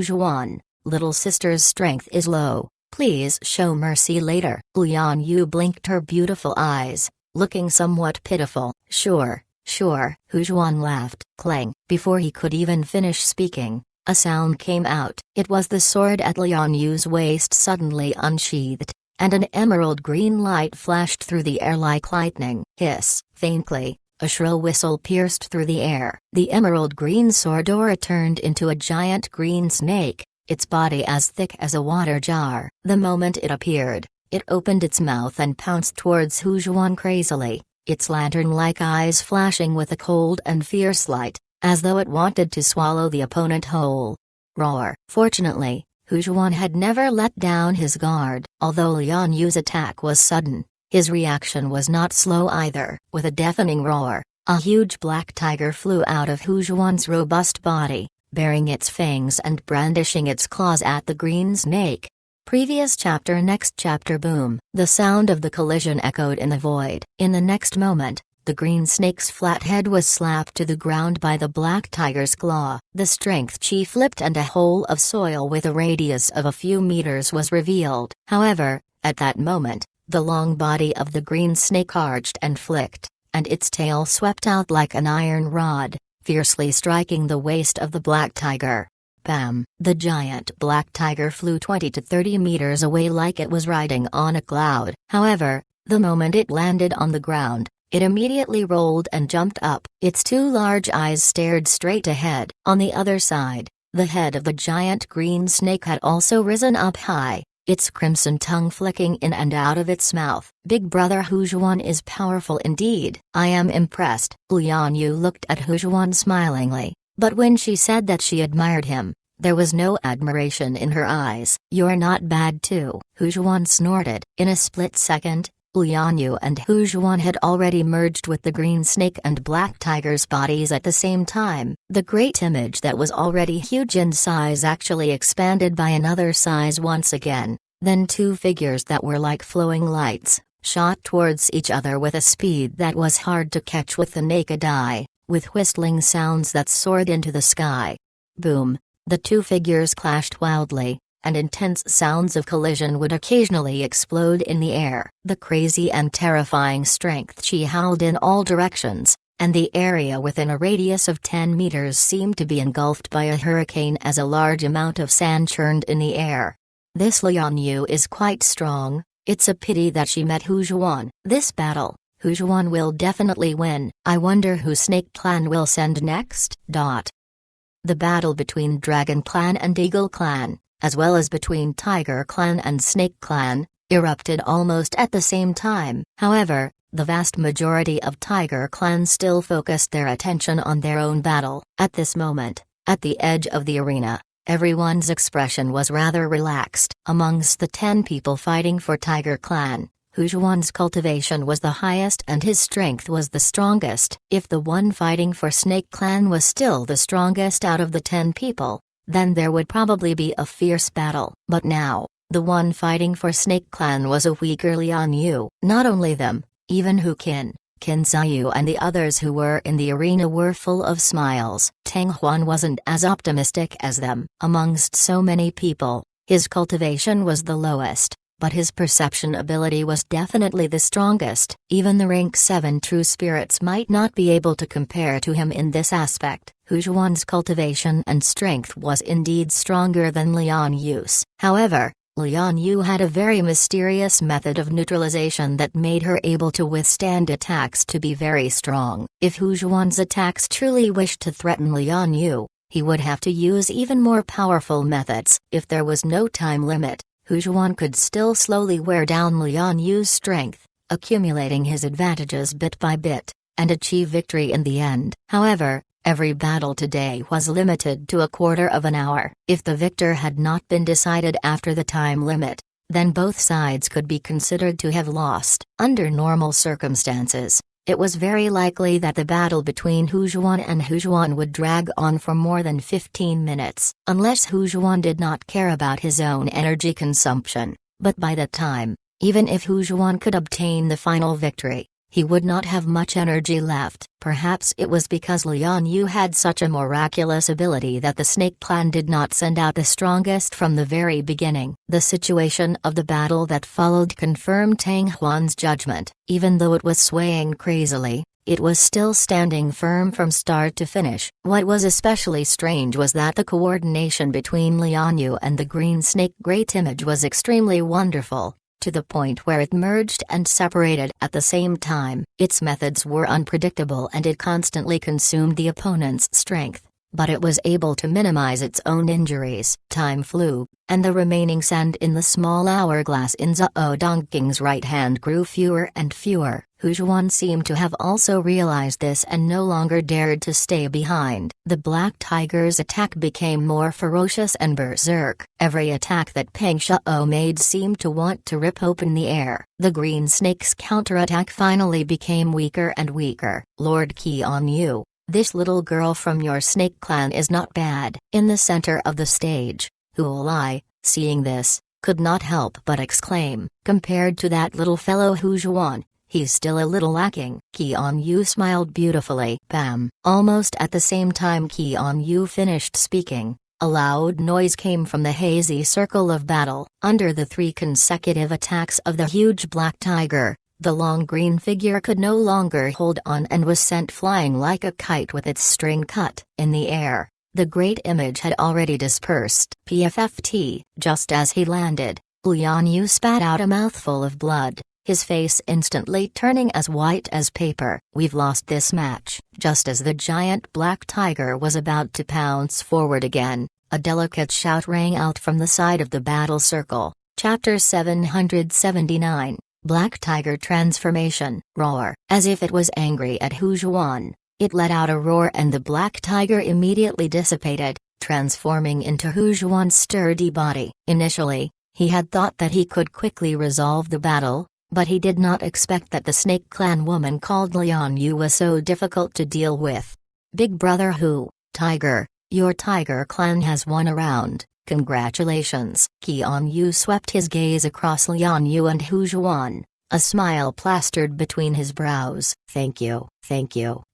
Zhuan, little sister's strength is low, please show mercy later. Lian Yu blinked her beautiful eyes, looking somewhat pitiful. Sure, sure. Hu Zhuan laughed. Clang. Before he could even finish speaking, a sound came out. It was the sword at Lian Yu's waist suddenly unsheathed, and an emerald green light flashed through the air like lightning. Hiss. Faintly, a shrill whistle pierced through the air. The emerald green sword aura turned into a giant green snake, its body as thick as a water jar. The moment it appeared, it opened its mouth and pounced towards Hu Zhuan crazily, its lantern-like eyes flashing with a cold and fierce light, as though it wanted to swallow the opponent whole. Roar. Fortunately, Hu Zhuan had never let down his guard. Although Lian Yu's attack was sudden, his reaction was not slow either. With a deafening roar, a huge black tiger flew out of Hu Zhuan's robust body, baring its fangs and brandishing its claws at the green snake. Previous chapter. Next chapter. Boom. The sound of the collision echoed in the void. In the next moment, the green snake's flat head was slapped to the ground by the black tiger's claw. The strength chi flipped and a hole of soil with a radius of a few meters was revealed. However, at that moment, the long body of the green snake arched and flicked, and its tail swept out like an iron rod, fiercely striking the waist of the black tiger. Bam! The giant black tiger flew 20 to 30 meters away like it was riding on a cloud. However, the moment it landed on the ground, it immediately rolled and jumped up. Its two large eyes stared straight ahead. On the other side, the head of the giant green snake had also risen up high, its crimson tongue flicking in and out of its mouth. Big brother Hu Zhuan is powerful indeed. I am impressed. Lian Yu looked at Hu Zhuan smilingly, but when she said that she admired him, there was no admiration in her eyes. You're not bad too. Hu Zhuan snorted. In a split second, Lian Yu and Hu Zhuan had already merged with the green snake and black tiger's bodies at the same time. The great image that was already huge in size actually expanded by another size once again. Then two figures that were like flowing lights shot towards each other with a speed that was hard to catch with the naked eye, with whistling sounds that soared into the sky. Boom! The two figures clashed wildly, and intense sounds of collision would occasionally explode in the air. The crazy and terrifying strength she howled in all directions, and the area within a radius of 10 meters seemed to be engulfed by a hurricane as a large amount of sand churned in the air. This Lian Yu is quite strong. It's a pity that she met Hu Zhuan. This battle, Hu Zhuan will definitely win. I wonder who Snake Clan will send next. The battle between Dragon Clan and Eagle Clan, as well as between Tiger Clan and Snake Clan, erupted almost at the same time. However, the vast majority of Tiger Clan still focused their attention on their own battle. At this moment, at the edge of the arena, everyone's expression was rather relaxed. Amongst the 10 people fighting for Tiger Clan, Hu Zhuan's cultivation was the highest and his strength was the strongest. If the one fighting for Snake Clan was still the strongest out of the 10 people, then there would probably be a fierce battle. But now, the one fighting for Snake Clan was a weaker Lian Yu. Not only them, even Hu Qin, Qin Ziyu and the others who were in the arena were full of smiles. Tang Huan wasn't as optimistic as them. Amongst so many people, his cultivation was the lowest, but his perception ability was definitely the strongest. Even the rank 7 true spirits might not be able to compare to him in this aspect. Hu Zhuan's cultivation and strength was indeed stronger than Lian Yu's. However, Lian Yu had a very mysterious method of neutralization that made her able to withstand attacks to be very strong. If Hu Zhuan's attacks truly wished to threaten Lian Yu, he would have to use even more powerful methods. If there was no time limit, Hu Zhuan could still slowly wear down Lian Yu's strength, accumulating his advantages bit by bit, and achieve victory in the end. However, every battle today was limited to a quarter of an hour. If the victor had not been decided after the time limit, then both sides could be considered to have lost. Under normal circumstances, it was very likely that the battle between Hu Zhuan and Hu Zhuan would drag on for more than 15 minutes, unless Hu Zhuan did not care about his own energy consumption. But by that time, even if Hu Zhuan could obtain the final victory, he would not have much energy left. Perhaps it was because Lian Yu had such a miraculous ability that the Snake Clan did not send out the strongest from the very beginning. The situation of the battle that followed confirmed Tang Huan's judgment. Even though it was swaying crazily, it was still standing firm from start to finish. What was especially strange was that the coordination between Lian Yu and the green snake great image was extremely wonderful, to the point where it merged and separated at the same time. Its methods were unpredictable and it constantly consumed the opponent's strength, but it was able to minimize its own injuries. Time flew, and the remaining sand in the small hourglass in Zhao Dongqing's right hand grew fewer and fewer. Hu Zhuan seemed to have also realized this and no longer dared to stay behind. The Black Tiger's attack became more ferocious and berserk. Every attack that Peng Shao made seemed to want to rip open the air. The Green Snake's counterattack finally became weaker and weaker. Lord Qian Yu, this little girl from your Snake Clan is not bad. In the center of the stage, Hu Lai, seeing this, could not help but exclaim, compared to that little fellow Hu Zhuan, he's still a little lacking. Qian Yu smiled beautifully. Bam! Almost at the same time Qian Yu finished speaking, a loud noise came from the hazy circle of battle. Under the 3 consecutive attacks of the huge black tiger, the long green figure could no longer hold on and was sent flying like a kite with its string cut. In the air, the great image had already dispersed. PFFT. Just as he landed, Lian Yu spat out a mouthful of blood, his face instantly turning as white as paper. We've lost this match. Just as the giant black tiger was about to pounce forward again, a delicate shout rang out from the side of the battle circle. Chapter 779. Black Tiger Transformation. Roar. As if it was angry at Hu Zhuan, it let out a roar and the black tiger immediately dissipated, transforming into Hu Zhuan's sturdy body. Initially, he had thought that he could quickly resolve the battle, But he did not expect that the Snake Clan woman called Lian Yu was so difficult to deal with. Big brother Hu, Tiger, your Tiger Clan has won a round, congratulations. Qian Yu swept his gaze across Lian Yu and Hu Zhuan, a smile plastered between his brows. Thank you,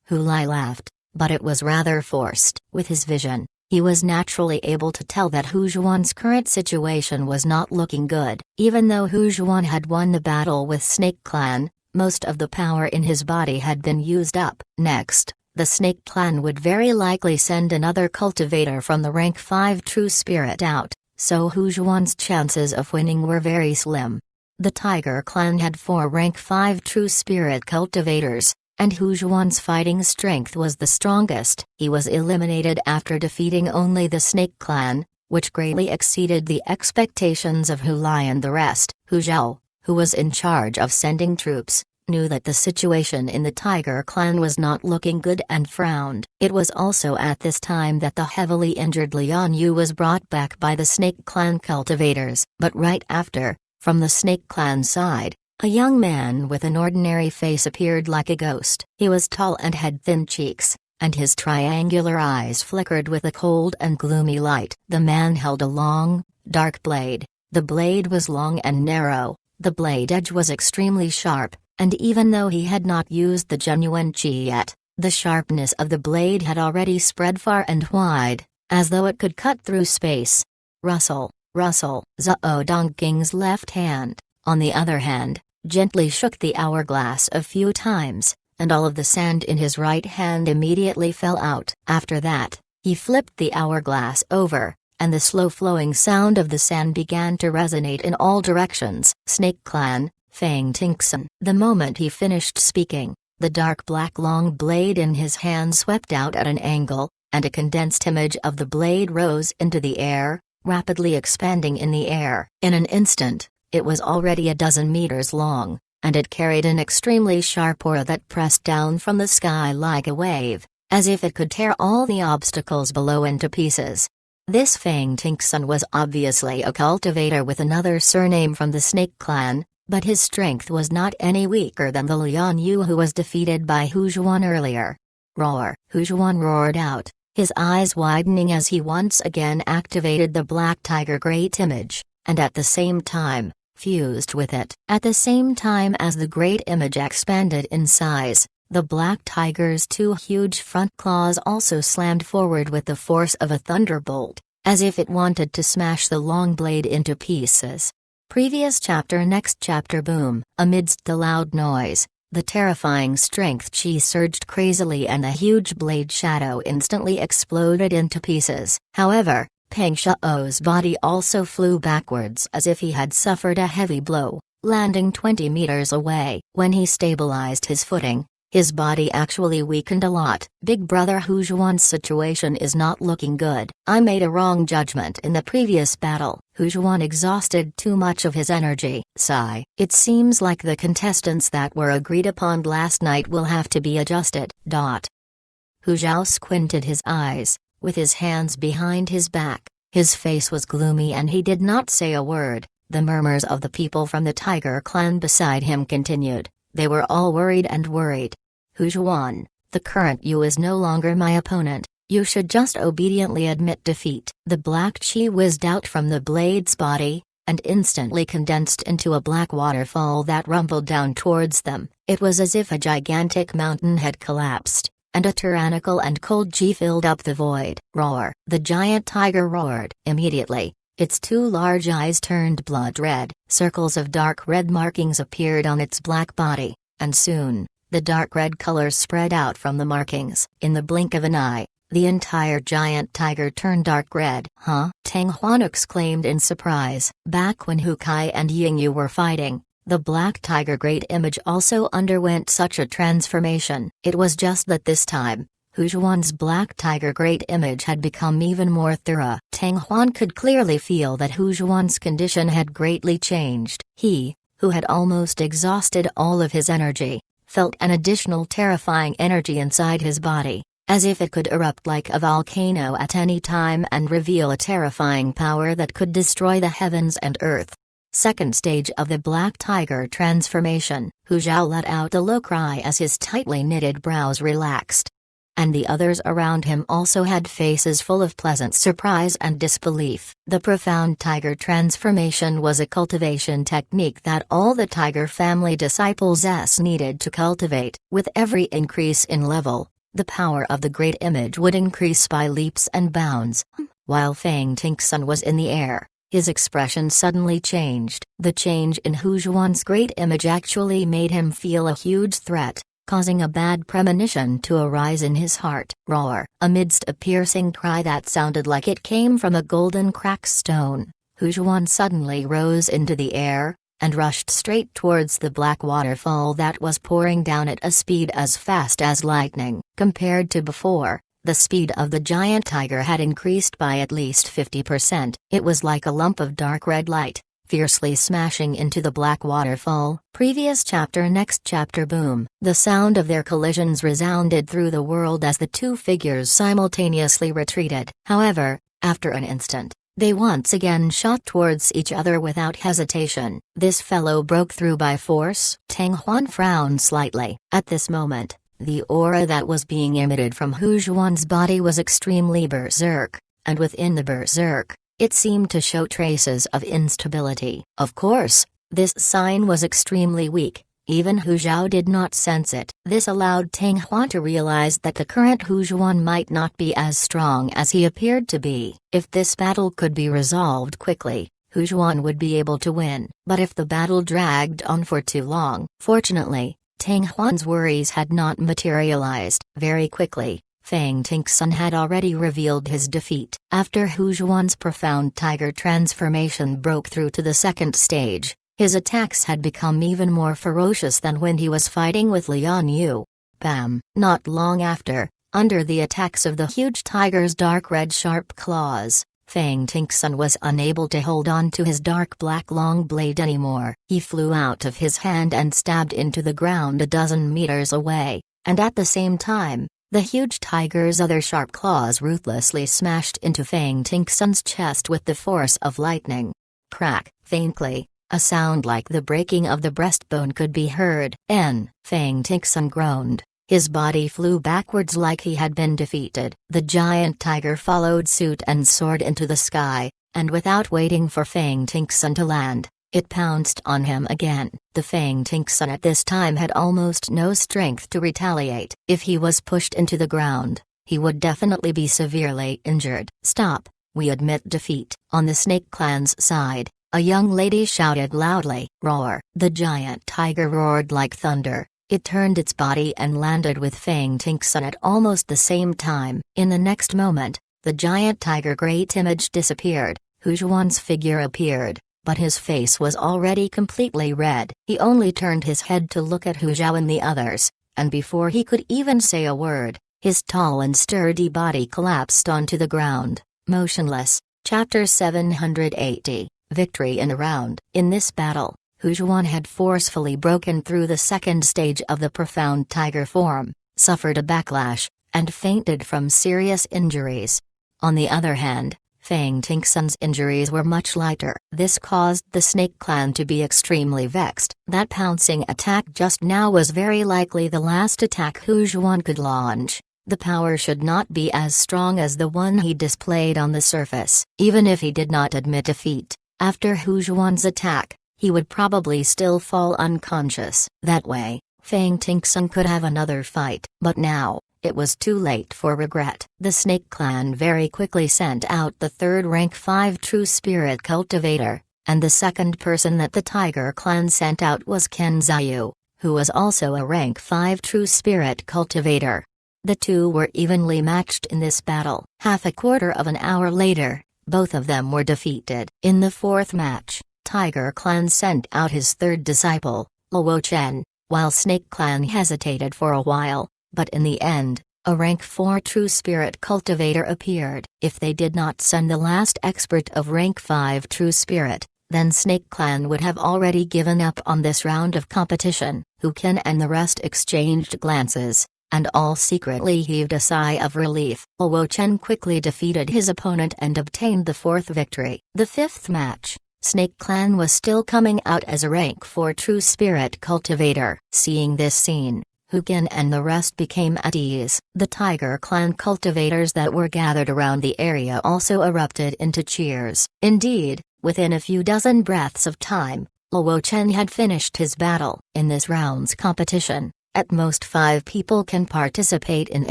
Hu Lai laughed, but it was rather forced. With his vision, he was naturally able to tell that Hu Zhuan's current situation was not looking good. Even though Hu Zhuan had won the battle with Snake Clan, most of the power in his body had been used up. Next, the Snake Clan would very likely send another cultivator from the rank 5 True Spirit out, so Hu Zhuan's chances of winning were very slim. The Tiger Clan had 4 rank 5 True Spirit cultivators, and Hu Zhuan's fighting strength was the strongest. He was eliminated after defeating only the Snake Clan, which greatly exceeded the expectations of Hu Lai and the rest. Hu Zhao, who was in charge of sending troops, knew that the situation in the Tiger Clan was not looking good and frowned. It was also at this time that the heavily injured Lian Yu was brought back by the Snake Clan cultivators. But right after, from the Snake Clan side, a young man with an ordinary face appeared like a ghost. He was tall and had thin cheeks, and his triangular eyes flickered with a cold and gloomy light. The man held a long, dark blade. The blade was long and narrow, the blade edge was extremely sharp, and even though he had not used the genuine qi yet, the sharpness of the blade had already spread far and wide, as though it could cut through space. Rustle, Zhao Dongqing's left hand, on the other hand, gently shook the hourglass a few times, and all of the sand in his right hand immediately fell out. After that, he flipped the hourglass over, and the slow-flowing sound of the sand began to resonate in all directions. Snake Clan, Fang Tingsun. The moment he finished speaking, the dark black long blade in his hand swept out at an angle, and a condensed image of the blade rose into the air, rapidly expanding in the air. In an instant, it was already a dozen meters long, and it carried an extremely sharp aura that pressed down from the sky like a wave, as if it could tear all the obstacles below into pieces. This Fang Tingsun was obviously a cultivator with another surname from the Snake Clan, but his strength was not any weaker than the Lian Yu who was defeated by Hu Zhuan earlier. Roar! Hu Zhuan roared out, his eyes widening as he once again activated the Black Tiger Great Image, and at the same time, fused with it. At the same time as the Great Image expanded in size, the Black Tiger's 2 huge front claws also slammed forward with the force of a thunderbolt, as if it wanted to smash the long blade into pieces. Previous chapter. Next chapter. Boom! Amidst the loud noise, the terrifying strength chi surged crazily and the huge blade shadow instantly exploded into pieces. However, Peng Shao's body also flew backwards as if he had suffered a heavy blow, landing 20 meters away. When he stabilized his footing, his body actually weakened a lot. Big brother Hu Zhuan's situation is not looking good. I made a wrong judgment in the previous battle. Hu Zhuan exhausted too much of his energy. Sigh. It seems like the contestants that were agreed upon last night will have to be adjusted. Hu Zhao squinted his eyes, with his hands behind his back. His face was gloomy and he did not say a word. The murmurs of the people from the Tiger Clan beside him continued. They were all worried and worried. Hu Zhuan, the current you is no longer my opponent. You should just obediently admit defeat. The black chi whizzed out from the blade's body, and instantly condensed into a black waterfall that rumbled down towards them. It was as if a gigantic mountain had collapsed, and a tyrannical and cold chi filled up the void. Roar! The giant tiger roared. Immediately, its 2 large eyes turned blood red. Circles of dark red markings appeared on its black body, and soon, the dark red color spread out from the markings. In the blink of an eye, the entire giant tiger turned dark red. Huh? Tang Huan exclaimed in surprise. Back when Hu Kai and Ying Yu were fighting, the Black Tiger Great Image also underwent such a transformation. It was just that this time, Hu Zhuan's Black Tiger Great Image had become even more thorough. Tang Huan could clearly feel that Hu Zhuan's condition had greatly changed. He, who had almost exhausted all of his energy, felt an additional terrifying energy inside his body, as if it could erupt like a volcano at any time and reveal a terrifying power that could destroy the heavens and earth. Second stage of the Black Tiger transformation. Hu Zhao let out a low cry as his tightly knitted brows relaxed. And the others around him also had faces full of pleasant surprise and disbelief. The profound tiger transformation was a cultivation technique that all the tiger family disciples needed to cultivate. With every increase in level, the power of the great image would increase by leaps and bounds. While Fang Tingsun was in the air, his expression suddenly changed. The change in Hu Zhuan's great image actually made him feel a huge threat, causing a bad premonition to arise in his heart. Roar! Amidst a piercing cry that sounded like it came from a golden cracked stone, Hu Zhuan suddenly rose into the air, and rushed straight towards the black waterfall that was pouring down at a speed as fast as lightning. Compared to before, the speed of the giant tiger had increased by at least 50%. It was like a lump of dark red light, fiercely smashing into the black waterfall. Previous chapter. Next chapter. Boom. The sound of their collisions resounded through the world as the two figures simultaneously retreated. However, after an instant, they once again shot towards each other without hesitation. This fellow broke through by force? Tang Huan frowned slightly. At this moment, the aura that was being emitted from Hu Zhuan's body was extremely berserk, and within the berserk, it seemed to show traces of instability. Of course, this sign was extremely weak. Even Hu Zhao did not sense it. This allowed Tang Huan to realize that the current Hu Zhuan might not be as strong as he appeared to be. If this battle could be resolved quickly, Hu Zhuan would be able to win. But if the battle dragged on for too long... Fortunately, Tang Huan's worries had not materialized. Very quickly, Fang Tingsun had already revealed his defeat. After Hu Zhuan's profound tiger transformation broke through to the second stage, his attacks had become even more ferocious than when he was fighting with Lian Yu. Bam! Not long after, under the attacks of the huge tiger's dark red sharp claws, Fang Tingsun was unable to hold on to his dark black long blade anymore. He flew out of his hand and stabbed into the ground a dozen meters away, and at the same time, the huge tiger's other sharp claws ruthlessly smashed into Fang Tingsun's chest with the force of lightning. Crack! Faintly, a sound like the breaking of the breastbone could be heard. Fang Tingsun groaned. His body flew backwards like he had been defeated. The giant tiger followed suit and soared into the sky, and without waiting for Fang Tingsun to land, it pounced on him again. The Fang Tingsun at this time had almost no strength to retaliate. If he was pushed into the ground, he would definitely be severely injured. Stop! We admit defeat. On the Snake Clan's side, a young lady shouted loudly. Roar! The giant tiger roared like thunder. It turned its body and landed with Fang Tingsun at almost the same time. In the next moment, the giant tiger great image disappeared. Hu Zhuan's figure appeared, but his face was already completely red. He only turned his head to look at Hu Zhao and the others, and before he could even say a word, his tall and sturdy body collapsed onto the ground, motionless. Chapter 780, Victory in a Round. In this battle, Hu Zhuan had forcefully broken through the second stage of the profound tiger form, suffered a backlash, and fainted from serious injuries. On the other hand, Fang Tingsun's injuries were much lighter. This caused the Snake Clan to be extremely vexed. That pouncing attack just now was very likely the last attack Hu Zhuan could launch. The power should not be as strong as the one he displayed on the surface. Even if he did not admit defeat, after Hu Zhuan's attack, he would probably still fall unconscious. That way, Fang Tingsun could have another fight. But now, it was too late for regret. The Snake Clan very quickly sent out the third rank 5 True Spirit Cultivator, and the second person that the Tiger Clan sent out was Ken Ziyu, who was also a rank 5 True Spirit Cultivator. The two were evenly matched in this battle. Half a quarter of an hour later, both of them were defeated. In the fourth match, Tiger Clan sent out his third disciple, Luo Chen, while Snake Clan hesitated for a while, but in the end, a rank 4 True Spirit Cultivator appeared. If they did not send the last expert of rank 5 True Spirit, then Snake Clan would have already given up on this round of competition. Hu Ken and the rest exchanged glances, and all secretly heaved a sigh of relief. Luo Chen quickly defeated his opponent and obtained the fourth victory. The fifth match, Snake Clan was still coming out as a rank 4 true spirit cultivator. Seeing this scene, Hukin and the rest became at ease. The Tiger Clan cultivators that were gathered around the area also erupted into cheers. Indeed, within a few dozen breaths of time, Luo Chen had finished his battle. In this round's competition, at most 5 people can participate in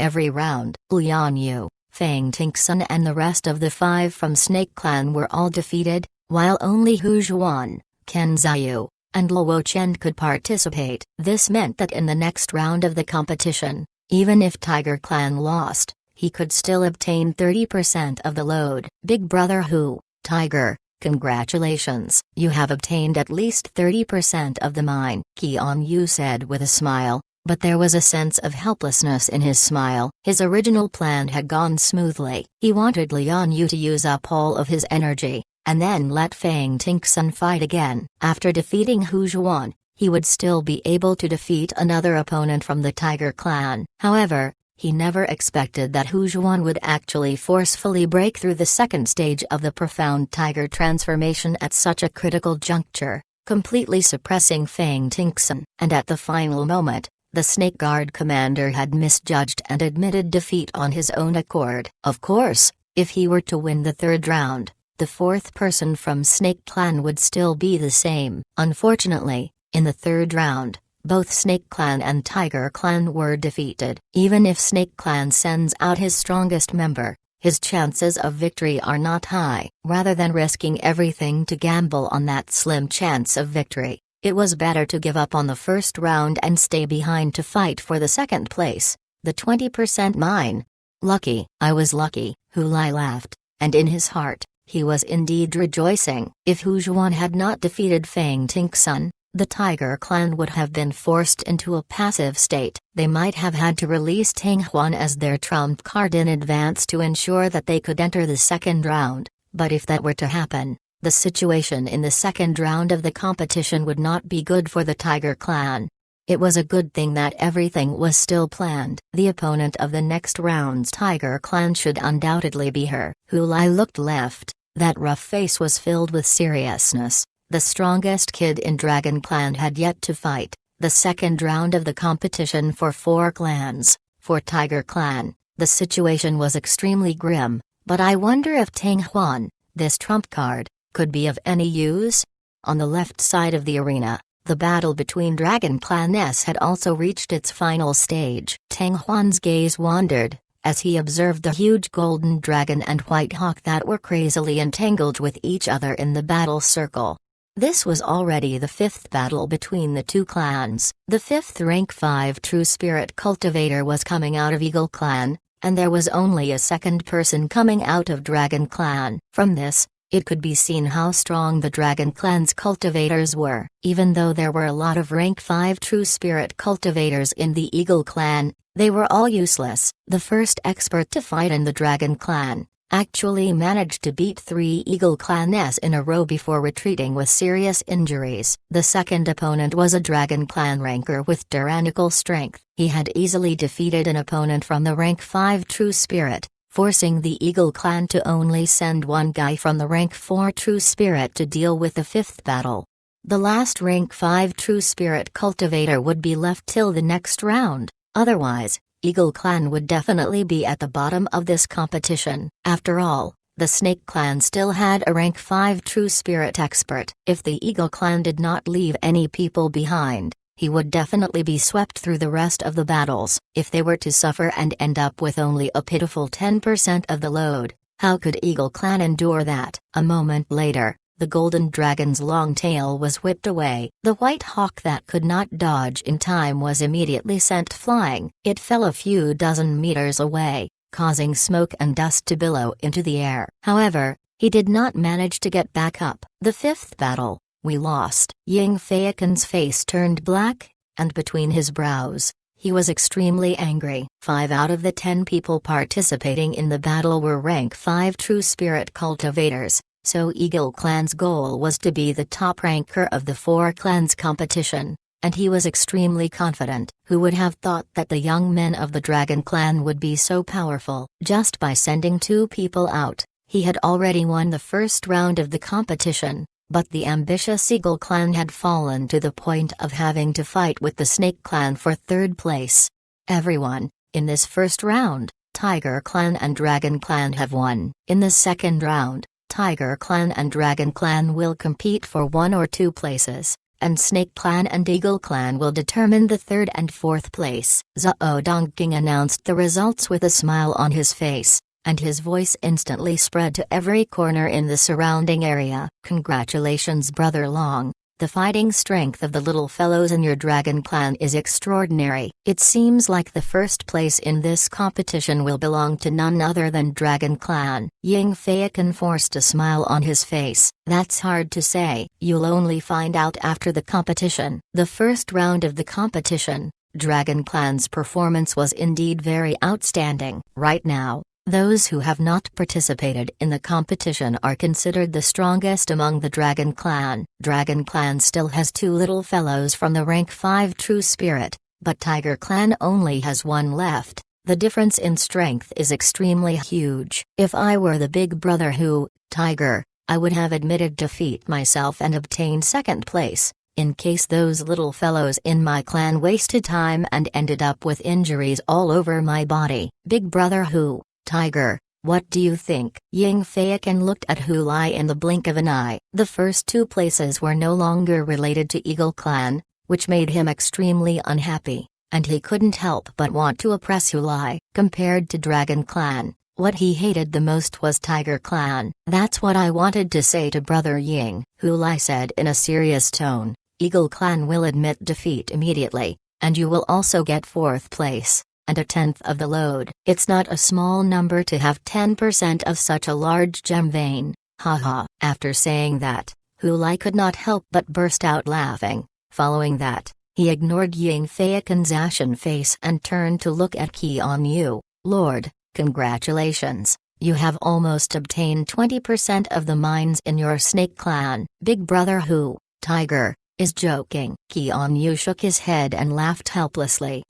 every round. Lian Yu, Fang Tingsun and the rest of the 5 from Snake Clan were all defeated, while only Hu Zhuan, Ken Ziyu, and Luo Chen could participate. This meant that in the next round of the competition, even if Tiger Clan lost, he could still obtain 30% of the load. Big brother Hu, Tiger, congratulations. You have obtained at least 30% of the mine, Qian Yu said with a smile, but there was a sense of helplessness in his smile. His original plan had gone smoothly. He wanted Lian Yu to use up all of his energy, and then let Fang Tingsun fight again. After defeating Hu Zhuan, he would still be able to defeat another opponent from the Tiger Clan. However, he never expected that Hu Zhuan would actually forcefully break through the second stage of the profound tiger transformation at such a critical juncture, completely suppressing Fang Tingsun. And at the final moment, the Snake Guard commander had misjudged and admitted defeat on his own accord. Of course, if he were to win the third round, the 4th person from Snake Clan would still be the same. Unfortunately, in the third round, both Snake Clan and Tiger Clan were defeated. Even if Snake Clan sends out his strongest member, his chances of victory are not high. Rather than risking everything to gamble on that slim chance of victory, it was better to give up on the first round and stay behind to fight for the second place. The 20% mine. Lucky. I was lucky, Hu Lai laughed, and in his heart, he was indeed rejoicing. If Hu Zhuan had not defeated Fang Tingsun, the Tiger Clan would have been forced into a passive state. They might have had to release Tang Huan as their trump card in advance to ensure that they could enter the second round, but if that were to happen, the situation in the second round of the competition would not be good for the Tiger Clan. It was a good thing that everything was still planned. The opponent of the next round's Tiger Clan should undoubtedly be her. Hu Lai looked left. That rough face was filled with seriousness. The strongest kid in Dragon Clan had yet to fight. The second round of the competition for 4 clans. For Tiger Clan, the situation was extremely grim, but I wonder if Tang Huan, this trump card, could be of any use? On the left side of the arena, the battle between Dragon Clan S had also reached its final stage. Tang Huan's gaze wandered, as he observed the huge golden dragon and white hawk that were crazily entangled with each other in the battle circle. This was already the 5th battle between the 2 clans. The 5th rank 5 true spirit cultivator was coming out of Eagle Clan, and there was only a second person coming out of Dragon Clan. From this, it could be seen how strong the Dragon Clan's cultivators were. Even though there were a lot of rank 5 true spirit cultivators in the Eagle Clan, they were all useless. The first expert to fight in the Dragon Clan actually managed to beat 3 Eagle Clans in a row before retreating with serious injuries. The second opponent was a Dragon Clan ranker with tyrannical strength. He had easily defeated an opponent from the rank 5 true spirit, forcing the Eagle Clan to only send one guy from the rank 4 true spirit to deal with the 5th battle. The last rank 5 true spirit cultivator would be left till the next round, otherwise, Eagle Clan would definitely be at the bottom of this competition. After all, the Snake Clan still had a rank 5 true spirit expert. If the Eagle Clan did not leave any people behind, he would definitely be swept through the rest of the battles. If they were to suffer and end up with only a pitiful 10% of the load, how could Eagle Clan endure that? A moment later, the golden dragon's long tail was whipped away. The white hawk that could not dodge in time was immediately sent flying. It fell a few dozen meters away, causing smoke and dust to billow into the air. However, he did not manage to get back up. The 5th battle, we lost. Ying Feikin's face turned black, and between his brows, he was extremely angry. 5 out of the 10 people participating in the battle were rank 5 true spirit cultivators. So Eagle Clan's goal was to be the top ranker of the 4 clans competition, and he was extremely confident. Who would have thought that the young men of the Dragon Clan would be so powerful? Just by sending 2 people out, he had already won the first round of the competition. but the ambitious Eagle Clan had fallen to the point of having to fight with the Snake Clan for third place. Everyone, in this first round, Tiger Clan and Dragon Clan have won. In the second round, Tiger Clan and Dragon Clan will compete for 1 or 2 places, and Snake Clan and Eagle Clan will determine the 3rd and 4th place. Zhao Dongqing announced the results with a smile on his face, and his voice instantly spread to every corner in the surrounding area. "Congratulations, Brother Long. The fighting strength of the little fellows in your Dragon Clan is extraordinary. It seems like the first place in this competition will belong to none other than Dragon Clan." Ying Feiken forced a smile on his face. "That's hard to say. You'll only find out after the competition." The first round of the competition, Dragon Clan's performance was indeed very outstanding. Right now, those who have not participated in the competition are considered the strongest among the Dragon Clan. Dragon Clan still has 2 little fellows from the rank 5 True Spirit, but Tiger Clan only has 1 left. The difference in strength is extremely huge. If I were the big brother who, Tiger, I would have admitted defeat myself and obtained 2nd place, in case those little fellows in my clan wasted time and ended up with injuries all over my body. Big brother who, Tiger, what do you think? Ying Feiken looked at Hu Lai in the blink of an eye. The first 2 places were no longer related to Eagle Clan, which made him extremely unhappy, and he couldn't help but want to oppress Hu Lai. Compared to Dragon Clan, what he hated the most was Tiger Clan. "That's what I wanted to say to Brother Ying," Hu Lai said in a serious tone. "Eagle Clan will admit defeat immediately, and you will also get 4th place. And a 10th of the load. It's not a small number to have 10% of such a large gem vein. Haha." After saying that, Hu Lai could not help but burst out laughing. Following that, he ignored Ying Feiken's ashen face and turned to look at Qian Yu. "Lord, congratulations, you have almost obtained 20% of the mines in your Snake Clan." Big brother who, Tiger, is joking. Qian Yu shook his head and laughed helplessly.